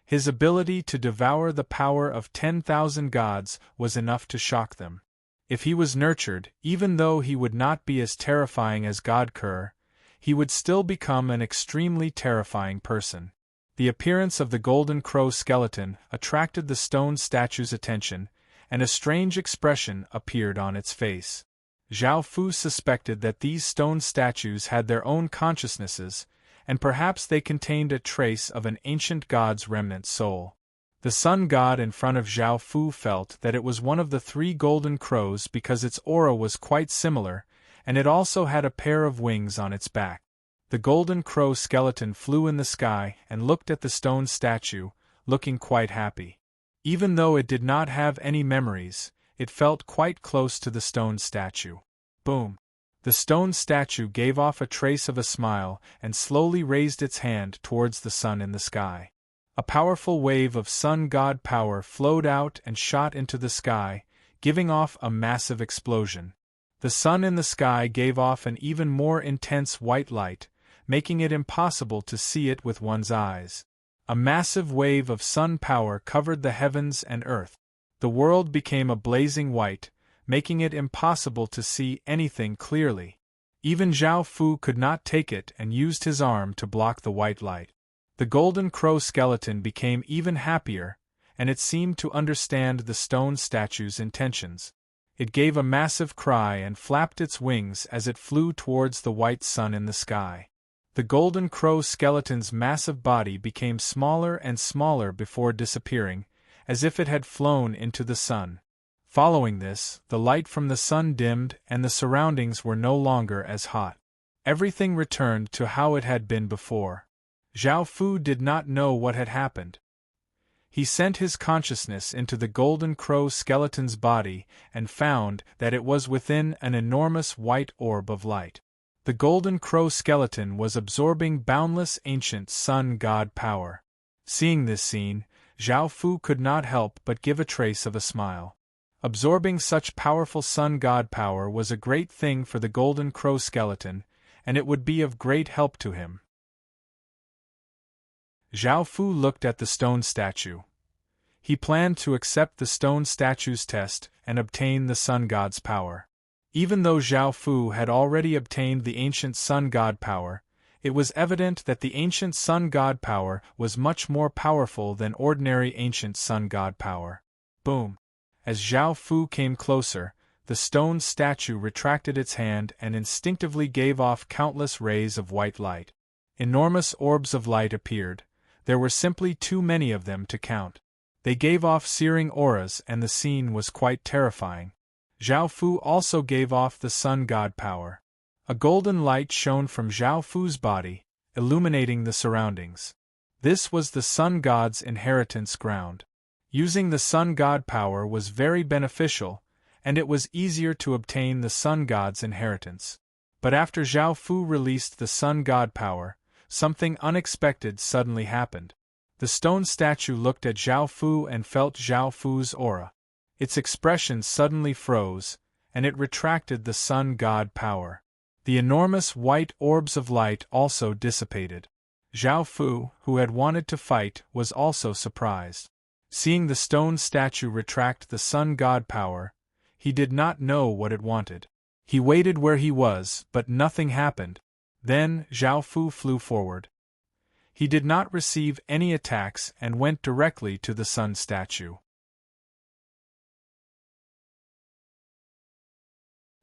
His ability to devour the power of 10,000 gods was enough to shock them. If he was nurtured, even though he would not be as terrifying as God Kerr, he would still become an extremely terrifying person. The appearance of the golden crow skeleton attracted the stone statue's attention, and a strange expression appeared on its face. Zhao Fu suspected that these stone statues had their own consciousnesses, and perhaps they contained a trace of an ancient god's remnant soul. The sun god in front of Zhao Fu felt that it was one of the 3 golden crows because its aura was quite similar, and it also had a pair of wings on its back. The golden crow skeleton flew in the sky and looked at the stone statue, looking quite happy. Even though it did not have any memories, it felt quite close to the stone statue. Boom! The stone statue gave off a trace of a smile and slowly raised its hand towards the sun in the sky. A powerful wave of sun god power flowed out and shot into the sky, giving off a massive explosion. The sun in the sky gave off an even more intense white light, making it impossible to see it with one's eyes. A massive wave of sun power covered the heavens and earth. The world became a blazing white, making it impossible to see anything clearly. Even Zhao Fu could not take it and used his arm to block the white light. The golden crow skeleton became even happier, and it seemed to understand the stone statue's intentions. It gave a massive cry and flapped its wings as it flew towards the white sun in the sky. The golden crow skeleton's massive body became smaller and smaller before disappearing, as if it had flown into the sun. Following this, the light from the sun dimmed and the surroundings were no longer as hot. Everything returned to how it had been before. Zhao Fu did not know what had happened. He sent his consciousness into the golden crow skeleton's body and found that it was within an enormous white orb of light. The golden crow skeleton was absorbing boundless ancient sun god power. Seeing this scene, Zhao Fu could not help but give a trace of a smile. Absorbing such powerful sun god power was a great thing for the golden crow skeleton, and it would be of great help to him. Zhao Fu looked at the stone statue. He planned to accept the stone statue's test and obtain the sun god's power. Even though Zhao Fu had already obtained the ancient sun god power, it was evident that the ancient sun god power was much more powerful than ordinary ancient sun god power. Boom! As Zhao Fu came closer, the stone statue retracted its hand and instinctively gave off countless rays of white light. Enormous orbs of light appeared. There were simply too many of them to count. They gave off searing auras and the scene was quite terrifying. Zhao Fu also gave off the sun god power. A golden light shone from Zhao Fu's body, illuminating the surroundings. This was the sun god's inheritance ground. Using the sun god power was very beneficial, and it was easier to obtain the sun god's inheritance. But after Zhao Fu released the sun god power, something unexpected suddenly happened. The stone statue looked at Zhao Fu and felt Zhao Fu's aura. Its expression suddenly froze, and it retracted the sun god power. The enormous white orbs of light also dissipated. Zhao Fu, who had wanted to fight, was also surprised. Seeing the stone statue retract the sun god power, he did not know what it wanted. He waited where he was, but nothing happened. Then Zhao Fu flew forward. He did not receive any attacks and went directly to the sun statue.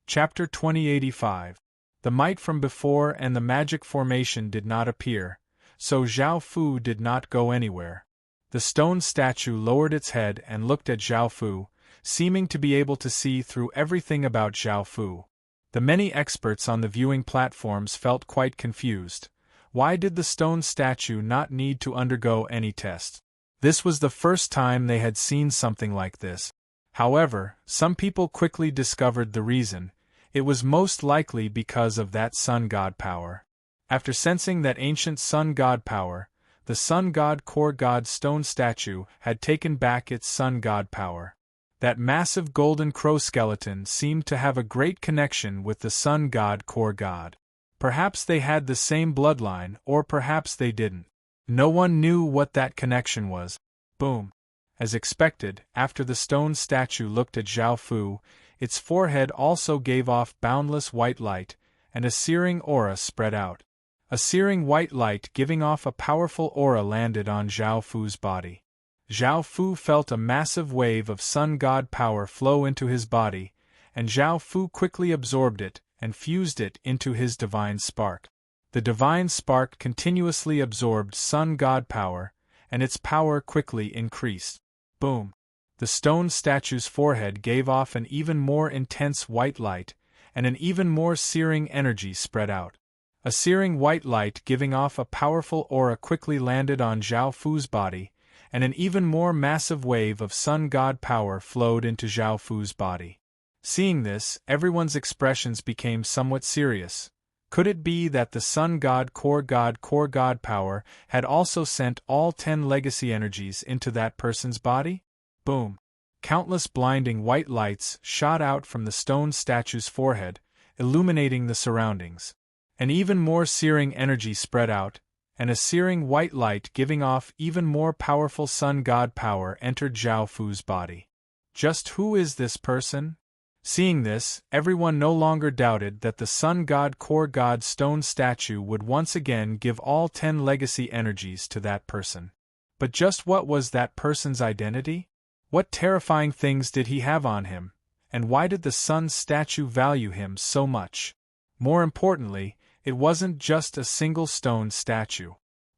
Chapter 2085. The might from before and the magic formation did not appear, so Zhao Fu did not go anywhere. The stone statue lowered its head and looked at Zhao Fu, seeming to be able to see through everything about Zhao Fu. The many experts on the viewing platforms felt quite confused. Why did the stone statue not need to undergo any test? This was the first time they had seen something like this. However, some people quickly discovered the reason. It was most likely because of that sun god power. After sensing that ancient sun god power, the sun god core god stone statue had taken back its sun god power. That massive golden crow skeleton seemed to have a great connection with the sun god core god. Perhaps they had the same bloodline, or perhaps they didn't. No one knew what that connection was. Boom! As expected, after the stone statue looked at Zhao Fu, its forehead also gave off boundless white light, and a searing aura spread out. A searing white light giving off a powerful aura landed on Zhao Fu's body. Zhao Fu felt a massive wave of sun god power flow into his body, and Zhao Fu quickly absorbed it and fused it into his divine spark. The divine spark continuously absorbed sun god power, and its power quickly increased. Boom! The stone statue's forehead gave off an even more intense white light, and an even more searing energy spread out. A searing white light giving off a powerful aura quickly landed on Zhao Fu's body, and an even more massive wave of sun god power flowed into Zhao Fu's body. Seeing this, everyone's expressions became somewhat serious. Could it be that the sun god core god power had also sent all 10 legacy energies into that person's body? Boom! Countless blinding white lights shot out from the stone statue's forehead, illuminating the surroundings. An even more searing energy spread out, and a searing white light giving off even more powerful sun god power entered Zhao Fu's body. Just who is this person? Seeing this, everyone no longer doubted that the sun god core god stone statue would once again give all 10 legacy energies to that person. But just what was that person's identity? What terrifying things did he have on him, and why did the sun statue value him so much? More importantly, it wasn't just a single stone statue.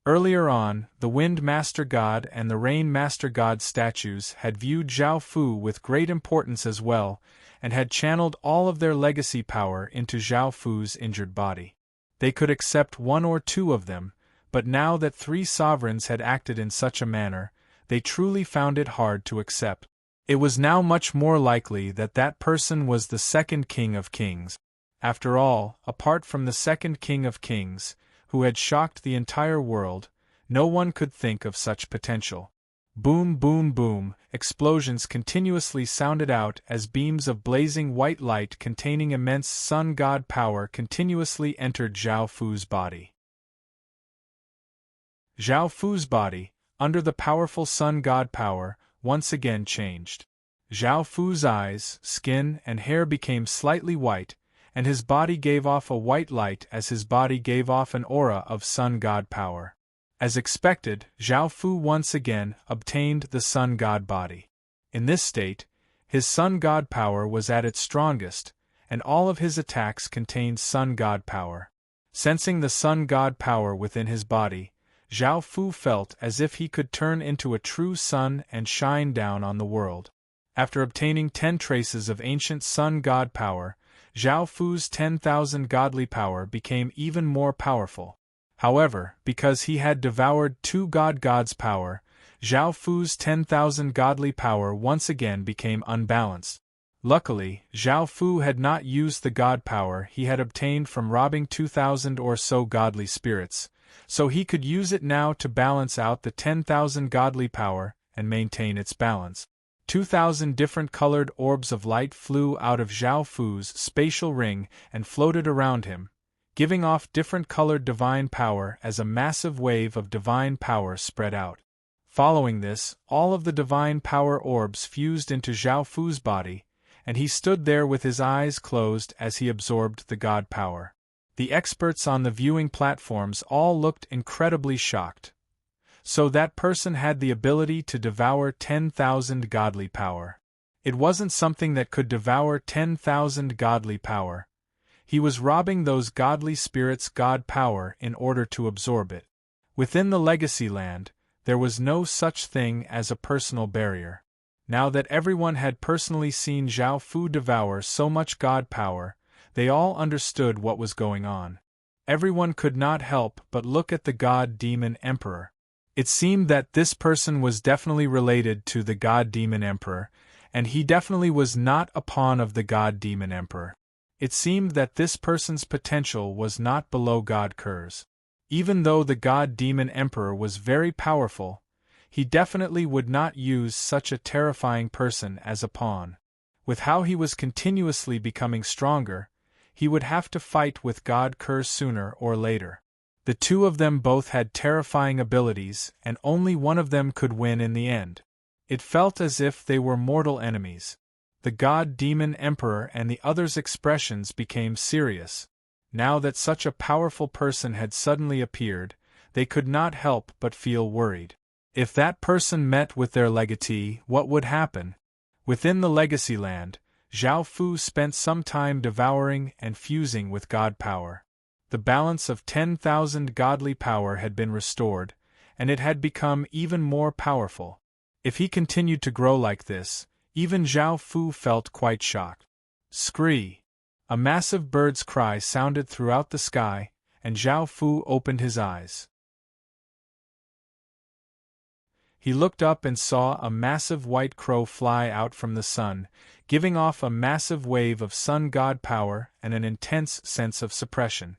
Earlier on, the Wind Master God and the Rain Master God statues had viewed Zhao Fu with great importance as well, and had channeled all of their legacy power into Zhao Fu's injured body. They could accept 1 or 2 of them, but now that 3 sovereigns had acted in such a manner, they truly found it hard to accept. It was now much more likely that that person was the second King of Kings. After all, apart from the second King of Kings, who had shocked the entire world, no one could think of such potential. Boom, boom, boom, explosions continuously sounded out as beams of blazing white light containing immense sun god power continuously entered Zhao Fu's body. Zhao Fu's body, under the powerful sun god power, once again changed. Zhao Fu's eyes, skin, and hair became slightly white, and his body gave off a white light as his body gave off an aura of sun god power. As expected, Zhao Fu once again obtained the sun god body. In this state, his sun god power was at its strongest, and all of his attacks contained sun god power. Sensing the sun god power within his body, Zhao Fu felt as if he could turn into a true sun and shine down on the world. After obtaining 10 traces of ancient sun god power, Zhao Fu's 10,000 godly power became even more powerful. However, because he had devoured 2 gods' power, Zhao Fu's 10,000 godly power once again became unbalanced. Luckily, Zhao Fu had not used the god power he had obtained from robbing 2,000 or so godly spirits, so he could use it now to balance out the 10,000 godly power and maintain its balance. 2,000 different colored orbs of light flew out of Zhao Fu's spatial ring and floated around him, giving off different colored divine power as a massive wave of divine power spread out. Following this, all of the divine power orbs fused into Zhao Fu's body, and he stood there with his eyes closed as he absorbed the god power. The experts on the viewing platforms all looked incredibly shocked. So that person had the ability to devour 10,000 godly power. It wasn't something that could devour 10,000 godly power. He was robbing those godly spirits' god power in order to absorb it. Within the Legacy Land, there was no such thing as a personal barrier. Now that everyone had personally seen Zhao Fu devour so much god power, they all understood what was going on. Everyone could not help but look at the God-Demon Emperor. It seemed that this person was definitely related to the God-Demon Emperor, and he definitely was not a pawn of the God-Demon Emperor. It seemed that this person's potential was not below God Ker's. Even though the God-Demon Emperor was very powerful, he definitely would not use such a terrifying person as a pawn. With how he was continuously becoming stronger, he would have to fight with God Ker sooner or later. The two of them both had terrifying abilities, and only one of them could win in the end. It felt as if they were mortal enemies. The God-Demon Emperor and the other's expressions became serious. Now that such a powerful person had suddenly appeared, they could not help but feel worried. If that person met with their legatee, what would happen? Within the Legacy Land, Zhao Fu spent some time devouring and fusing with god power. The balance of 10,000 godly power had been restored, and it had become even more powerful. If he continued to grow like this, even Zhao Fu felt quite shocked. Scree! A massive bird's cry sounded throughout the sky, and Zhao Fu opened his eyes. He looked up and saw a massive white crow fly out from the sun, giving off a massive wave of sun god power and an intense sense of suppression.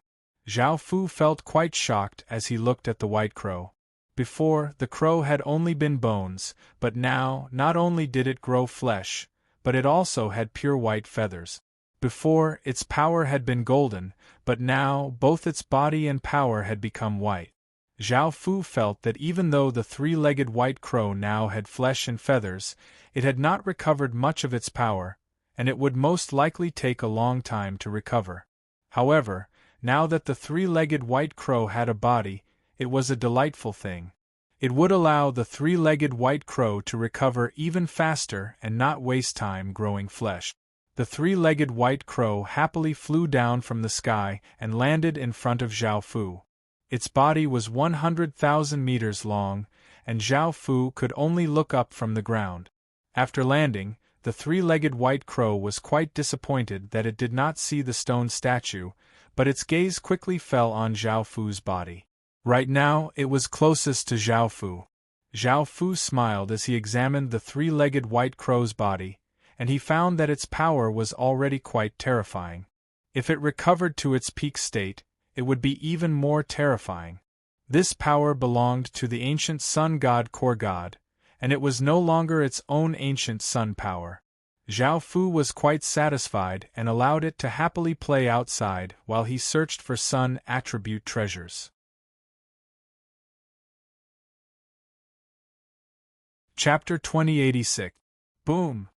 Zhao Fu felt quite shocked as he looked at the white crow. Before, the crow had only been bones, but now, not only did it grow flesh, but it also had pure white feathers. Before, its power had been golden, but now, both its body and power had become white. Zhao Fu felt that even though the three-legged white crow now had flesh and feathers, it had not recovered much of its power, and it would most likely take a long time to recover. However, now that the three-legged white crow had a body, it was a delightful thing. It would allow the three-legged white crow to recover even faster and not waste time growing flesh. The three-legged white crow happily flew down from the sky and landed in front of Zhao Fu. Its body was 100,000 meters long, and Zhao Fu could only look up from the ground. After landing, the three-legged white crow was quite disappointed that it did not see the stone statue, but its gaze quickly fell on Zhao Fu's body. Right now, it was closest to Zhao Fu. Zhao Fu smiled as he examined the three-legged white crow's body, and he found that its power was already quite terrifying. If it recovered to its peak state, it would be even more terrifying. This power belonged to the ancient sun god Core God, and it was no longer its own ancient sun power. Zhao Fu was quite satisfied and allowed it to happily play outside while he searched for sun attribute treasures. Chapter 2086. Boom!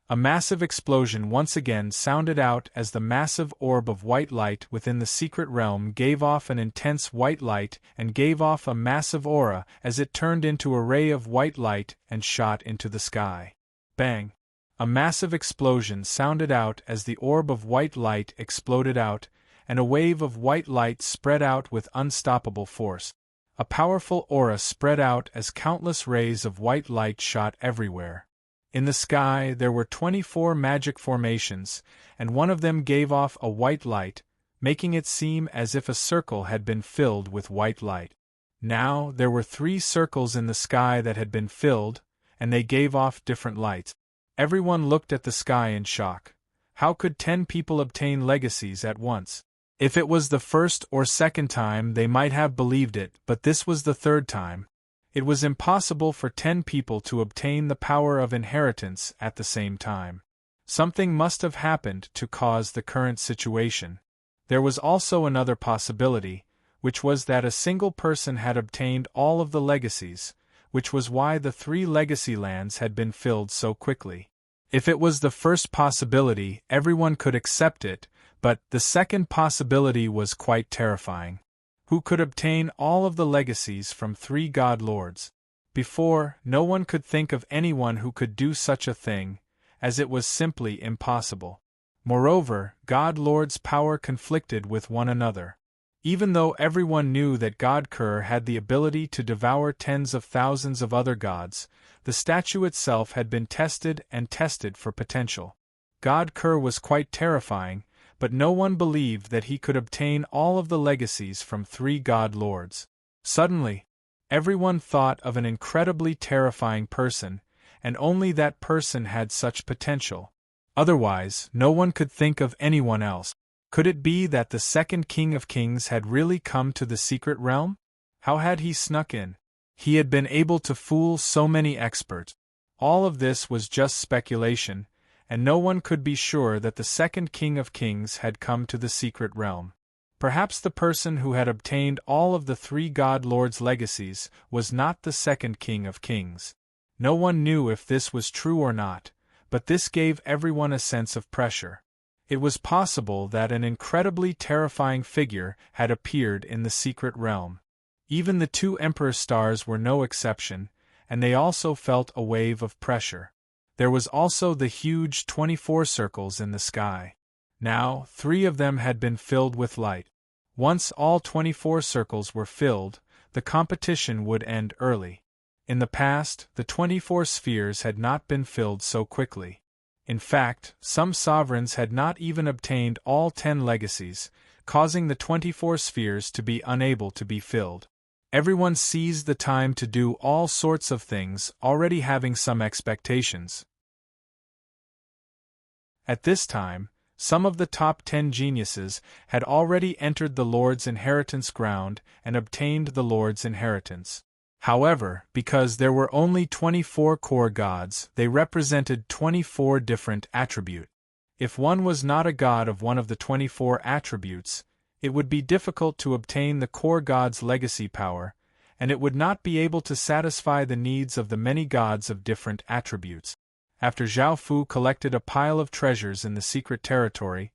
A massive explosion once again sounded out as the massive orb of white light within the secret realm gave off an intense white light and gave off a massive aura as it turned into a ray of white light and shot into the sky. Bang! A massive explosion sounded out as the orb of white light exploded out, and a wave of white light spread out with unstoppable force. A powerful aura spread out as countless rays of white light shot everywhere. In the sky there were 24 magic formations, and one of them gave off a white light, making it seem as if a circle had been filled with white light. Now there were 3 circles in the sky that had been filled, and they gave off different lights. Everyone looked at the sky in shock. How could 10 people obtain legacies at once? If it was the first or second time they might have believed it, but this was the third time. It was impossible for 10 people to obtain the power of inheritance at the same time. Something must have happened to cause the current situation. There was also another possibility, which was that a single person had obtained all of the legacies, which was why the 3 legacy lands had been filled so quickly. If it was the first possibility, everyone could accept it, but the second possibility was quite terrifying. Who could obtain all of the legacies from 3 god lords? Before, no one could think of anyone who could do such a thing, as it was simply impossible. Moreover, god lords' power conflicted with one another. Even though everyone knew that God Kerr had the ability to devour tens of thousands of other gods, the statue itself had been tested and tested for potential. God Kerr was quite terrifying, but no one believed that he could obtain all of the legacies from 3 god lords. Suddenly, everyone thought of an incredibly terrifying person, and only that person had such potential. Otherwise, no one could think of anyone else. Could it be that the second King of Kings had really come to the secret realm? How had he snuck in? He had been able to fool so many experts. All of this was just speculation, and no one could be sure that the second King of Kings had come to the secret realm. Perhaps the person who had obtained all of the 3 god lords' legacies was not the second King of Kings. No one knew if this was true or not, but this gave everyone a sense of pressure. It was possible that an incredibly terrifying figure had appeared in the secret realm. Even the 2 Emperor stars were no exception, and they also felt a wave of pressure. There was also the huge 24 circles in the sky. Now, 3 of them had been filled with light. Once all 24 circles were filled, the competition would end early. In the past, the 24 spheres had not been filled so quickly. In fact, some sovereigns had not even obtained all 10 legacies, causing the 24 spheres to be unable to be filled. Everyone seized the time to do all sorts of things, already having some expectations. At this time, some of the top 10 geniuses had already entered the Lord's inheritance ground and obtained the Lord's inheritance. However, because there were only 24 core gods, they represented 24 different attributes. If one was not a god of one of the 24 attributes, it would be difficult to obtain the core god's legacy power, and it would not be able to satisfy the needs of the many gods of different attributes. After Zhao Fu collected a pile of treasures in the secret territory,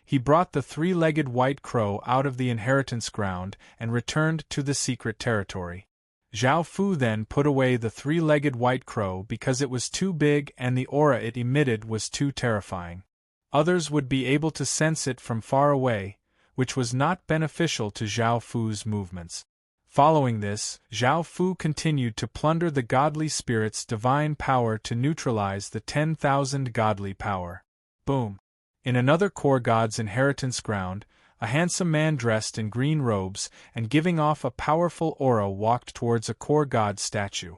he brought the 3-legged white crow out of the inheritance ground and returned to the secret territory. Zhao Fu then put away the 3-legged white crow because it was too big and the aura it emitted was too terrifying. Others would be able to sense it from far away, which was not beneficial to Zhao Fu's movements. Following this, Zhao Fu continued to plunder the godly spirit's divine power to neutralize the 10,000 godly power. Boom! In another core god's inheritance ground, a handsome man dressed in green robes and giving off a powerful aura walked towards a core god statue.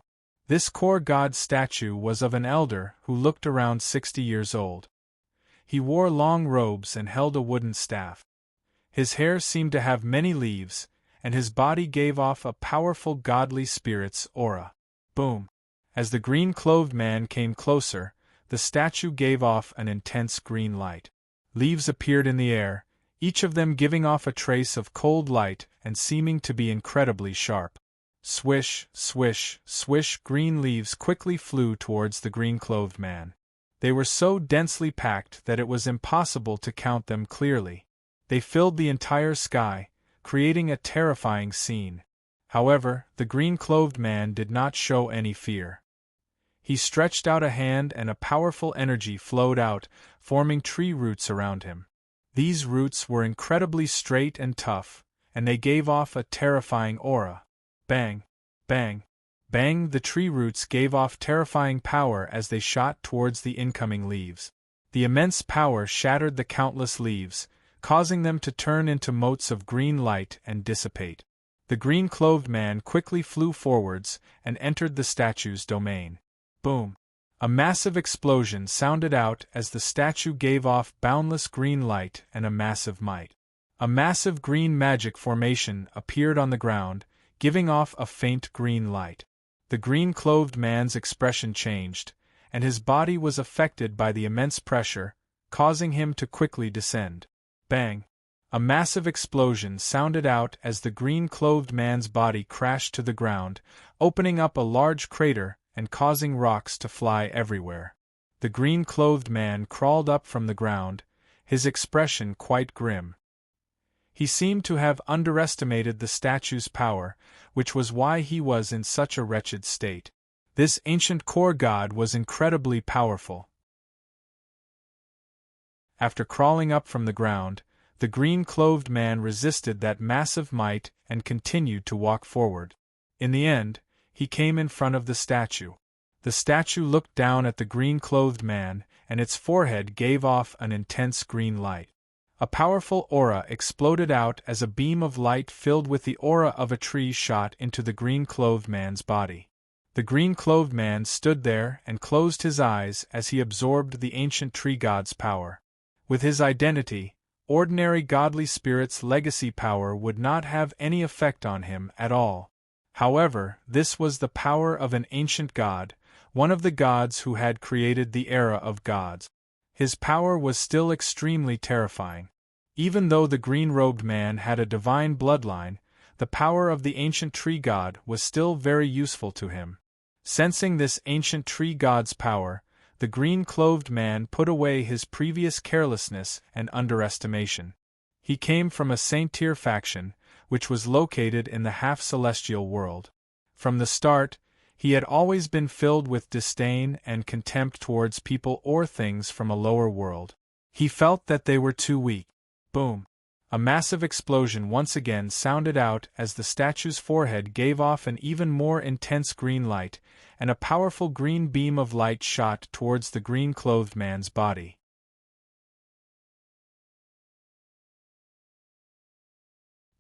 This core god statue was of an elder who looked around 60 years old. He wore long robes and held a wooden staff. His hair seemed to have many leaves, and his body gave off a powerful godly spirit's aura. Boom! As the green-clothed man came closer, the statue gave off an intense green light. Leaves appeared in the air, each of them giving off a trace of cold light and seeming to be incredibly sharp. Swish, swish, swish, green leaves quickly flew towards the green-clothed man. They were so densely packed that it was impossible to count them clearly. They filled the entire sky, creating a terrifying scene. However, the green-clothed man did not show any fear. He stretched out a hand and a powerful energy flowed out, forming tree roots around him. These roots were incredibly straight and tough, and they gave off a terrifying aura. Bang! Bang! Bang! The tree roots gave off terrifying power as they shot towards the incoming leaves. The immense power shattered the countless leaves, causing them to turn into motes of green light and dissipate. The green-clothed man quickly flew forwards and entered the statue's domain. Boom! A massive explosion sounded out as the statue gave off boundless green light and a massive might. A massive green magic formation appeared on the ground, giving off a faint green light. The green-clothed man's expression changed, and his body was affected by the immense pressure, causing him to quickly descend. Bang! A massive explosion sounded out as the green-clothed man's body crashed to the ground, opening up a large crater and causing rocks to fly everywhere. The green-clothed man crawled up from the ground, his expression quite grim. He seemed to have underestimated the statue's power, which was why he was in such a wretched state. This ancient core god was incredibly powerful. After crawling up from the ground, the green-clothed man resisted that massive might and continued to walk forward. In the end, he came in front of the statue. The statue looked down at the green-clothed man, and its forehead gave off an intense green light. A powerful aura exploded out as a beam of light filled with the aura of a tree shot into the green-clothed man's body. The green-clothed man stood there and closed his eyes as he absorbed the ancient tree god's power. With his identity, ordinary godly spirit's legacy power would not have any effect on him at all. However, this was the power of an ancient god, one of the gods who had created the era of gods. His power was still extremely terrifying. Even though the green-robed man had a divine bloodline, the power of the ancient tree god was still very useful to him. Sensing this ancient tree god's power, the green-clothed man put away his previous carelessness and underestimation. He came from a saint-tier faction, which was located in the half-celestial world. From the start, he had always been filled with disdain and contempt towards people or things from a lower world. He felt that they were too weak. Boom! A massive explosion once again sounded out as the statue's forehead gave off an even more intense green light, and a powerful green beam of light shot towards the green-clothed man's body.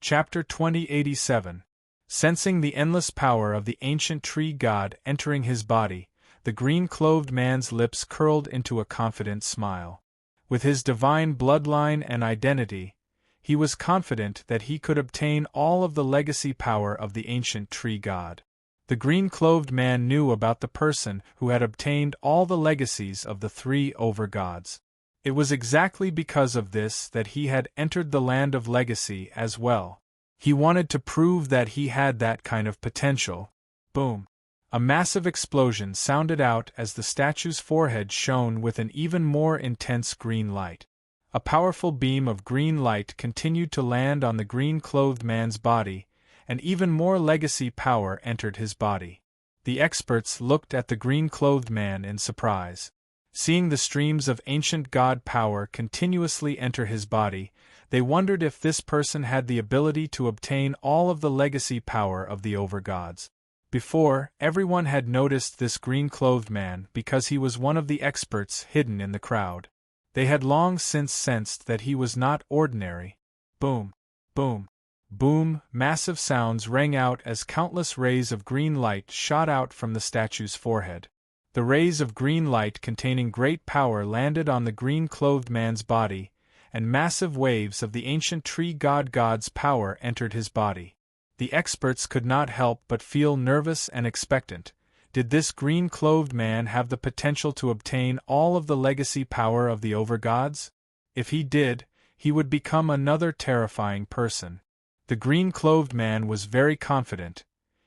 Chapter 2087. Sensing the endless power of the ancient tree god entering his body, the green-clothed man's lips curled into a confident smile. With his divine bloodline and identity, he was confident that he could obtain all of the legacy power of the ancient tree god. The green-clothed man knew about the person who had obtained all the legacies of the three over-gods. It was exactly because of this that he had entered the land of legacy as well. He wanted to prove that he had that kind of potential. Boom! A massive explosion sounded out as the statue's forehead shone with an even more intense green light. A powerful beam of green light continued to land on the green-clothed man's body, and even more legacy power entered his body. The experts looked at the green-clothed man in surprise. Seeing the streams of ancient god power continuously enter his body, they wondered if this person had the ability to obtain all of the legacy power of the overgods. Before, everyone had noticed this green-clothed man because he was one of the experts hidden in the crowd. They had long since sensed that he was not ordinary. Boom! Boom! Boom! Massive sounds rang out as countless rays of green light shot out from the statue's forehead. The rays of green light containing great power landed on the green-clothed man's body, and massive waves of the ancient tree god's power entered his body. The experts could not help but feel nervous and expectant, Did this green-clothed man have the potential to obtain all of the legacy power of the overgods? If he did, he would become another terrifying person. The green-clothed man was very confident.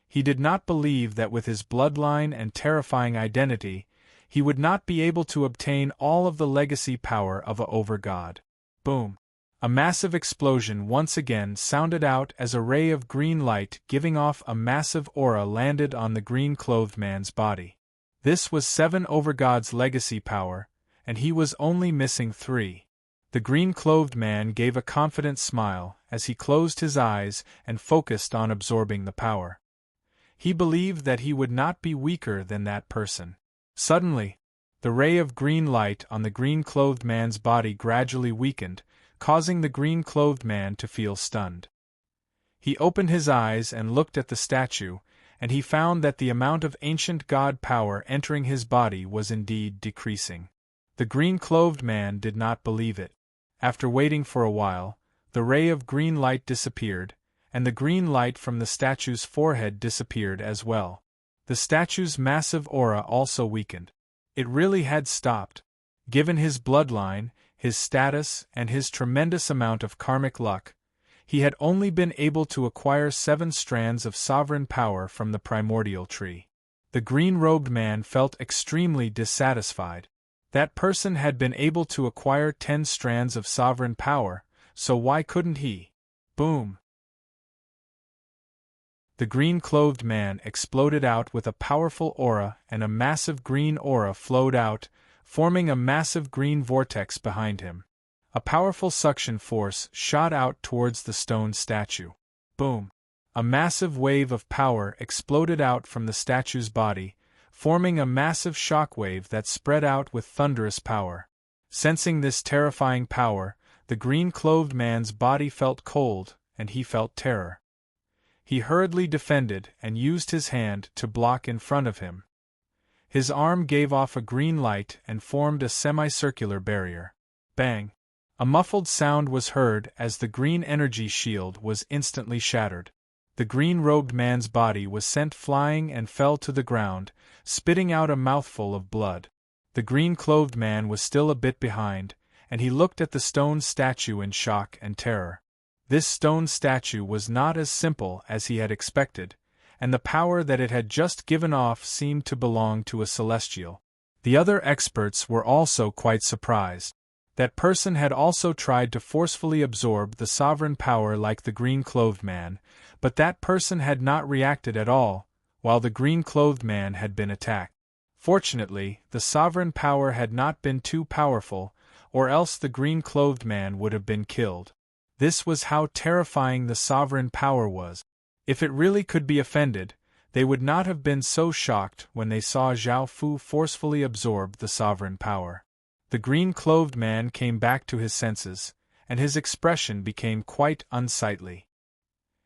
He did not believe that with his bloodline and terrifying identity, he would not be able to obtain all of the legacy power of a overgod. Boom! A massive explosion once again sounded out as a ray of green light giving off a massive aura landed on the green-clothed man's body. This was 7 overgods' legacy power, and he was only missing 3. The green-clothed man gave a confident smile as he closed his eyes and focused on absorbing the power. He believed that he would not be weaker than that person. Suddenly, the ray of green light on the green-clothed man's body gradually weakened, causing the green-clothed man to feel stunned. He opened his eyes and looked at the statue, and he found that the amount of ancient god power entering his body was indeed decreasing. The green-clothed man did not believe it. After waiting for a while, the ray of green light disappeared, and the green light from the statue's forehead disappeared as well. The statue's massive aura also weakened. It really had stopped. Given his bloodline, his status, and his tremendous amount of karmic luck, he had only been able to acquire 7 strands of sovereign power from the primordial tree. The green-robed man felt extremely dissatisfied. That person had been able to acquire 10 strands of sovereign power, so why couldn't he? Boom! The green-clothed man exploded out with a powerful aura, and a massive green aura flowed out, forming a massive green vortex behind him. A powerful suction force shot out towards the stone statue. Boom! A massive wave of power exploded out from the statue's body, forming a massive shockwave that spread out with thunderous power. Sensing this terrifying power, the green-clothed man's body felt cold, and he felt terror. He hurriedly defended and used his hand to block in front of him. His arm gave off a green light and formed a semicircular barrier. Bang! A muffled sound was heard as the green energy shield was instantly shattered. The green-robed man's body was sent flying and fell to the ground, spitting out a mouthful of blood. The green-clothed man was still a bit behind, and he looked at the stone statue in shock and terror. This stone statue was not as simple as he had expected, and the power that it had just given off seemed to belong to a celestial. The other experts were also quite surprised. That person had also tried to forcefully absorb the sovereign power like the green-clothed man, but that person had not reacted at all, while the green-clothed man had been attacked. Fortunately, the sovereign power had not been too powerful, or else the green-clothed man would have been killed. This was how terrifying the sovereign power was. If it really could be offended, they would not have been so shocked when they saw Zhao Fu forcefully absorb the sovereign power. The green-clothed man came back to his senses, and his expression became quite unsightly.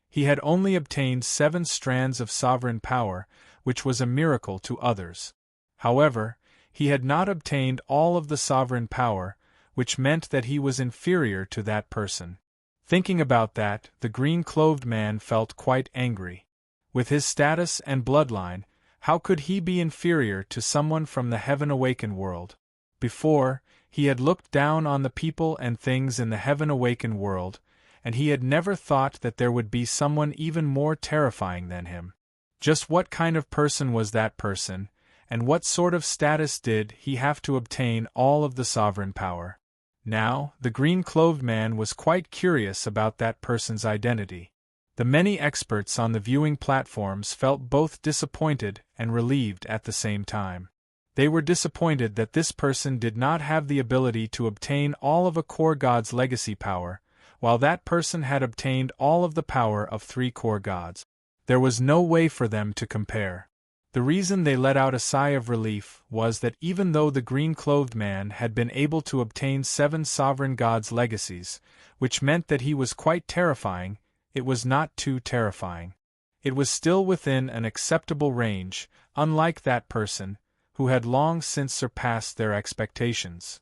He had only obtained 7 strands of sovereign power, which was a miracle to others. However, he had not obtained all of the sovereign power, which meant that he was inferior to that person. Thinking about that, the green-clothed man felt quite angry. With his status and bloodline, how could he be inferior to someone from the Heaven-Awakened world? Before, he had looked down on the people and things in the Heaven-Awakened world, and he had never thought that there would be someone even more terrifying than him. Just what kind of person was that person, and what sort of status did he have to obtain all of the sovereign power? Now, the green-clothed man was quite curious about that person's identity. The many experts on the viewing platforms felt both disappointed and relieved at the same time. They were disappointed that this person did not have the ability to obtain all of a core god's legacy power, while that person had obtained all of the power of 3 core gods. There was no way for them to compare. The reason they let out a sigh of relief was that even though the green-clothed man had been able to obtain 7 sovereign gods' legacies, which meant that he was quite terrifying, it was not too terrifying. It was still within an acceptable range, unlike that person, who had long since surpassed their expectations.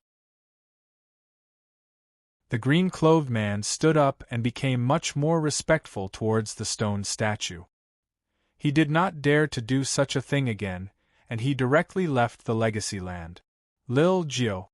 The green-clothed man stood up and became much more respectful towards the stone statue. He did not dare to do such a thing again, and he directly left the legacy land. Lil Gio.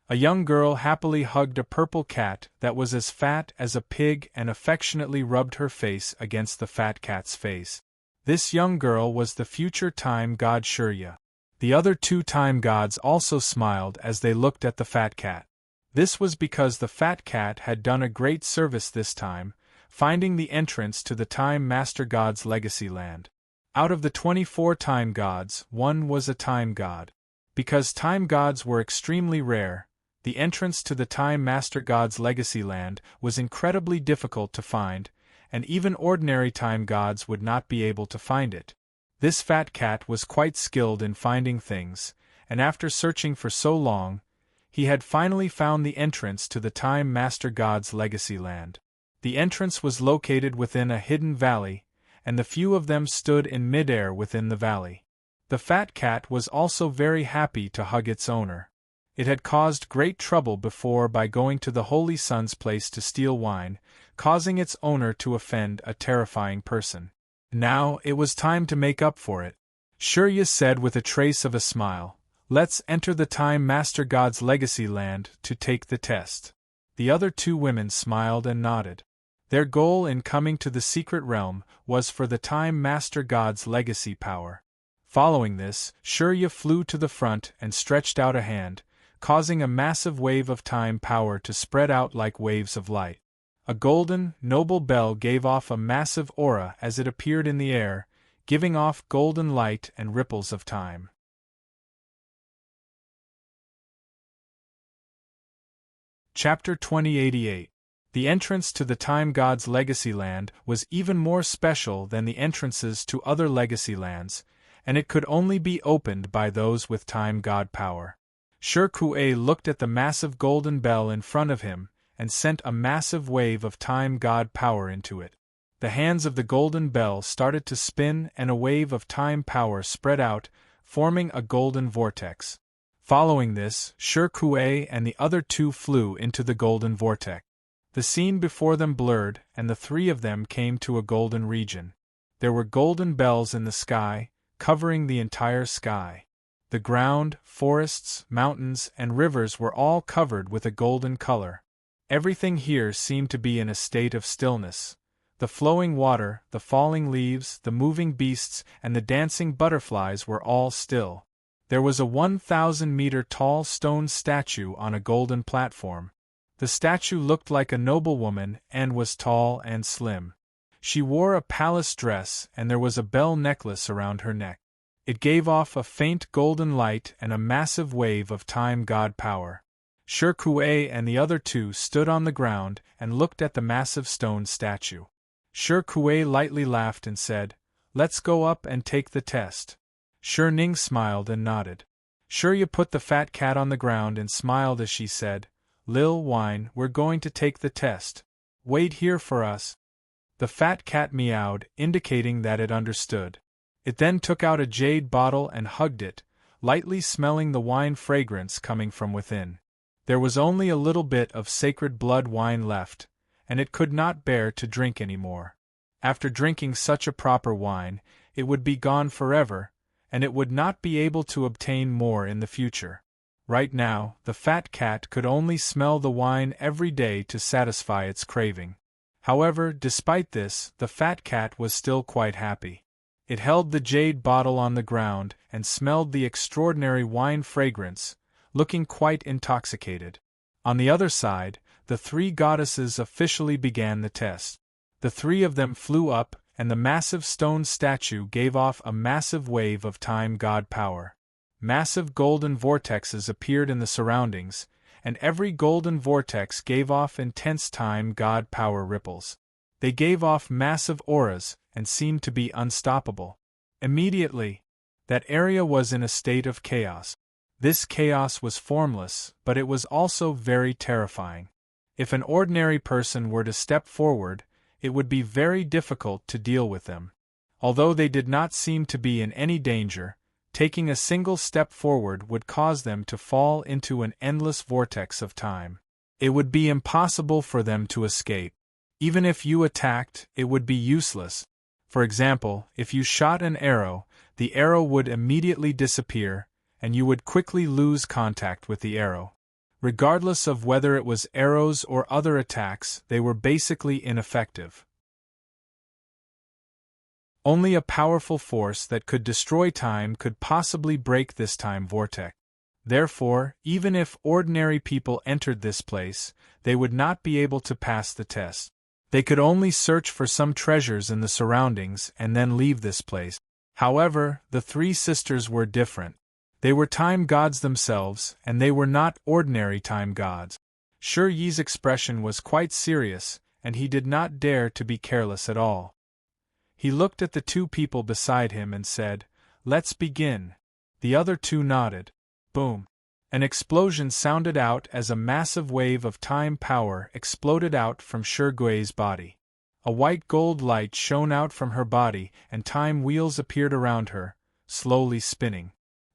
A young girl happily hugged a purple cat that was as fat as a pig and affectionately rubbed her face against the fat cat's face. This young girl was the future time god Shurya. The other two time gods also smiled as they looked at the fat cat. This was because the fat cat had done a great service this time, finding the entrance to the Time Master God's legacy land. Out of the 24 time gods, one was a time god. Because time gods were extremely rare, the entrance to the Time Master God's legacy land was incredibly difficult to find, and even ordinary time gods would not be able to find it. This fat cat was quite skilled in finding things, and after searching for so long, he had finally found the entrance to the Time Master God's legacy land. The entrance was located within a hidden valley, and the few of them stood in midair within the valley. The fat cat was also very happy to hug its owner. It had caused great trouble before by going to the Holy Sun's place to steal wine, causing its owner to offend a terrifying person. Now it was time to make up for it. Shurya said with a trace of a smile, "Let's enter the Time Master God's legacy land to take the test." The other two women smiled and nodded. Their goal in coming to the secret realm was for the Time Master God's legacy power. Following this, Shurya flew to the front and stretched out a hand, causing a massive wave of time power to spread out like waves of light. A golden, noble bell gave off a massive aura as it appeared in the air, giving off golden light and ripples of time. Chapter 2088. The entrance to the Time God's legacy land was even more special than the entrances to other legacy lands, and it could only be opened by those with Time God power. Shurkue looked at the massive golden bell in front of him, and sent a massive wave of Time God power into it. The hands of the golden bell started to spin and a wave of time power spread out, forming a golden vortex. Following this, Shurkue and the other two flew into the golden vortex. The scene before them blurred, and the three of them came to a golden region. There were golden bells in the sky, covering the entire sky. The ground, forests, mountains, and rivers were all covered with a golden color. Everything here seemed to be in a state of stillness. The flowing water, the falling leaves, the moving beasts, and the dancing butterflies were all still. There was a 1,000-meter tall stone statue on a golden platform. The statue looked like a noblewoman and was tall and slim. She wore a palace dress and there was a bell necklace around her neck. It gave off a faint golden light and a massive wave of Time God power. Shurkue and the other two stood on the ground and looked at the massive stone statue. Shurkue lightly laughed and said, "Let's go up and take the test." Shurning smiled and nodded. Shurya put the fat cat on the ground and smiled as she said, "Lil Wine, we're going to take the test. Wait here for us." The fat cat meowed, indicating that it understood. It then took out a jade bottle and hugged it, lightly smelling the wine fragrance coming from within. There was only a little bit of sacred blood wine left, and it could not bear to drink any more. After drinking such a proper wine, it would be gone forever, and it would not be able to obtain more in the future. Right now, the fat cat could only smell the wine every day to satisfy its craving. However, despite this, the fat cat was still quite happy. It held the jade bottle on the ground and smelled the extraordinary wine fragrance, looking quite intoxicated. On the other side, the three goddesses officially began the test. The three of them flew up, and the massive stone statue gave off a massive wave of Time God power. Massive golden vortexes appeared in the surroundings, and every golden vortex gave off intense Time God power ripples. They gave off massive auras, and seemed to be unstoppable. Immediately, that area was in a state of chaos. This chaos was formless, but it was also very terrifying. If an ordinary person were to step forward, it would be very difficult to deal with them. Although they did not seem to be in any danger, taking a single step forward would cause them to fall into an endless vortex of time. It would be impossible for them to escape. Even if you attacked, it would be useless. For example, if you shot an arrow, the arrow would immediately disappear, and you would quickly lose contact with the arrow. Regardless of whether it was arrows or other attacks, they were basically ineffective. Only a powerful force that could destroy time could possibly break this time vortex. Therefore, even if ordinary people entered this place, they would not be able to pass the test. They could only search for some treasures in the surroundings and then leave this place. However, the three sisters were different. They were time gods themselves, and they were not ordinary time gods. Shi Yi's expression was quite serious, and he did not dare to be careless at all. He looked at the two people beside him and said, "Let's begin." The other two nodded. Boom! An explosion sounded out as a massive wave of time power exploded out from Shi Gui's body. A white gold light shone out from her body and time wheels appeared around her, slowly spinning.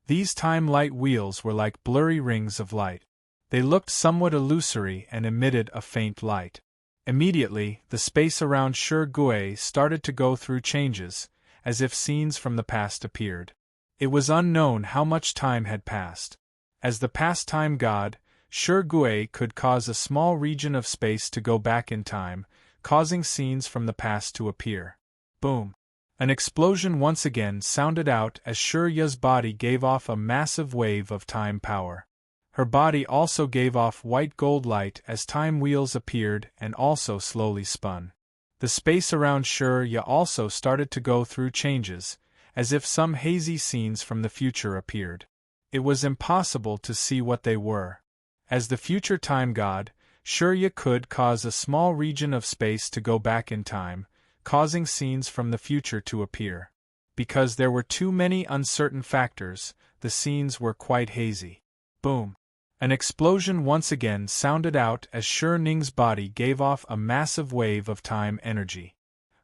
These time light wheels were like blurry rings of light. They looked somewhat illusory and emitted a faint light. Immediately, the space around Shi Gui started to go through changes, as if scenes from the past appeared. It was unknown how much time had passed. As the past time god, Shi Gui could cause a small region of space to go back in time, causing scenes from the past to appear. Boom! An explosion once again sounded out as Shi Yi's body gave off a massive wave of time power. Her body also gave off white gold light as time wheels appeared and also slowly spun. The space around Shi Yi also started to go through changes, as if some hazy scenes from the future appeared. It was impossible to see what they were. As the future time god, Shi Yi could cause a small region of space to go back in time, causing scenes from the future to appear. Because there were too many uncertain factors, the scenes were quite hazy. Boom! An explosion once again sounded out as Shi Ning's body gave off a massive wave of time energy.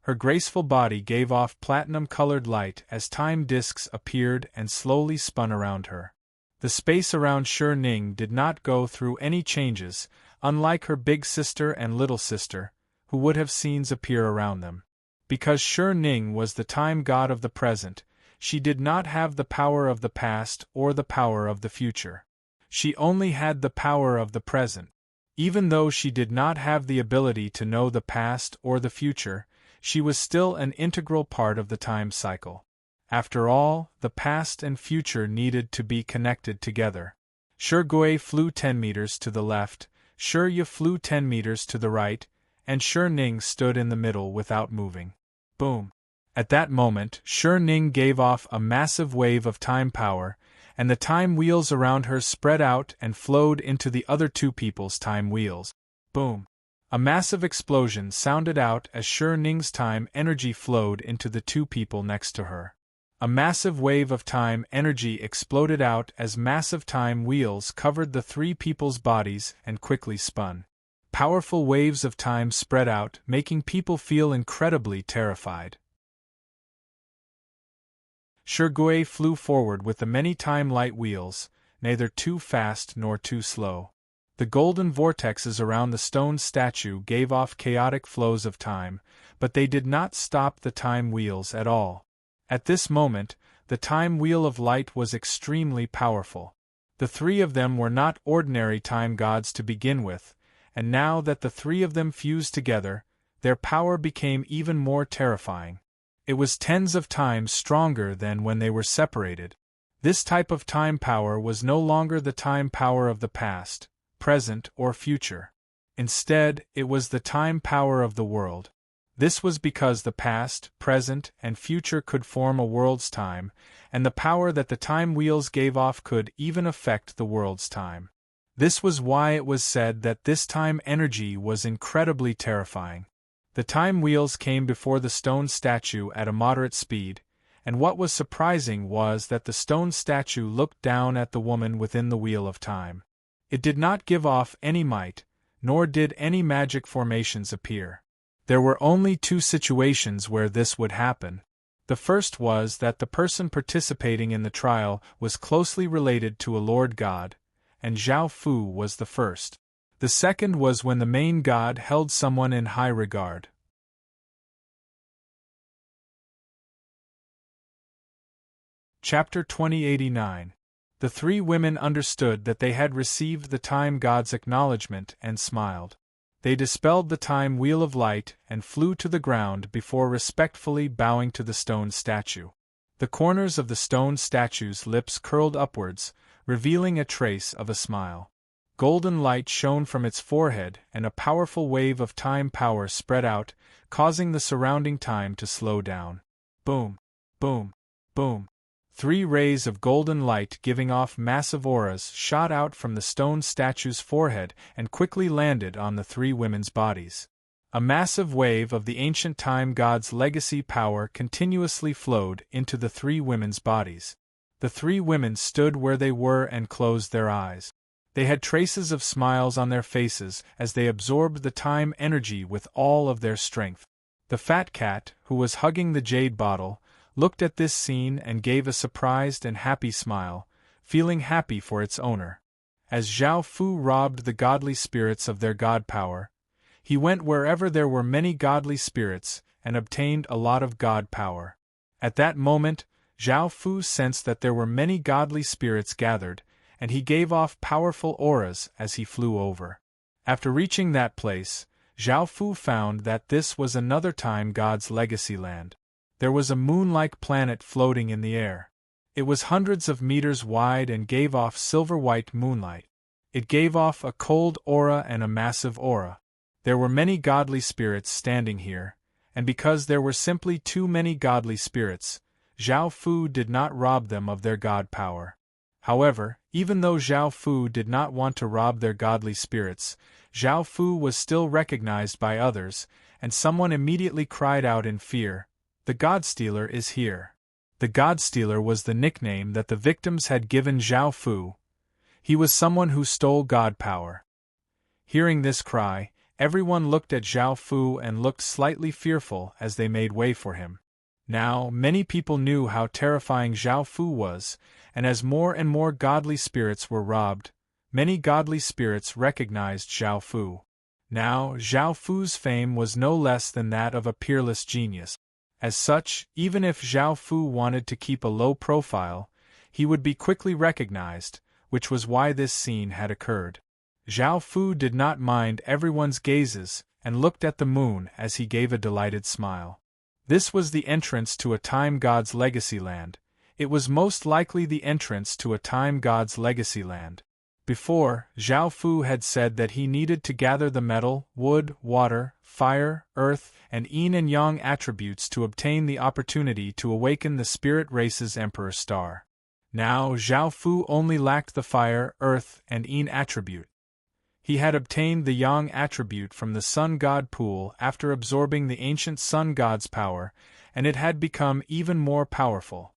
Her graceful body gave off platinum-colored light as time discs appeared and slowly spun around her. The space around Shi Ning did not go through any changes, unlike her big sister and little sister, who would have scenes appear around them. Because Shi Ning was the time god of the present, she did not have the power of the past or the power of the future. She only had the power of the present. Even though she did not have the ability to know the past or the future, she was still an integral part of the time cycle. After all, the past and future needed to be connected together. Shi Gui flew 10 meters to the left, Shi Yi flew 10 meters to the right, and Shi Ning stood in the middle without moving. Boom! At that moment, Shi Ning gave off a massive wave of time power, and the time wheels around her spread out and flowed into the other two people's time wheels. Boom! A massive explosion sounded out as Shi Ning's time energy flowed into the two people next to her. A massive wave of time energy exploded out as massive time wheels covered the three people's bodies and quickly spun. Powerful waves of time spread out, making people feel incredibly terrified. Shi Gui flew forward with the many time light wheels, neither too fast nor too slow. The golden vortexes around the stone statue gave off chaotic flows of time, but they did not stop the time wheels at all. At this moment, the time wheel of light was extremely powerful. The three of them were not ordinary time gods to begin with, and now that the three of them fused together, their power became even more terrifying. It was tens of times stronger than when they were separated. This type of time power was no longer the time power of the past, present, or future. Instead, it was the time power of the world. This was because the past, present, and future could form a world's time, and the power that the time wheels gave off could even affect the world's time. This was why it was said that this time energy was incredibly terrifying. The time wheels came before the stone statue at a moderate speed, and what was surprising was that the stone statue looked down at the woman within the wheel of time. It did not give off any might, nor did any magic formations appear. There were only two situations where this would happen. The first was that the person participating in the trial was closely related to a Lord God, and Zhao Fu was the first. The second was when the main god held someone in high regard. Chapter 2089. The three women understood that they had received the time god's acknowledgement and smiled. They dispelled the time wheel of light and flew to the ground before respectfully bowing to the stone statue. The corners of the stone statue's lips curled upwards, revealing a trace of a smile. Golden light shone from its forehead, and a powerful wave of time power spread out, causing the surrounding time to slow down. Boom! Boom! Boom! 3 rays of golden light giving off massive auras shot out from the stone statue's forehead and quickly landed on the 3 women's bodies. A massive wave of the ancient time god's legacy power continuously flowed into the 3 women's bodies. The 3 women stood where they were and closed their eyes. They had traces of smiles on their faces as they absorbed the time energy with all of their strength. The fat cat, who was hugging the jade bottle, looked at this scene and gave a surprised and happy smile, feeling happy for its owner. As Zhao Fu robbed the godly spirits of their god power, he went wherever there were many godly spirits and obtained a lot of god power. At that moment, Zhao Fu sensed that there were many godly spirits gathered, and he gave off powerful auras as he flew over. After reaching that place, Zhao Fu found that this was another time god's legacy land. There was a moon-like planet floating in the air. It was hundreds of meters wide and gave off silver-white moonlight. It gave off a cold aura and a massive aura. There were many godly spirits standing here, and because there were simply too many godly spirits, Zhao Fu did not rob them of their god power. However, even though Zhao Fu did not want to rob their godly spirits, Zhao Fu was still recognized by others, and someone immediately cried out in fear, "The God-stealer is here." The God-stealer was the nickname that the victims had given Zhao Fu. He was someone who stole god power. Hearing this cry, everyone looked at Zhao Fu and looked slightly fearful as they made way for him. Now, many people knew how terrifying Zhao Fu was, and as more and more godly spirits were robbed, many godly spirits recognized Zhao Fu. Now, Zhao Fu's fame was no less than that of a peerless genius. As such, even if Zhao Fu wanted to keep a low profile, he would be quickly recognized, which was why this scene had occurred. Zhao Fu did not mind everyone's gazes and looked at the moon as he gave a delighted smile. This was the entrance to a time god's legacy land. It was most likely the entrance to a time god's legacy land. Before, Zhao Fu had said that he needed to gather the metal, wood, water, fire, earth, and yin and yang attributes to obtain the opportunity to awaken the spirit race's emperor star. Now Zhao Fu only lacked the fire, earth, and yin attribute. He had obtained the yang attribute from the sun god pool after absorbing the ancient sun god's power, and it had become even more powerful.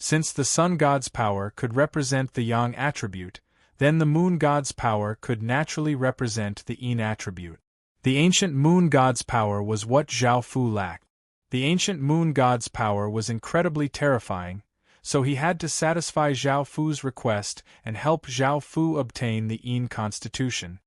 Since the sun god's power could represent the yang attribute, then the moon god's power could naturally represent the yin attribute. The ancient moon god's power was what Zhao Fu lacked. The ancient moon god's power was incredibly terrifying, so he had to satisfy Zhao Fu's request and help Zhao Fu obtain the yin constitution.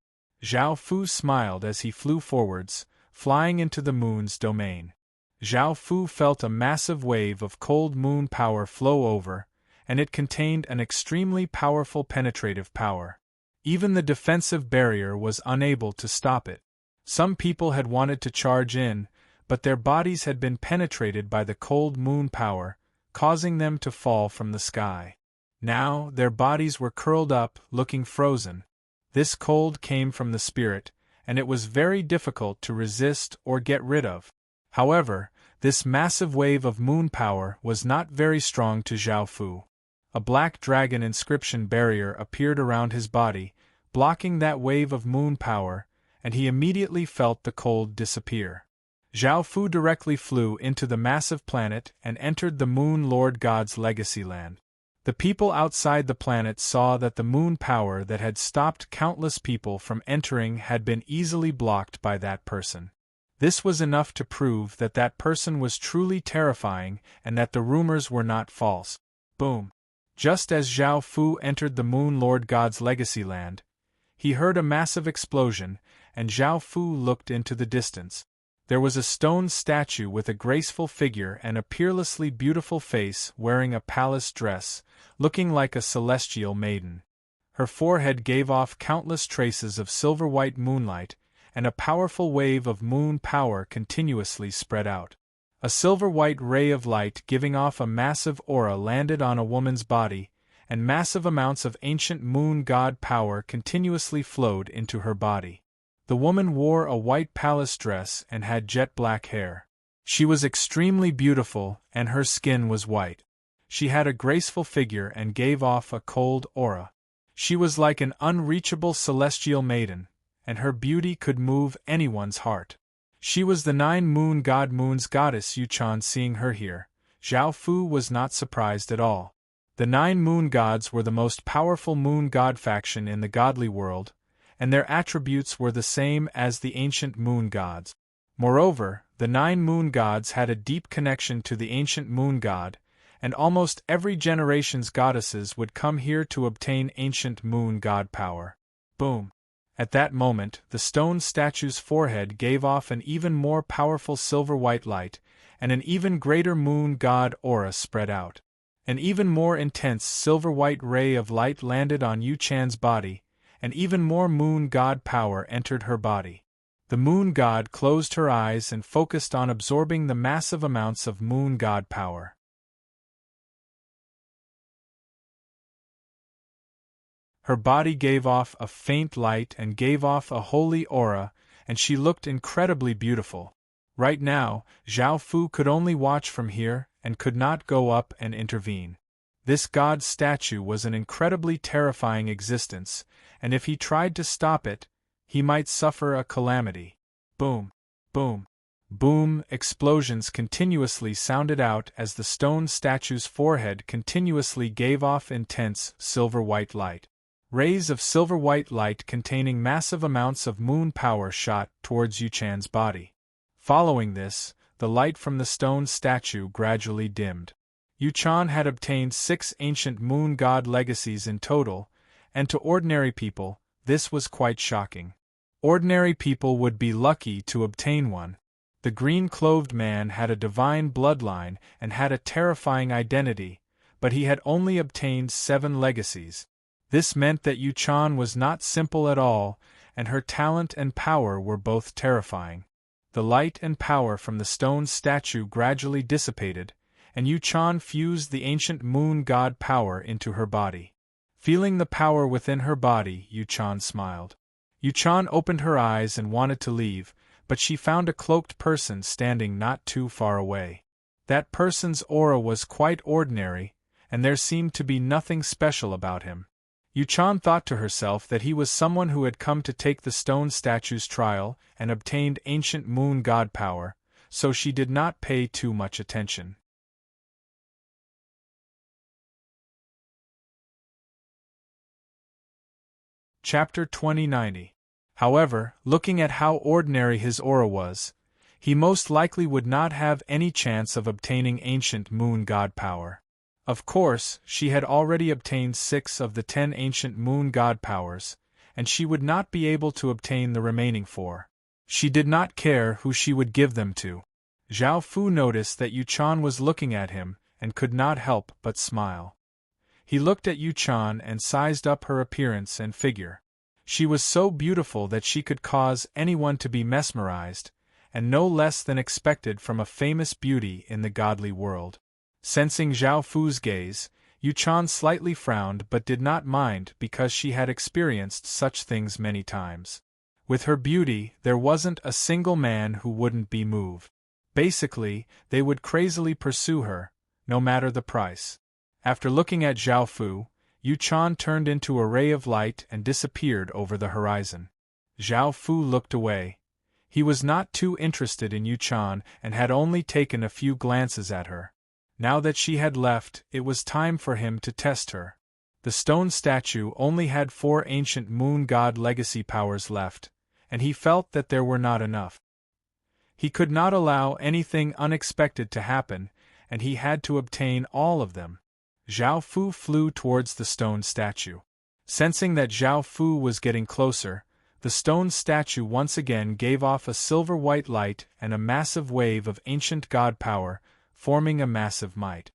Zhao Fu smiled as he flew forwards, flying into the moon's domain. Zhao Fu felt a massive wave of cold moon power flow over, and it contained an extremely powerful penetrative power. Even the defensive barrier was unable to stop it. Some people had wanted to charge in, but their bodies had been penetrated by the cold moon power, causing them to fall from the sky. Now, their bodies were curled up, looking frozen. This cold came from the spirit, and it was very difficult to resist or get rid of. However, this massive wave of moon power was not very strong to Zhao Fu. A black dragon inscription barrier appeared around his body, blocking that wave of moon power, and he immediately felt the cold disappear. Zhao Fu directly flew into the massive planet and entered the Moon Lord God's legacy land. The people outside the planet saw that the moon power that had stopped countless people from entering had been easily blocked by that person. This was enough to prove that that person was truly terrifying and that the rumors were not false. Boom! Just as Zhao Fu entered the Moon Lord God's legacy land, he heard a massive explosion, and Zhao Fu looked into the distance. There was a stone statue with a graceful figure and a peerlessly beautiful face, wearing a palace dress, looking like a celestial maiden. Her forehead gave off countless traces of silver-white moonlight, and a powerful wave of moon power continuously spread out. A silver-white ray of light giving off a massive aura landed on a woman's body, and massive amounts of ancient moon god power continuously flowed into her body. The woman wore a white palace dress and had jet-black hair. She was extremely beautiful, and her skin was white. She had a graceful figure and gave off a cold aura. She was like an unreachable celestial maiden, and her beauty could move anyone's heart. She was the nine-moon god moon's goddess Yuchan. Seeing her here, Zhao Fu was not surprised at all. The nine moon gods were the most powerful moon god faction in the godly world, and their attributes were the same as the ancient moon gods. Moreover, the nine moon gods had a deep connection to the ancient moon god, and almost every generation's goddesses would come here to obtain ancient moon god power. Boom! At that moment, the stone statue's forehead gave off an even more powerful silver-white light, and an even greater moon god aura spread out. An even more intense silver-white ray of light landed on Yu Chan's body, and even more moon god power entered her body. The moon god closed her eyes and focused on absorbing the massive amounts of moon god power. Her body gave off a faint light and gave off a holy aura, and she looked incredibly beautiful. Right now, Zhao Fu could only watch from here and could not go up and intervene. This god statue was an incredibly terrifying existence, and if he tried to stop it, he might suffer a calamity. Boom! Boom! Boom! Explosions continuously sounded out as the stone statue's forehead continuously gave off intense silver-white light. Rays of silver-white light containing massive amounts of moon power shot towards Yu Chan's body. Following this, the light from the stone statue gradually dimmed. Yu Chan had obtained 6 ancient moon god legacies in total, and to ordinary people, this was quite shocking. Ordinary people would be lucky to obtain one. The green-clothed man had a divine bloodline and had a terrifying identity, but he had only obtained 7 legacies. This meant that Yu Chan was not simple at all, and her talent and power were both terrifying. The light and power from the stone statue gradually dissipated, and Yu Chan fused the ancient moon god power into her body. Feeling the power within her body, Yu Chan smiled. Yu Chan opened her eyes and wanted to leave, but she found a cloaked person standing not too far away. That person's aura was quite ordinary, and there seemed to be nothing special about him. Yu Chan thought to herself that he was someone who had come to take the stone statue's trial and obtained ancient moon god power, so she did not pay too much attention. Chapter 2090. However, looking at how ordinary his aura was, he most likely would not have any chance of obtaining ancient moon god power. Of course, she had already obtained 6 of the 10 ancient moon god powers, and she would not be able to obtain the remaining 4. She did not care who she would give them to. Zhao Fu noticed that Yu Chan was looking at him and could not help but smile. He looked at Yu Chan and sized up her appearance and figure. She was so beautiful that she could cause anyone to be mesmerized, and no less than expected from a famous beauty in the godly world. Sensing Zhao Fu's gaze, Yu Chan slightly frowned but did not mind because she had experienced such things many times. With her beauty, there wasn't a single man who wouldn't be moved. Basically, they would crazily pursue her, no matter the price. After looking at Zhao Fu, Yu Chan turned into a ray of light and disappeared over the horizon. Zhao Fu looked away. He was not too interested in Yu Chan and had only taken a few glances at her. Now that she had left, it was time for him to test her. The stone statue only had 4 ancient moon god legacy powers left, and he felt that there were not enough. He could not allow anything unexpected to happen, and he had to obtain all of them. Zhao Fu flew towards the stone statue. Sensing that Zhao Fu was getting closer, The stone statue once again gave off a silver-white light and a massive wave of ancient god power, forming a massive might.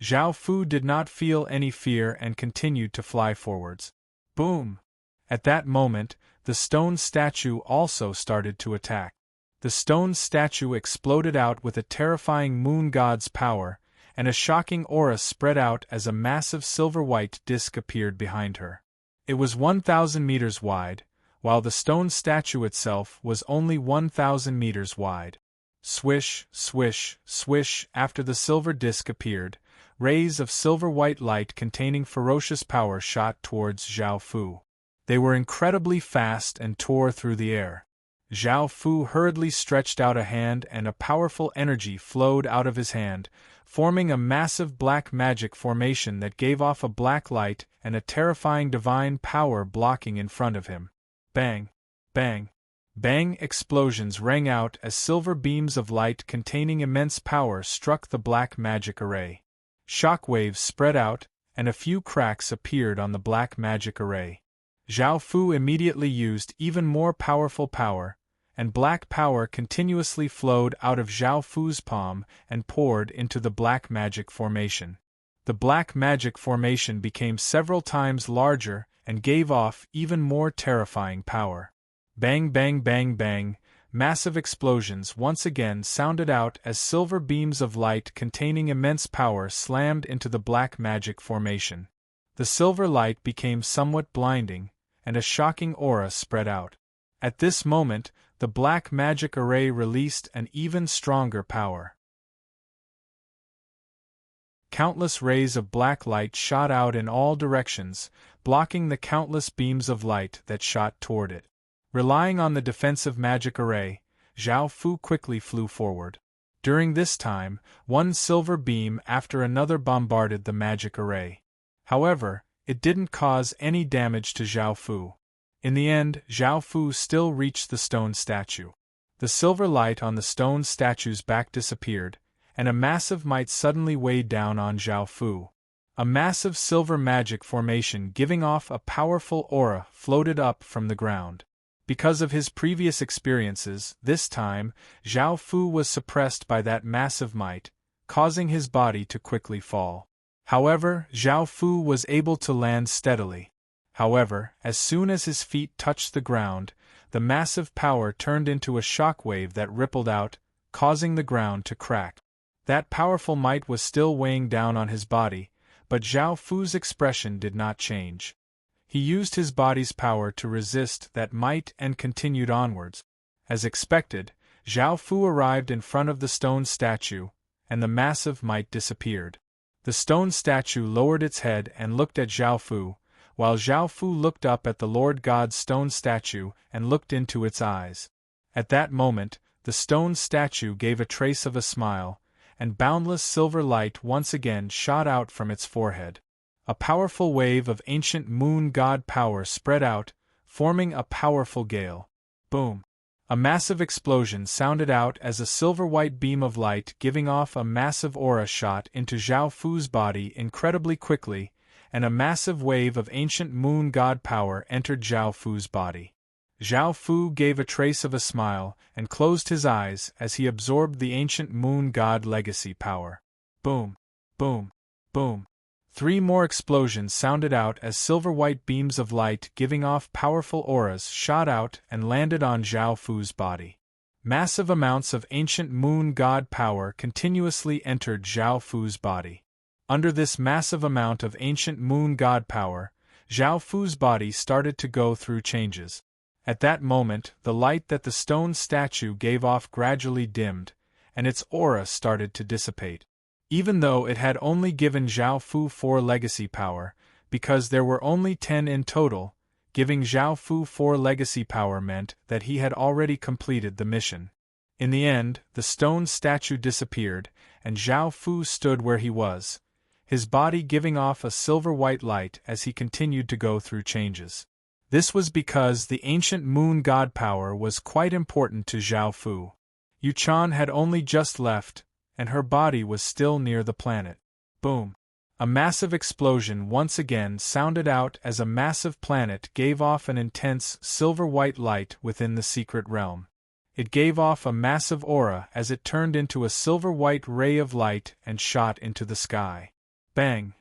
Zhao Fu did not feel any fear and continued to fly forwards. Boom! At that moment, the stone statue also started to attack. The stone statue exploded out with a terrifying moon god's power, and a shocking aura spread out as a massive silver-white disk appeared behind her. It was 1,000 meters wide, while the stone statue itself was only 1,000 meters wide. Swish, swish, swish. After the silver disk appeared, rays of silver-white light containing ferocious power shot towards Zhao Fu. They were incredibly fast and tore through the air. Zhao Fu hurriedly stretched out a hand and a powerful energy flowed out of his hand, forming a massive black magic formation that gave off a black light and a terrifying divine power blocking in front of him. Bang! Bang! Bang! Explosions rang out as silver beams of light containing immense power struck the black magic array. Shock waves spread out, and a few cracks appeared on the black magic array. Zhao Fu immediately used even more powerful power, and black power continuously flowed out of Zhao Fu's palm and poured into the black magic formation. The black magic formation became several times larger and gave off even more terrifying power. Bang, bang, bang, bang! Massive explosions once again sounded out as silver beams of light containing immense power slammed into the black magic formation. The silver light became somewhat blinding, and a shocking aura spread out. At this moment, the black magic array released an even stronger power. Countless rays of black light shot out in all directions, blocking the countless beams of light that shot toward it. Relying on the defensive magic array, Zhao Fu quickly flew forward. During this time, one silver beam after another bombarded the magic array. However, it didn't cause any damage to Zhao Fu. In the end, Zhao Fu still reached the stone statue. The silver light on the stone statue's back disappeared, and a massive might suddenly weighed down on Zhao Fu. A massive silver magic formation giving off a powerful aura floated up from the ground. Because of his previous experiences, this time, Zhao Fu was suppressed by that massive might, causing his body to quickly fall. However, Zhao Fu was able to land steadily. However, as soon as his feet touched the ground, the massive power turned into a shock wave that rippled out, causing the ground to crack. That powerful might was still weighing down on his body, but Zhao Fu's expression did not change. He used his body's power to resist that might and continued onwards. As expected, Zhao Fu arrived in front of the stone statue, and the massive might disappeared. The stone statue lowered its head and looked at Zhao Fu, while Zhao Fu looked up at the Lord God's stone statue and looked into its eyes. At that moment, the stone statue gave a trace of a smile, and boundless silver light once again shot out from its forehead. A powerful wave of ancient moon god power spread out, forming a powerful gale. Boom! A massive explosion sounded out as a silver-white beam of light giving off a massive aura shot into Zhao Fu's body incredibly quickly, and a massive wave of ancient moon god power entered Zhao Fu's body. Zhao Fu gave a trace of a smile and closed his eyes as he absorbed the ancient moon god legacy power. Boom! Boom! Boom! 3 more explosions sounded out as silver-white beams of light giving off powerful auras shot out and landed on Zhao Fu's body. Massive amounts of ancient moon god power continuously entered Zhao Fu's body. Under this massive amount of ancient moon god power, Zhao Fu's body started to go through changes. At that moment, the light that the stone statue gave off gradually dimmed, and its aura started to dissipate. Even though it had only given Zhao Fu 4 legacy power, because there were only 10 in total, giving Zhao Fu 4 legacy power meant that he had already completed the mission. In the end, the stone statue disappeared, and Zhao Fu stood where he was, his body giving off a silver-white light as he continued to go through changes. This was because the ancient moon god power was quite important to Zhao Fu. Yuchan had only just left, and her body was still near the planet. Boom! A massive explosion once again sounded out as a massive planet gave off an intense silver-white light within the secret realm. It gave off a massive aura as it turned into a silver-white ray of light and shot into the sky. Bang!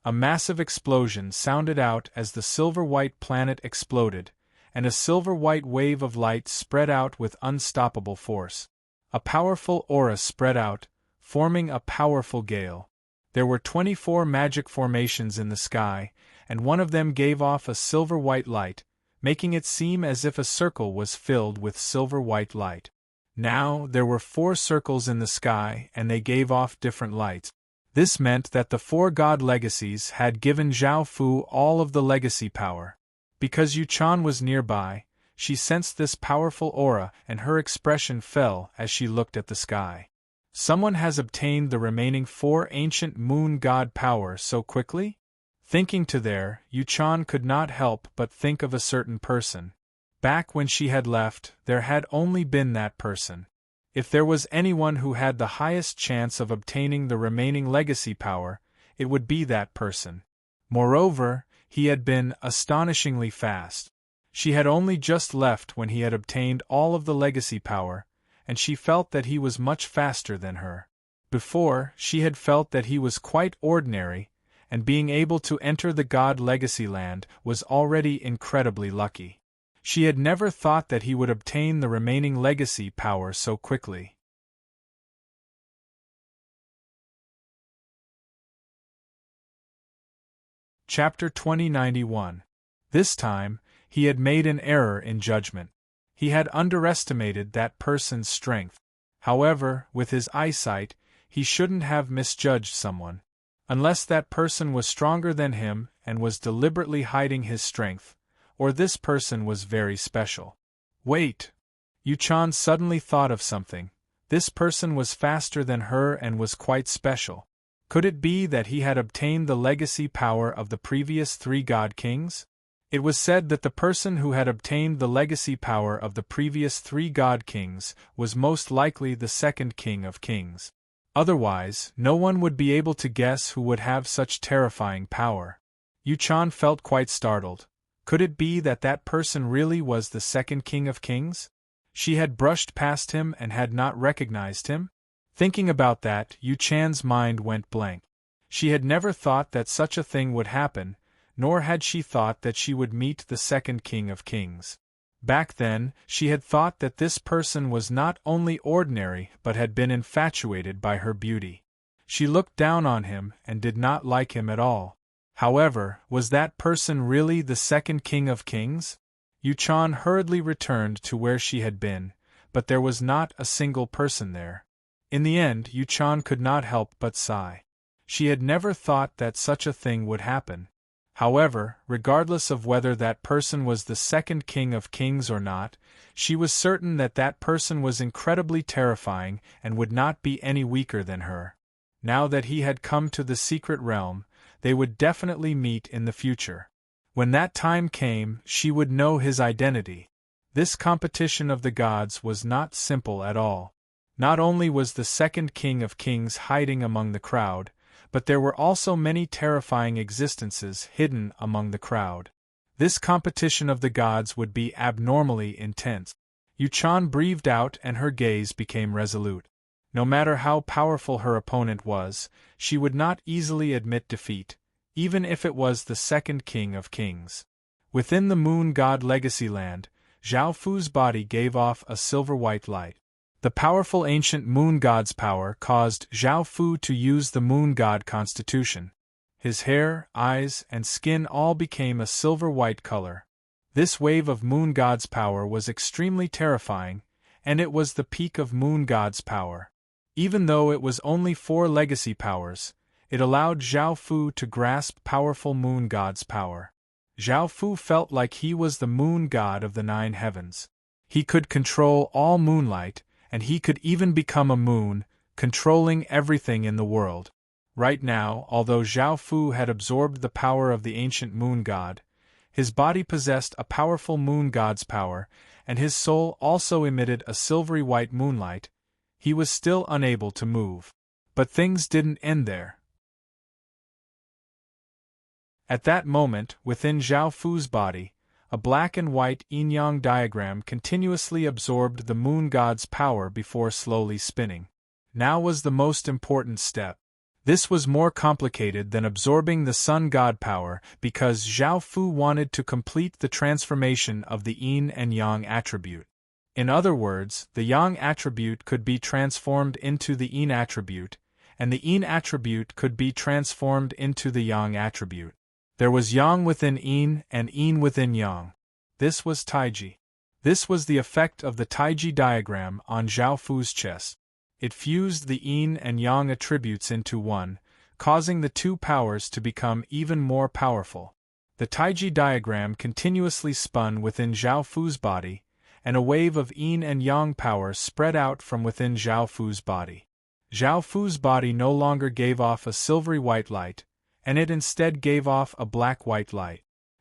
A massive explosion sounded out as the silver-white planet exploded, and a silver-white wave of light spread out with unstoppable force. A powerful aura spread out, forming a powerful gale. There were 24 magic formations in the sky, and one of them gave off a silver-white light, making it seem as if a circle was filled with silver-white light. Now there were 4 circles in the sky and they gave off different lights. This meant that the 4 god legacies had given Zhao Fu all of the legacy power. Because Yu Chan was nearby, she sensed this powerful aura and her expression fell as she looked at the sky. Someone has obtained the remaining 4 ancient moon god power so quickly? Thinking to there, Yu Chan could not help but think of a certain person. Back when she had left, there had only been that person. If there was anyone who had the highest chance of obtaining the remaining legacy power, it would be that person. Moreover, he had been astonishingly fast. She had only just left when he had obtained all of the legacy power, and she felt that he was much faster than her. Before, she had felt that he was quite ordinary, and being able to enter the God Legacy Land was already incredibly lucky. She had never thought that he would obtain the remaining legacy power so quickly. Chapter 2091. This time, he had made an error in judgment. He had underestimated that person's strength. However, with his eyesight, he shouldn't have misjudged someone. Unless that person was stronger than him and was deliberately hiding his strength, or this person was very special. Wait! Yu Chan suddenly thought of something. This person was faster than her and was quite special. Could it be that he had obtained the legacy power of the previous 3 god kings? It was said that the person who had obtained the legacy power of the previous 3 god kings was most likely the second king of kings. Otherwise, no one would be able to guess who would have such terrifying power. Yu Chan felt quite startled. Could it be that that person really was the second king of kings? She had brushed past him and had not recognized him? Thinking about that, Yu Chan's mind went blank. She had never thought that such a thing would happen, nor had she thought that she would meet the second king of kings. Back then, she had thought that this person was not only ordinary but had been infatuated by her beauty. She looked down on him and did not like him at all. However, was that person really the second king of kings? Yu Chan hurriedly returned to where she had been, but there was not a single person there. In the end, Yu Chan could not help but sigh. She had never thought that such a thing would happen. However, regardless of whether that person was the second king of kings or not, she was certain that that person was incredibly terrifying and would not be any weaker than her. Now that he had come to the secret realm, they would definitely meet in the future. When that time came, she would know his identity. This competition of the gods was not simple at all. Not only was the second king of kings hiding among the crowd, but there were also many terrifying existences hidden among the crowd. This competition of the gods would be abnormally intense. Yu Chan breathed out and her gaze became resolute. No matter how powerful her opponent was, she would not easily admit defeat, even if it was the second king of kings. Within the moon god legacy land, Zhao Fu's body gave off a silver-white light. The powerful ancient moon god's power caused Zhao Fu to use the moon god constitution. His hair, eyes, and skin all became a silver-white color. This wave of moon god's power was extremely terrifying, and it was the peak of moon god's power. Even though it was only 4 legacy powers, it allowed Zhao Fu to grasp powerful moon god's power. Zhao Fu felt like he was the moon god of the 9 heavens. He could control all moonlight, and he could even become a moon, controlling everything in the world. Right now, although Zhao Fu had absorbed the power of the ancient moon god, his body possessed a powerful moon god's power, and his soul also emitted a silvery white moonlight. He was still unable to move. But things didn't end there. At that moment, within Zhao Fu's body, a black and white yin-yang diagram continuously absorbed the moon god's power before slowly spinning. Now was the most important step. This was more complicated than absorbing the sun god power because Zhao Fu wanted to complete the transformation of the yin and yang attribute. In other words, the yang attribute could be transformed into the yin attribute, and the yin attribute could be transformed into the yang attribute. There was yang within yin and yin within yang. This was Taiji. This was the effect of the Taiji diagram on Zhao Fu's chest. It fused the yin and yang attributes into one, causing the two powers to become even more powerful. The Taiji diagram continuously spun within Zhao Fu's body, and a wave of yin and yang power spread out from within Zhao Fu's body. Zhao Fu's body no longer gave off a silvery white light, and it instead gave off a black-white light.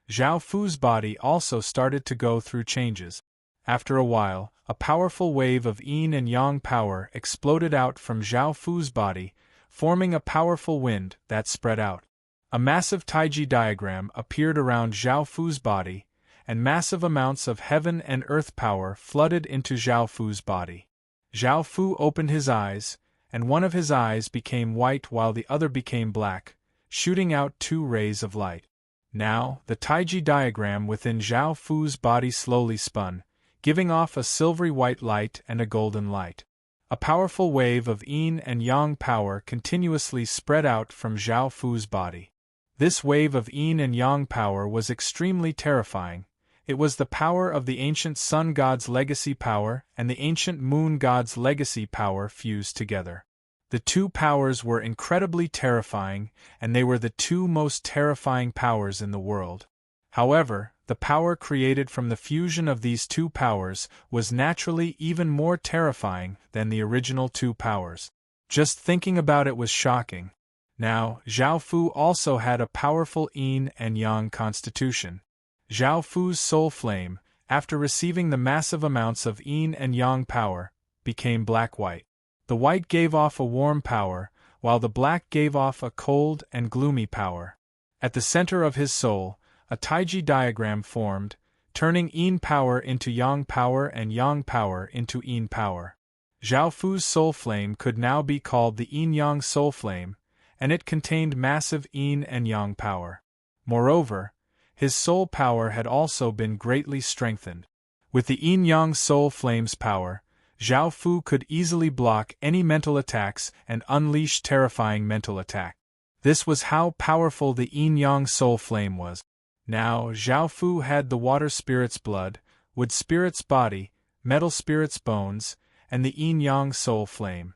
Zhao Fu's body also started to go through changes. After a while, a powerful wave of yin and yang power exploded out from Zhao Fu's body, forming a powerful wind that spread out. A massive Taiji diagram appeared around Zhao Fu's body, and massive amounts of heaven and earth power flooded into Zhao Fu's body. Zhao Fu opened his eyes, and one of his eyes became white while the other became black, shooting out two rays of light. Now, the Taiji diagram within Zhao Fu's body slowly spun, giving off a silvery white light and a golden light. A powerful wave of yin and yang power continuously spread out from Zhao Fu's body. This wave of yin and yang power was extremely terrifying. It was the power of the ancient sun god's legacy power and the ancient moon god's legacy power fused together. The two powers were incredibly terrifying, and they were the two most terrifying powers in the world. However, the power created from the fusion of these two powers was naturally even more terrifying than the original two powers. Just thinking about it was shocking. Now, Zhao Fu also had a powerful yin and yang constitution. Zhao Fu's soul flame, after receiving the massive amounts of yin and yang power, became black-white. The white gave off a warm power, while the black gave off a cold and gloomy power. At the center of his soul, a Taiji diagram formed, turning yin power into yang power and yang power into yin power. Zhao Fu's soul flame could now be called the yin-yang soul flame, and it contained massive yin and yang power. Moreover, his soul power had also been greatly strengthened. With the yin-yang soul flame's power, Zhao Fu could easily block any mental attacks and unleash terrifying mental attack. This was how powerful the yin-yang soul flame was. Now, Zhao Fu had the water spirit's blood, wood spirit's body, metal spirit's bones, and the yin-yang soul flame.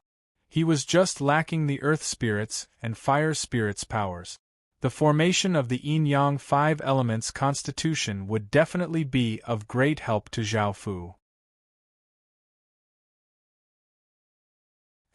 He was just lacking the earth spirit's and fire spirit's powers. The formation of the yin-yang 5 elements constitution would definitely be of great help to Zhao Fu.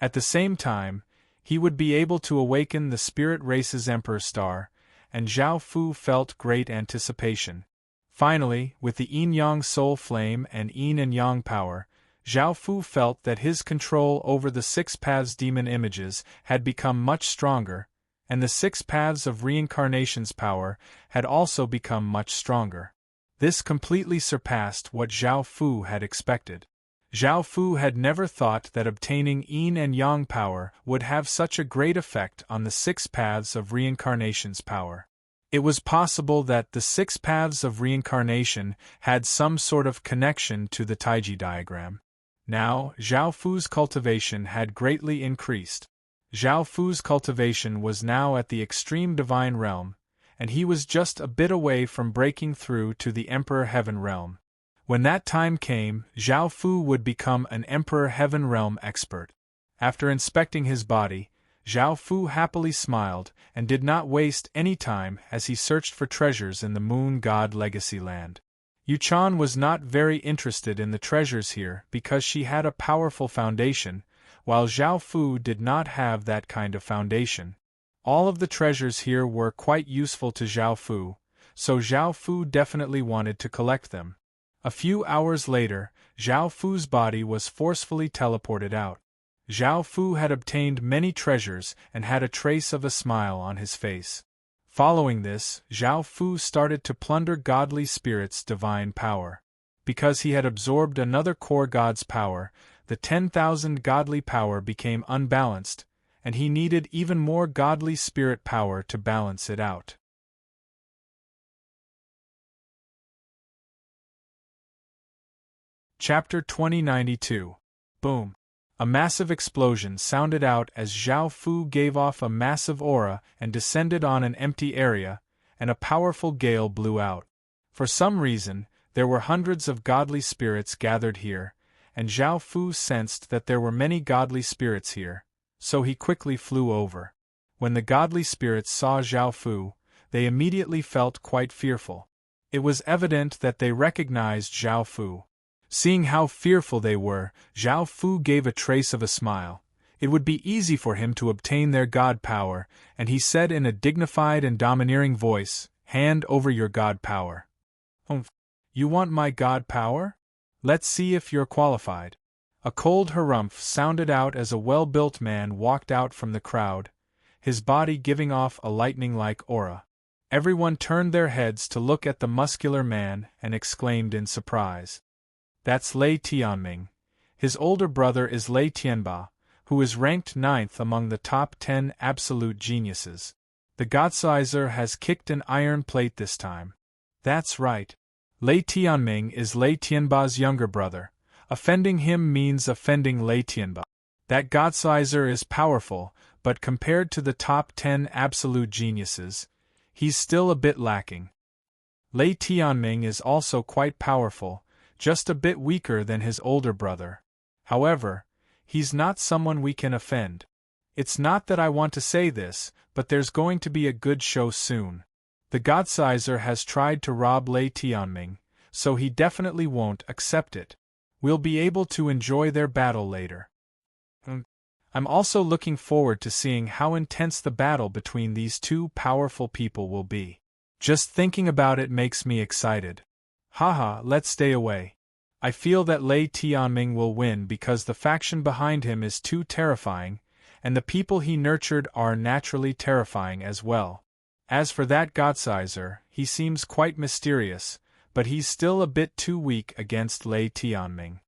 At the same time, he would be able to awaken the spirit race's Emperor Star, and Zhao Fu felt great anticipation. Finally, with the yin-yang soul flame and yin and yang power, Zhao Fu felt that his control over the 6 paths demon images had become much stronger, and the 6 paths of reincarnation's power had also become much stronger. This completely surpassed what Zhao Fu had expected. Zhao Fu had never thought that obtaining yin and yang power would have such a great effect on the 6 paths of reincarnation's power. It was possible that the 6 paths of reincarnation had some sort of connection to the Taiji diagram. Now, Zhao Fu's cultivation had greatly increased. Zhao Fu's cultivation was now at the extreme divine realm, and he was just a bit away from breaking through to the Emperor Heaven realm. When that time came, Zhao Fu would become an Emperor Heaven realm expert. After inspecting his body, Zhao Fu happily smiled and did not waste any time as he searched for treasures in the Moon God Legacy Land. Yuchan was not very interested in the treasures here because she had a powerful foundation, while Zhao Fu did not have that kind of foundation. All of the treasures here were quite useful to Zhao Fu, so Zhao Fu definitely wanted to collect them. A few hours later, Zhao Fu's body was forcefully teleported out. Zhao Fu had obtained many treasures and had a trace of a smile on his face. Following this, Zhao Fu started to plunder godly spirits' divine power. Because he had absorbed another core god's power, the 10,000 godly power became unbalanced, and he needed even more godly spirit power to balance it out. Chapter 2092. Boom. A massive explosion sounded out as Zhao Fu gave off a massive aura and descended on an empty area, and a powerful gale blew out. For some reason, there were hundreds of godly spirits gathered here, and Zhao Fu sensed that there were many godly spirits here, so he quickly flew over. When the godly spirits saw Zhao Fu, they immediately felt quite fearful. It was evident that they recognized Zhao Fu. Seeing how fearful they were, Zhao Fu gave a trace of a smile. It would be easy for him to obtain their god power, and he said in a dignified and domineering voice, "Hand over your god power." You want my god power? Let's see if you're qualified. A cold harumph sounded out as a well-built man walked out from the crowd, his body giving off a lightning-like aura. Everyone turned their heads to look at the muscular man and exclaimed in surprise. That's Lei Tianming. His older brother is Lei Tianba, who is ranked 9th among the top 10 absolute geniuses. The Godsizer has kicked an iron plate this time. That's right. Lei Tianming is Lei Tianba's younger brother. Offending him means offending Lei Tianba. That Godsizer is powerful, but compared to the top 10 absolute geniuses, he's still a bit lacking. Lei Tianming is also quite powerful, just a bit weaker than his older brother. However, he's not someone we can offend. It's not that I want to say this, but there's going to be a good show soon. The Godsizer has tried to rob Lei Tianming, so he definitely won't accept it. We'll be able to enjoy their battle later. I'm also looking forward to seeing how intense the battle between these two powerful people will be. Just thinking about it makes me excited. Haha, let's stay away. I feel that Lei Tianming will win because the faction behind him is too terrifying, and the people he nurtured are naturally terrifying as well. As for that Godsizer, he seems quite mysterious, but he's still a bit too weak against Lei Tianming.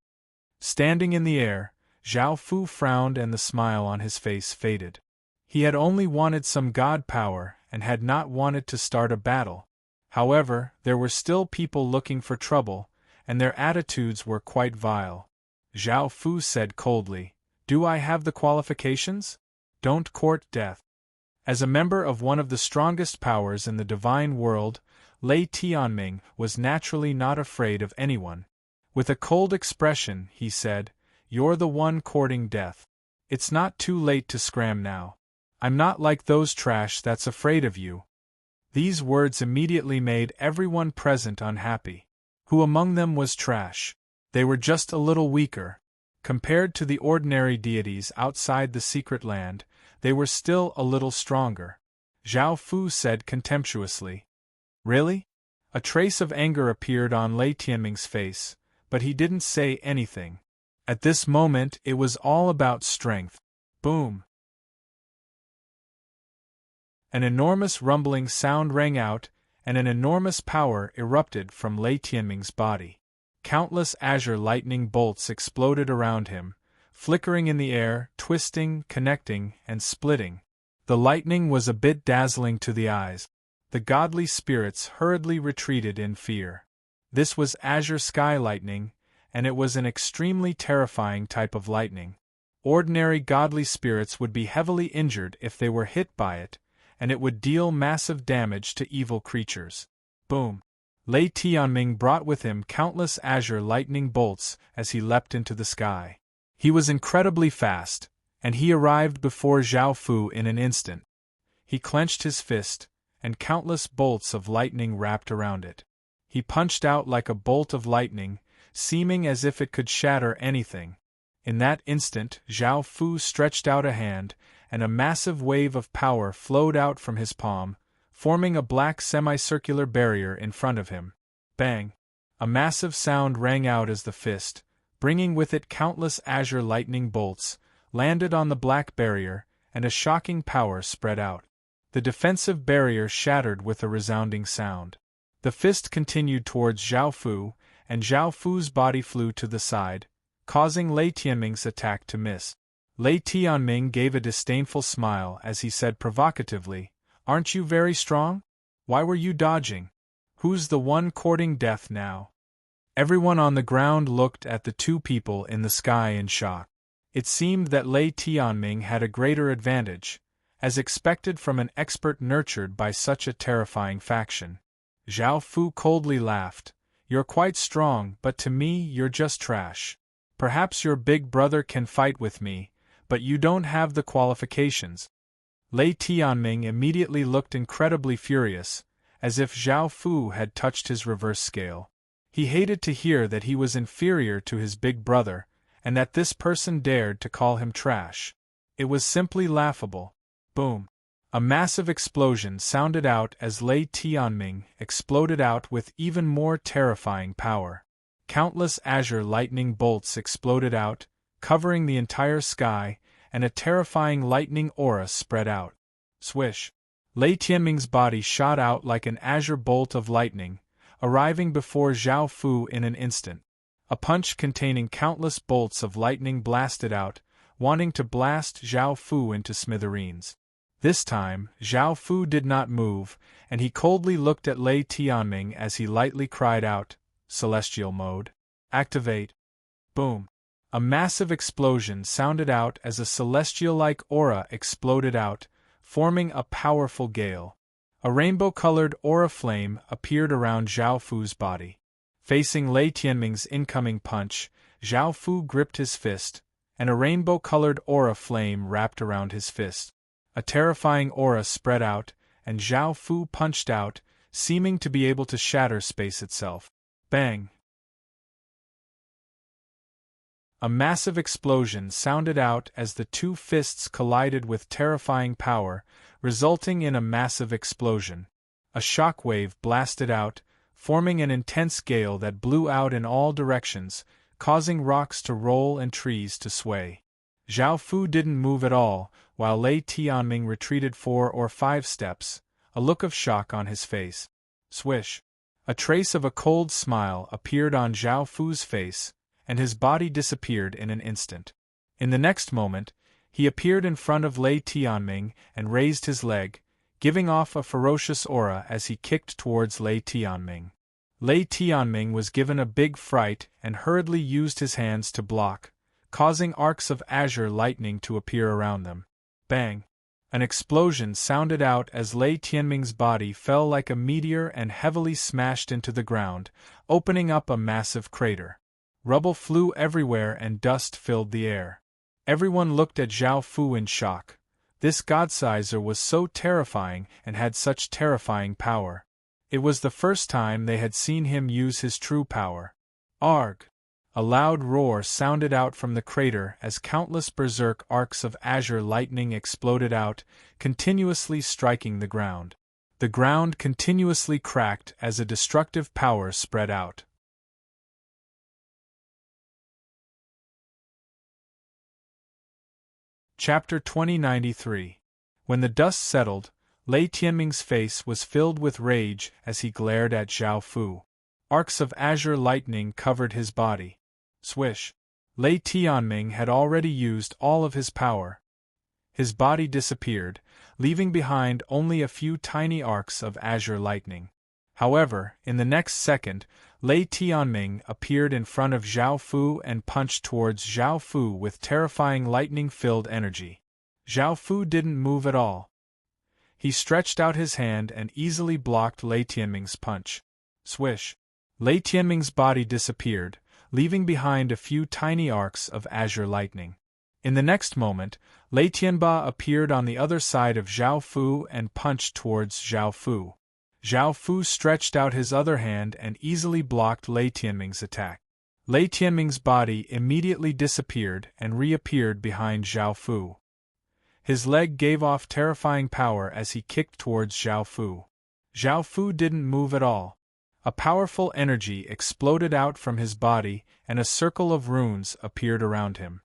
Standing in the air, Zhao Fu frowned and the smile on his face faded. He had only wanted some god power and had not wanted to start a battle. However, there were still people looking for trouble, and their attitudes were quite vile. Zhao Fu said coldly, "Do I have the qualifications? Don't court death." As a member of one of the strongest powers in the divine world, Lei Tianming was naturally not afraid of anyone. With a cold expression, he said, "You're the one courting death. It's not too late to scram now. I'm not like those trash that's afraid of you." These words immediately made everyone present unhappy. Who among them was trash? They were just a little weaker. Compared to the ordinary deities outside the secret land, they were still a little stronger. Zhao Fu said contemptuously. Really? A trace of anger appeared on Lei Tianming's face, but he didn't say anything. At this moment it was all about strength. Boom! An enormous rumbling sound rang out, and an enormous power erupted from Lei Tianming's body. Countless azure lightning bolts exploded around him, flickering in the air, twisting, connecting, and splitting. The lightning was a bit dazzling to the eyes. The godly spirits hurriedly retreated in fear. This was azure sky lightning, and it was an extremely terrifying type of lightning. Ordinary godly spirits would be heavily injured if they were hit by it, and it would deal massive damage to evil creatures. Boom! Lei Tianming brought with him countless azure lightning bolts as he leapt into the sky. He was incredibly fast, and he arrived before Zhao Fu in an instant. He clenched his fist, and countless bolts of lightning wrapped around it. He punched out like a bolt of lightning, seeming as if it could shatter anything. In that instant, Zhao Fu stretched out a hand, and a massive wave of power flowed out from his palm, forming a black semicircular barrier in front of him. Bang! A massive sound rang out as the fist, bringing with it countless azure lightning bolts, landed on the black barrier, and a shocking power spread out. The defensive barrier shattered with a resounding sound. The fist continued towards Zhao Fu, and Zhao Fu's body flew to the side, causing Lei Tianming's attack to miss. Lei Tianming gave a disdainful smile as he said provocatively, "Aren't you very strong? Why were you dodging? Who's the one courting death now?" Everyone on the ground looked at the two people in the sky in shock. It seemed that Lei Tianming had a greater advantage, as expected from an expert nurtured by such a terrifying faction. Zhao Fu coldly laughed. "You're quite strong, but to me you're just trash. Perhaps your big brother can fight with me, but you don't have the qualifications." Lei Tianming immediately looked incredibly furious, as if Zhao Fu had touched his reverse scale. He hated to hear that he was inferior to his big brother, and that this person dared to call him trash. It was simply laughable. Boom! A massive explosion sounded out as Lei Tianming exploded out with even more terrifying power. Countless azure lightning bolts exploded out, covering the entire sky, and a terrifying lightning aura spread out. Swish! Lei Tianming's body shot out like an azure bolt of lightning, arriving before Zhao Fu in an instant. A punch containing countless bolts of lightning blasted out, wanting to blast Zhao Fu into smithereens. This time, Zhao Fu did not move, and he coldly looked at Lei Tianming as he lightly cried out, "Celestial mode. Activate." Boom! A massive explosion sounded out as a celestial-like aura exploded out, forming a powerful gale. A rainbow-colored aura flame appeared around Zhao Fu's body. Facing Lei Tianming's incoming punch, Zhao Fu gripped his fist, and a rainbow-colored aura flame wrapped around his fist. A terrifying aura spread out, and Zhao Fu punched out, seeming to be able to shatter space itself. Bang! A massive explosion sounded out as the two fists collided with terrifying power, resulting in a massive explosion. A shock wave blasted out, forming an intense gale that blew out in all directions, causing rocks to roll and trees to sway. Zhao Fu didn't move at all, while Lei Tianming retreated 4 or 5 steps, a look of shock on his face. Swish! A trace of a cold smile appeared on Zhao Fu's face, and his body disappeared in an instant. In the next moment, he appeared in front of Lei Tianming and raised his leg, giving off a ferocious aura as he kicked towards Lei Tianming. Lei Tianming was given a big fright and hurriedly used his hands to block, causing arcs of azure lightning to appear around them. Bang! An explosion sounded out as Lei Tianming's body fell like a meteor and heavily smashed into the ground, opening up a massive crater. Rubble flew everywhere and dust filled the air. Everyone looked at Zhao Fu in shock. This godsizer was so terrifying and had such terrifying power. It was the first time they had seen him use his true power. Arg! A loud roar sounded out from the crater as countless berserk arcs of azure lightning exploded out, continuously striking the ground. The ground continuously cracked as a destructive power spread out. Chapter 2093. When the dust settled, Lei Tianming's face was filled with rage as he glared at Zhao Fu. Arcs of azure lightning covered his body. Swish! Lei Tianming had already used all of his power. His body disappeared, leaving behind only a few tiny arcs of azure lightning. However, in the next second, Lei Tianming appeared in front of Zhao Fu and punched towards Zhao Fu with terrifying lightning-filled energy. Zhao Fu didn't move at all. He stretched out his hand and easily blocked Lei Tianming's punch. Swish! Lei Tianming's body disappeared, leaving behind a few tiny arcs of azure lightning. In the next moment, Lei Tianba appeared on the other side of Zhao Fu and punched towards Zhao Fu. Zhao Fu stretched out his other hand and easily blocked Lei Tianming's attack. Lei Tianming's body immediately disappeared and reappeared behind Zhao Fu. His leg gave off terrifying power as he kicked towards Zhao Fu. Zhao Fu didn't move at all. A powerful energy exploded out from his body and a circle of runes appeared around him.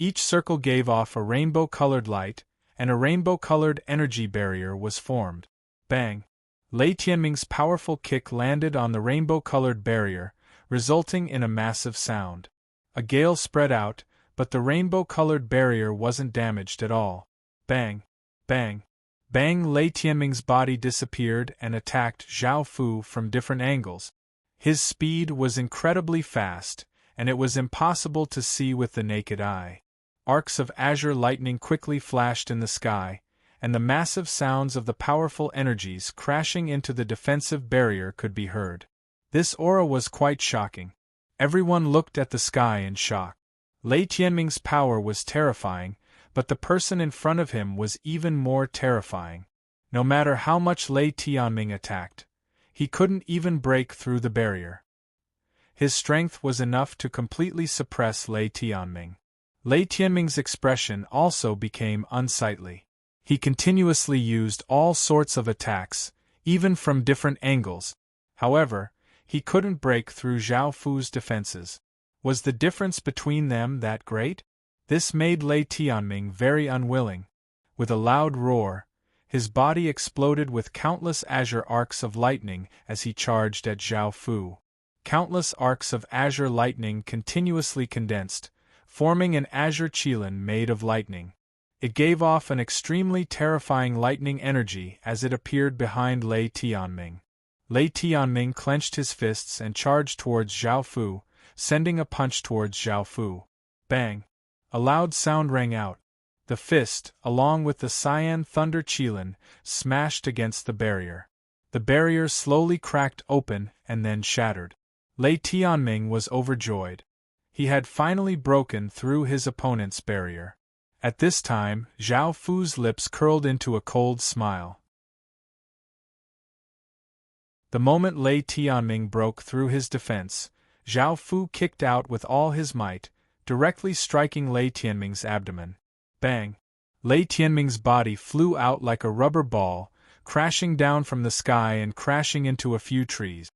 Each circle gave off a rainbow-colored light, and a rainbow-colored energy barrier was formed. Bang! Lei Tianming's powerful kick landed on the rainbow-colored barrier, resulting in a massive sound. A gale spread out, but the rainbow-colored barrier wasn't damaged at all. Bang! Bang! Bang! Lei Tianming's body disappeared and attacked Zhao Fu from different angles. His speed was incredibly fast, and it was impossible to see with the naked eye. Arcs of azure lightning quickly flashed in the sky, and the massive sounds of the powerful energies crashing into the defensive barrier could be heard. This aura was quite shocking. Everyone looked at the sky in shock. Lei Tianming's power was terrifying, but the person in front of him was even more terrifying. No matter how much Lei Tianming attacked, he couldn't even break through the barrier. His strength was enough to completely suppress Lei Tianming. Lei Tianming's expression also became unsightly. He continuously used all sorts of attacks, even from different angles. However, he couldn't break through Zhao Fu's defenses. Was the difference between them that great? This made Lei Tianming very unwilling. With a loud roar, his body exploded with countless azure arcs of lightning as he charged at Zhao Fu. Countless arcs of azure lightning continuously condensed, forming an azure qilin made of lightning. It gave off an extremely terrifying lightning energy as it appeared behind Lei Tianming. Lei Tianming clenched his fists and charged towards Zhao Fu, sending a punch towards Zhao Fu. Bang! A loud sound rang out. The fist, along with the cyan thunder qilin, smashed against the barrier. The barrier slowly cracked open and then shattered. Lei Tianming was overjoyed. He had finally broken through his opponent's barrier. At this time, Zhao Fu's lips curled into a cold smile. The moment Lei Tianming broke through his defense, Zhao Fu kicked out with all his might, directly striking Lei Tianming's abdomen. Bang! Lei Tianming's body flew out like a rubber ball, crashing down from the sky and crashing into a few trees.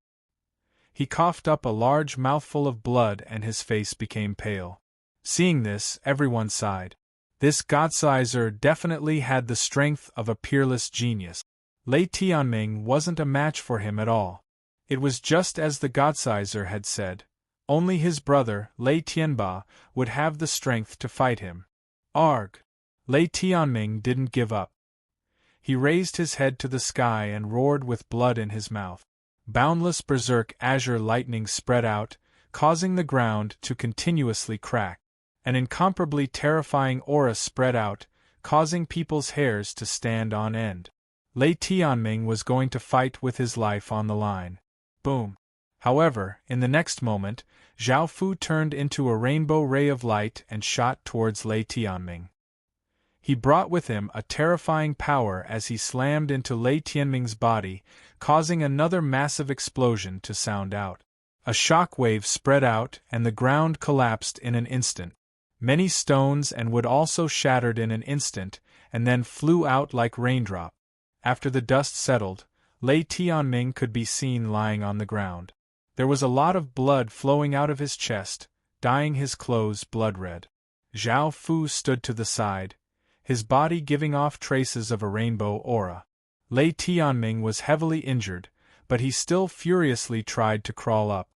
He coughed up a large mouthful of blood and his face became pale. Seeing this, everyone sighed. This Godsizer definitely had the strength of a peerless genius. Lei Tianming wasn't a match for him at all. It was just as the Godsizer had said. Only his brother, Lei Tianba, would have the strength to fight him. Arg! Lei Tianming didn't give up. He raised his head to the sky and roared with blood in his mouth. Boundless berserk azure lightning spread out, causing the ground to continuously crack. An incomparably terrifying aura spread out, causing people's hairs to stand on end. Lei Tianming was going to fight with his life on the line. Boom! However, in the next moment, Zhao Fu turned into a rainbow ray of light and shot towards Lei Tianming. He brought with him a terrifying power as he slammed into Lei Tianming's body, causing another massive explosion to sound out. A shock wave spread out and the ground collapsed in an instant. Many stones and wood also shattered in an instant, and then flew out like raindrops. After the dust settled, Lei Tianming could be seen lying on the ground. There was a lot of blood flowing out of his chest, dyeing his clothes blood red. Zhao Fu stood to the side, his body giving off traces of a rainbow aura. Lei Tianming was heavily injured, but he still furiously tried to crawl up.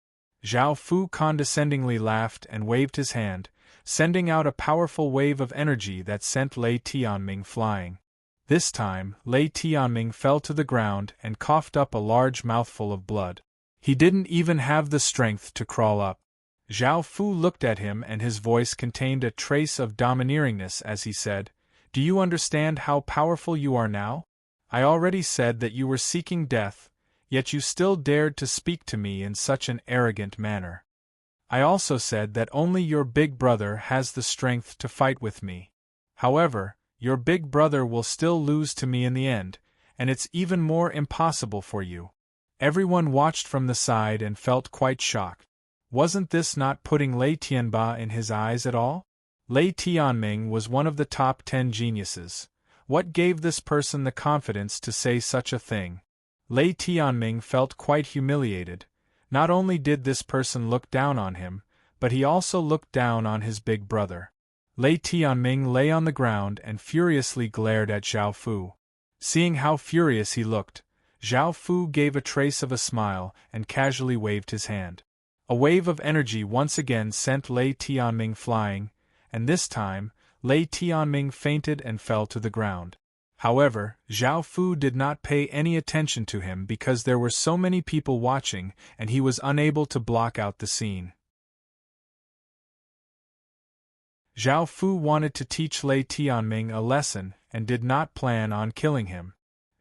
Zhao Fu condescendingly laughed and waved his hand, sending out a powerful wave of energy that sent Lei Tianming flying. This time, Lei Tianming fell to the ground and coughed up a large mouthful of blood. He didn't even have the strength to crawl up. Zhao Fu looked at him and his voice contained a trace of domineeringness as he said, "Do you understand how powerful you are now? I already said that you were seeking death, yet you still dared to speak to me in such an arrogant manner. I also said that only your big brother has the strength to fight with me. However, your big brother will still lose to me in the end, and it's even more impossible for you." Everyone watched from the side and felt quite shocked. Wasn't this not putting Lei Tianba in his eyes at all? Lei Tianming was one of the top 10 geniuses. What gave this person the confidence to say such a thing? Lei Tianming felt quite humiliated. Not only did this person look down on him, but he also looked down on his big brother. Lei Tianming lay on the ground and furiously glared at Zhao Fu. Seeing how furious he looked, Zhao Fu gave a trace of a smile and casually waved his hand. A wave of energy once again sent Lei Tianming flying, and this time, Lei Tianming fainted and fell to the ground. However, Zhao Fu did not pay any attention to him because there were so many people watching and he was unable to block out the scene. Zhao Fu wanted to teach Lei Tianming a lesson and did not plan on killing him.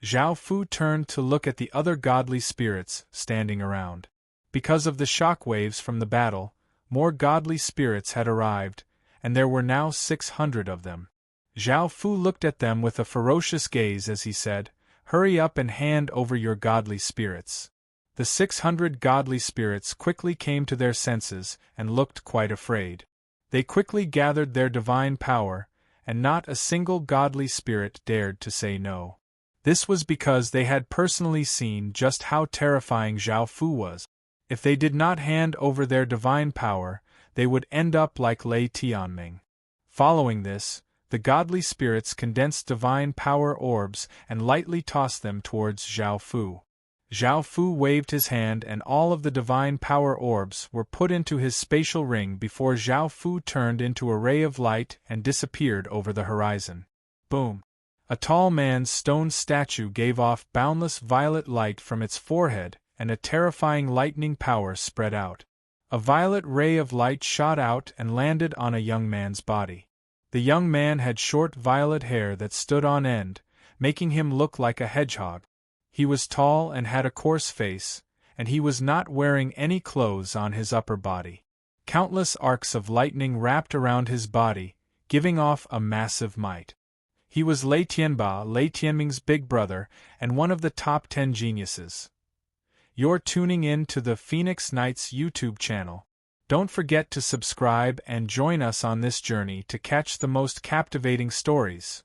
Zhao Fu turned to look at the other godly spirits standing around. Because of the shock waves from the battle, more godly spirits had arrived, and there were now 600 of them. Zhao Fu looked at them with a ferocious gaze as he said, "Hurry up and hand over your godly spirits." The 600 godly spirits quickly came to their senses and looked quite afraid. They quickly gathered their divine power, and not a single godly spirit dared to say no. This was because they had personally seen just how terrifying Zhao Fu was. If they did not hand over their divine power, they would end up like Lei Tianming. Following this, the godly spirits condensed divine power orbs and lightly tossed them towards Zhao Fu. Zhao Fu waved his hand and all of the divine power orbs were put into his spatial ring before Zhao Fu turned into a ray of light and disappeared over the horizon. Boom! A tall man's stone statue gave off boundless violet light from its forehead, and a terrifying lightning power spread out. A violet ray of light shot out and landed on a young man's body. The young man had short violet hair that stood on end, making him look like a hedgehog. He was tall and had a coarse face, and he was not wearing any clothes on his upper body. Countless arcs of lightning wrapped around his body, giving off a massive might. He was Lei Tianba, Lei Tianming's big brother, and one of the top 10 geniuses. You're tuning in to the Phoenix Knights YouTube channel. Don't forget to subscribe and join us on this journey to catch the most captivating stories.